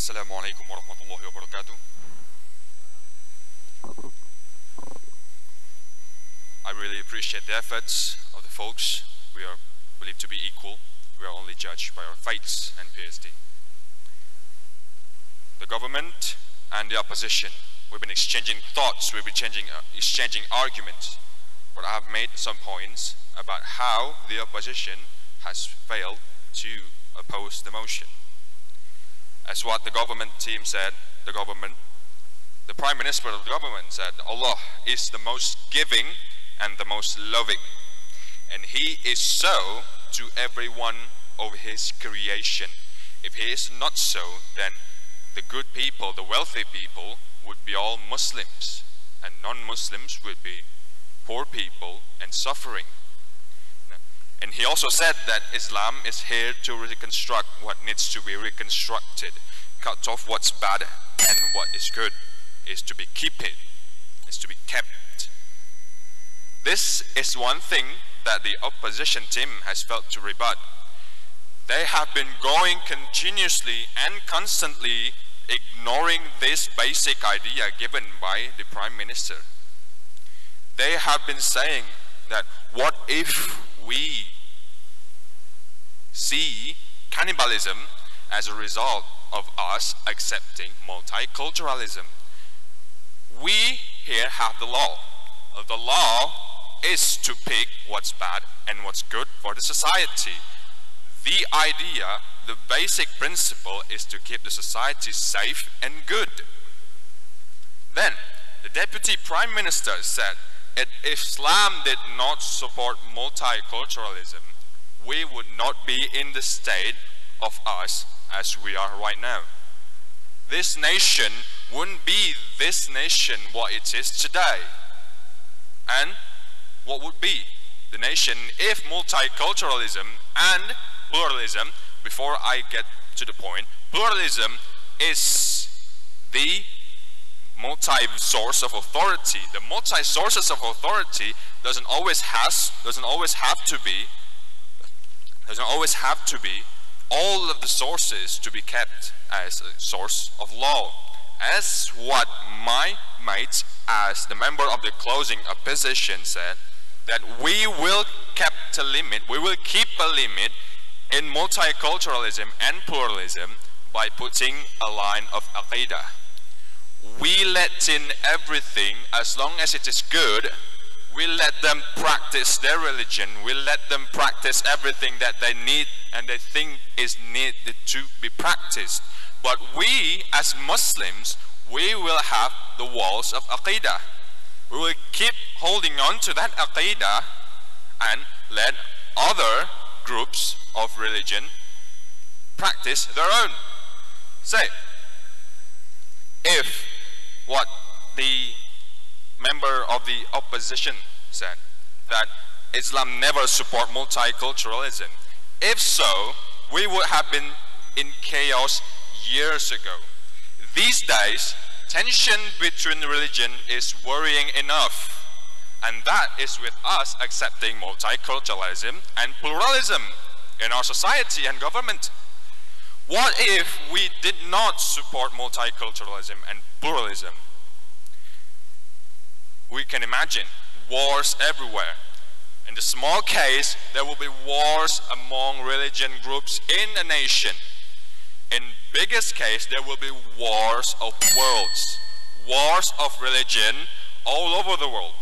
Assalamualaikum warahmatullahi wabarakatuh. I really appreciate the efforts of the folks. We are believed to be equal. We are only judged by our faiths and PhD. The government and the opposition, we've been exchanging thoughts, we've been exchanging arguments, but I have made some points about how the opposition has failed to oppose the motion. As what the government team said, the Prime Minister of the government said, Allah is the most giving and the most loving. And He is so to every one of His creation. If He is not so, then the good people, the wealthy people, would be all Muslims. And non-Muslims would be poor people and suffering. And he also said that Islam is here to reconstruct what needs to be reconstructed. Cut off what's bad and what is good is to be kept. This is one thing that the opposition team has failed to rebut. They have been going continuously and constantly ignoring this basic idea given by the Prime Minister. They have been saying that what if we see cannibalism as a result of us accepting multiculturalism? We here have the law. The law is to pick what's bad and what's good for the society. The idea, the basic principle is to keep the society safe and good. Then, the Deputy Prime Minister said, if Islam did not support multiculturalism, we would not be in the state of us as we are right now. This nation wouldn't be this nation what it is today. And what would be the nation if multiculturalism and pluralism, before I get to the point, pluralism is the multi-source of authority. The multi-sources of authority doesn't always have to be all of the sources to be kept as a source of law. As what my mate, as the member of the closing opposition said, that we will keep a limit in multiculturalism and pluralism by putting a line of aqidah. We let in everything as long as it is good. We let them practice their religion. We let them practice everything that they need and they think is needed to be practiced. But we, as Muslims, we will have the walls of aqidah. We will keep holding on to that aqidah and let other groups of religion practice their own. Say, if what the member of the opposition said, that Islam never support multiculturalism, if so, we would have been in chaos years ago. These days, tension between religion is worrying enough, and that is with us accepting multiculturalism and pluralism in our society and government. What if we did not support multiculturalism and pluralism? We can imagine wars everywhere. In the small case, there will be wars among religion groups in a nation. In biggest case, there will be wars of worlds, wars of religion all over the world.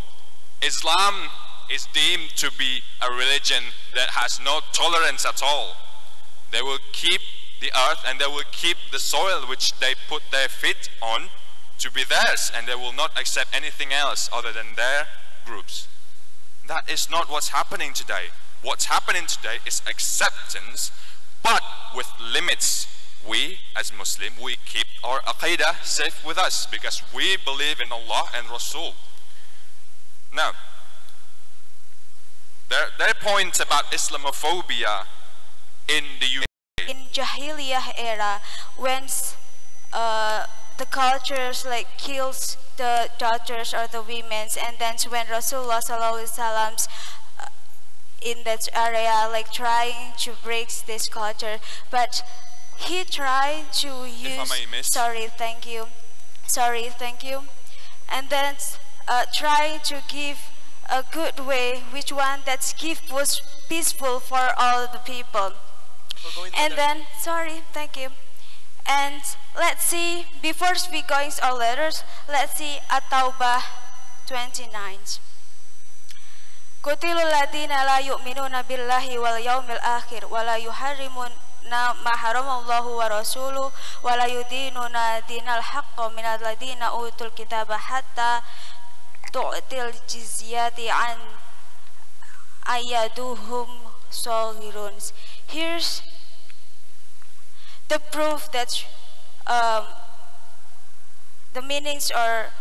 Islam is deemed to be a religion that has no tolerance at all. They will keep the earth and they will keep the soil which they put their feet on to be theirs, and they will not accept anything else other than their groups. That is not what's happening today. What's happening today is acceptance, but with limits. we as Muslim, we keep our aqidah safe with us because we believe in Allah and Rasul. Now, there are points about Islamophobia in the UK. In Jahiliyah era, when the cultures like kills the daughters or the women's, and then when Rasulullah sallallahu alaihi wasallam in that area like trying to break this culture, but he tried to use, thank you, and then trying to give a good way, which one that gift was peaceful for all the people. And then, thank you. And let's see, before we going to our letters, let's see At-Taubah 29. Qutilul ladina la yu'minuna billahi wal yawmil akhir wa la yuharrimuna ma haramallahu wa rasuluhu wa la yudinuna dinal haqqa min alladina utul kitaba hatta tu'til jizyati an ayaduhum saghirun. Here's the proof that the meanings are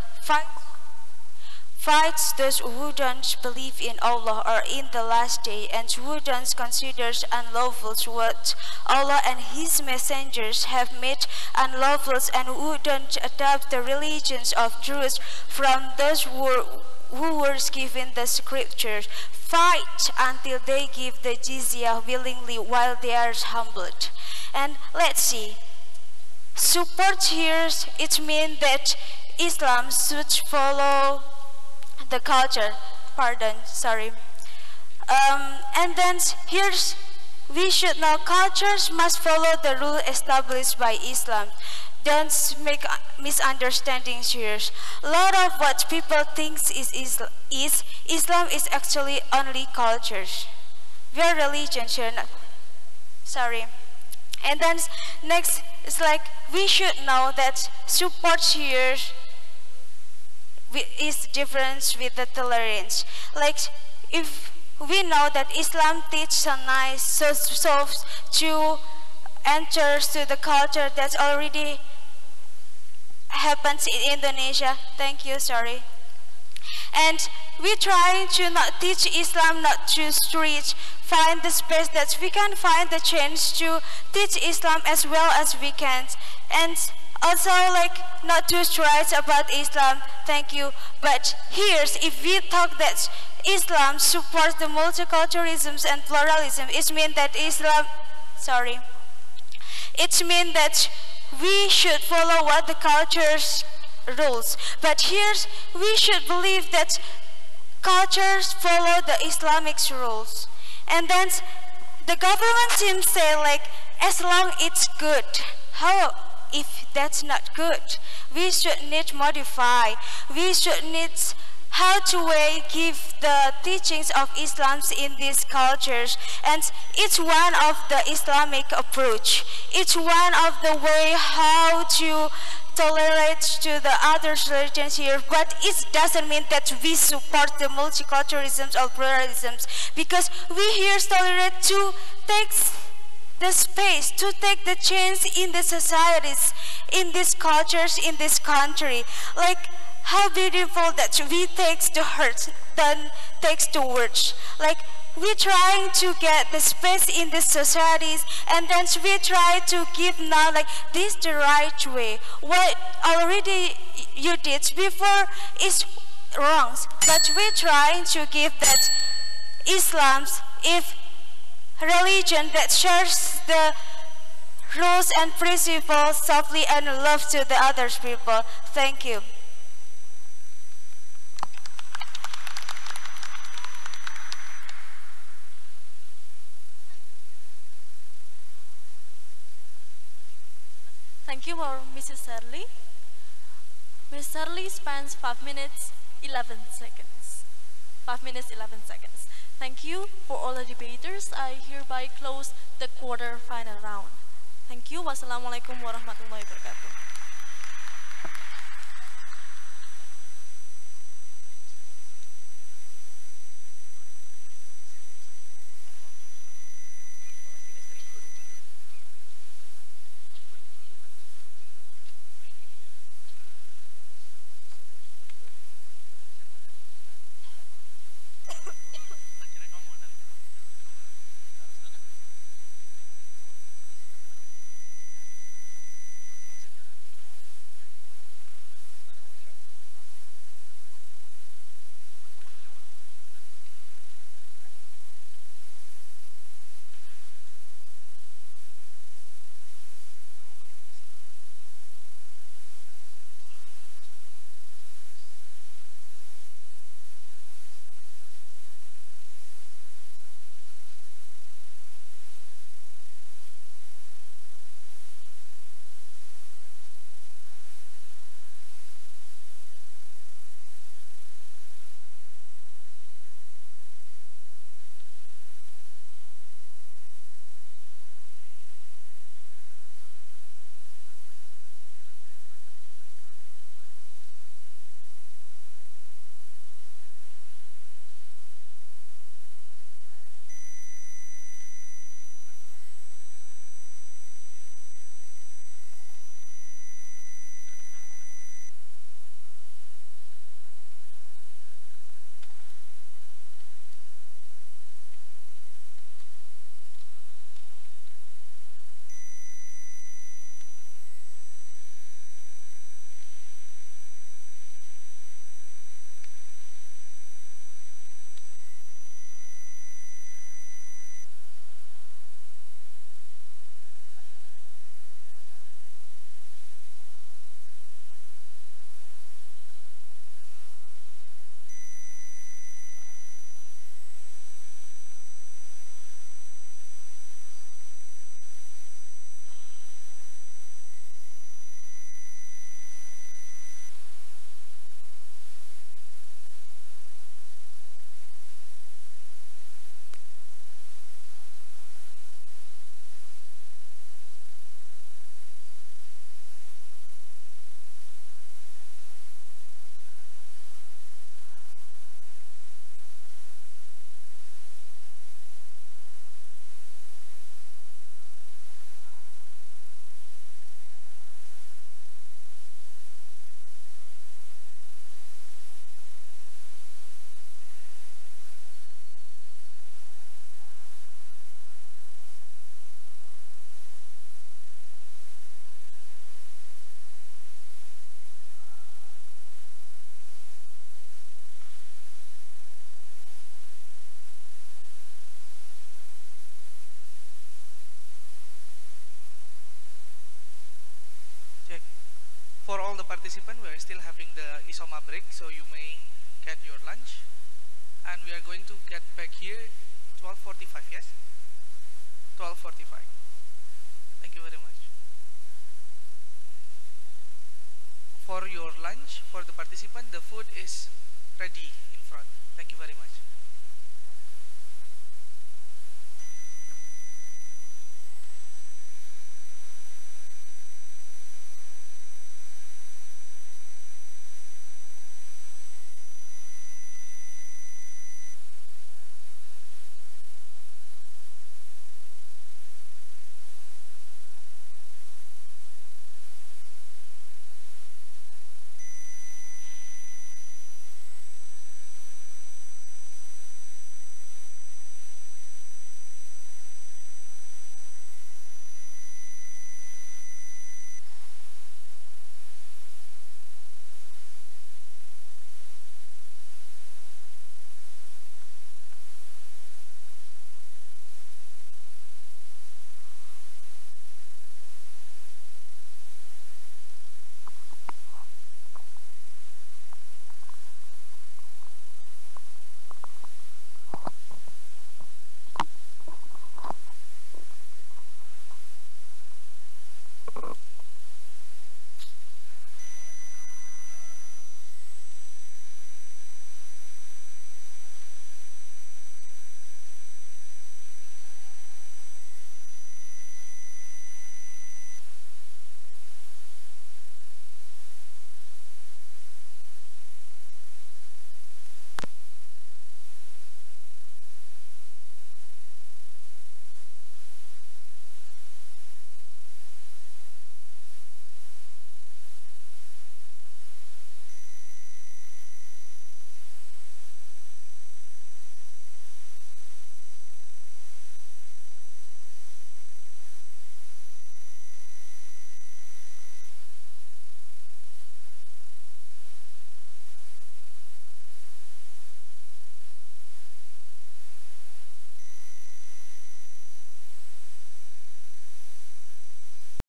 fights those who don't believe in Allah or in the last day, and who don't consider unlawful what Allah and His messengers have made unlawful, and who don't adopt the religions of truth from those who were given the scriptures. Fight until they give the jizya willingly while they are humbled. And let's see, support here, it means that Islam should follow the culture, and then here's, we should know cultures must follow the rule established by Islam. Don't make misunderstandings here. A lot of what people think is Islam is actually only cultures. We are religion here. And then next is like, we should know that support here is different with the tolerance. Like, if we know that Islam teaches a nice so to enter to the culture that's already happens in Indonesia. Thank you, And we try to not teach Islam, not to street, find the space that we can find the chance to teach Islam as well as we can. And also, like, not to stress about Islam, thank you. But here's, if we talk that Islam supports the multiculturalism and pluralism, it means that it means that we should follow what the culture's rules. But here's, we should believe that cultures follow the Islamic rules. And then the government seems to say, like, as long it's good. How? If that's not good, we should need modify. We should need how to give the teachings of Islam in these cultures, and it's one of the Islamic approach. It's one of the way how to tolerate to the other religions here, but it doesn't mean that we support the multiculturalism or pluralisms, because we here tolerate to take the space, to take the chance in the societies, in these cultures, in this country. Like, how beautiful that we takes the hurt, then takes the words. Like, we're trying to get the space in the societies, and then we try to give now, like, this the right way. What already you did before is wrong, but we're trying to give that Islam's, if religion that shares the rules and principles softly and love to the other people. Thank you. Thank you for Mrs. Shirley. Ms. Shirley spends 5 minutes 11 seconds. 5 minutes 11 seconds. Thank you for all the debaters. I hereby close the quarter-final round. Thank you. Wassalamualaikum warahmatullahi wabarakatuh. the participants, we are still having the isoma break, so you may get your lunch. And we are going to get back here 12:45, yes? 12:45. Thank you very much. For your lunch, for the participant, the food is ready in front. Thank you very much.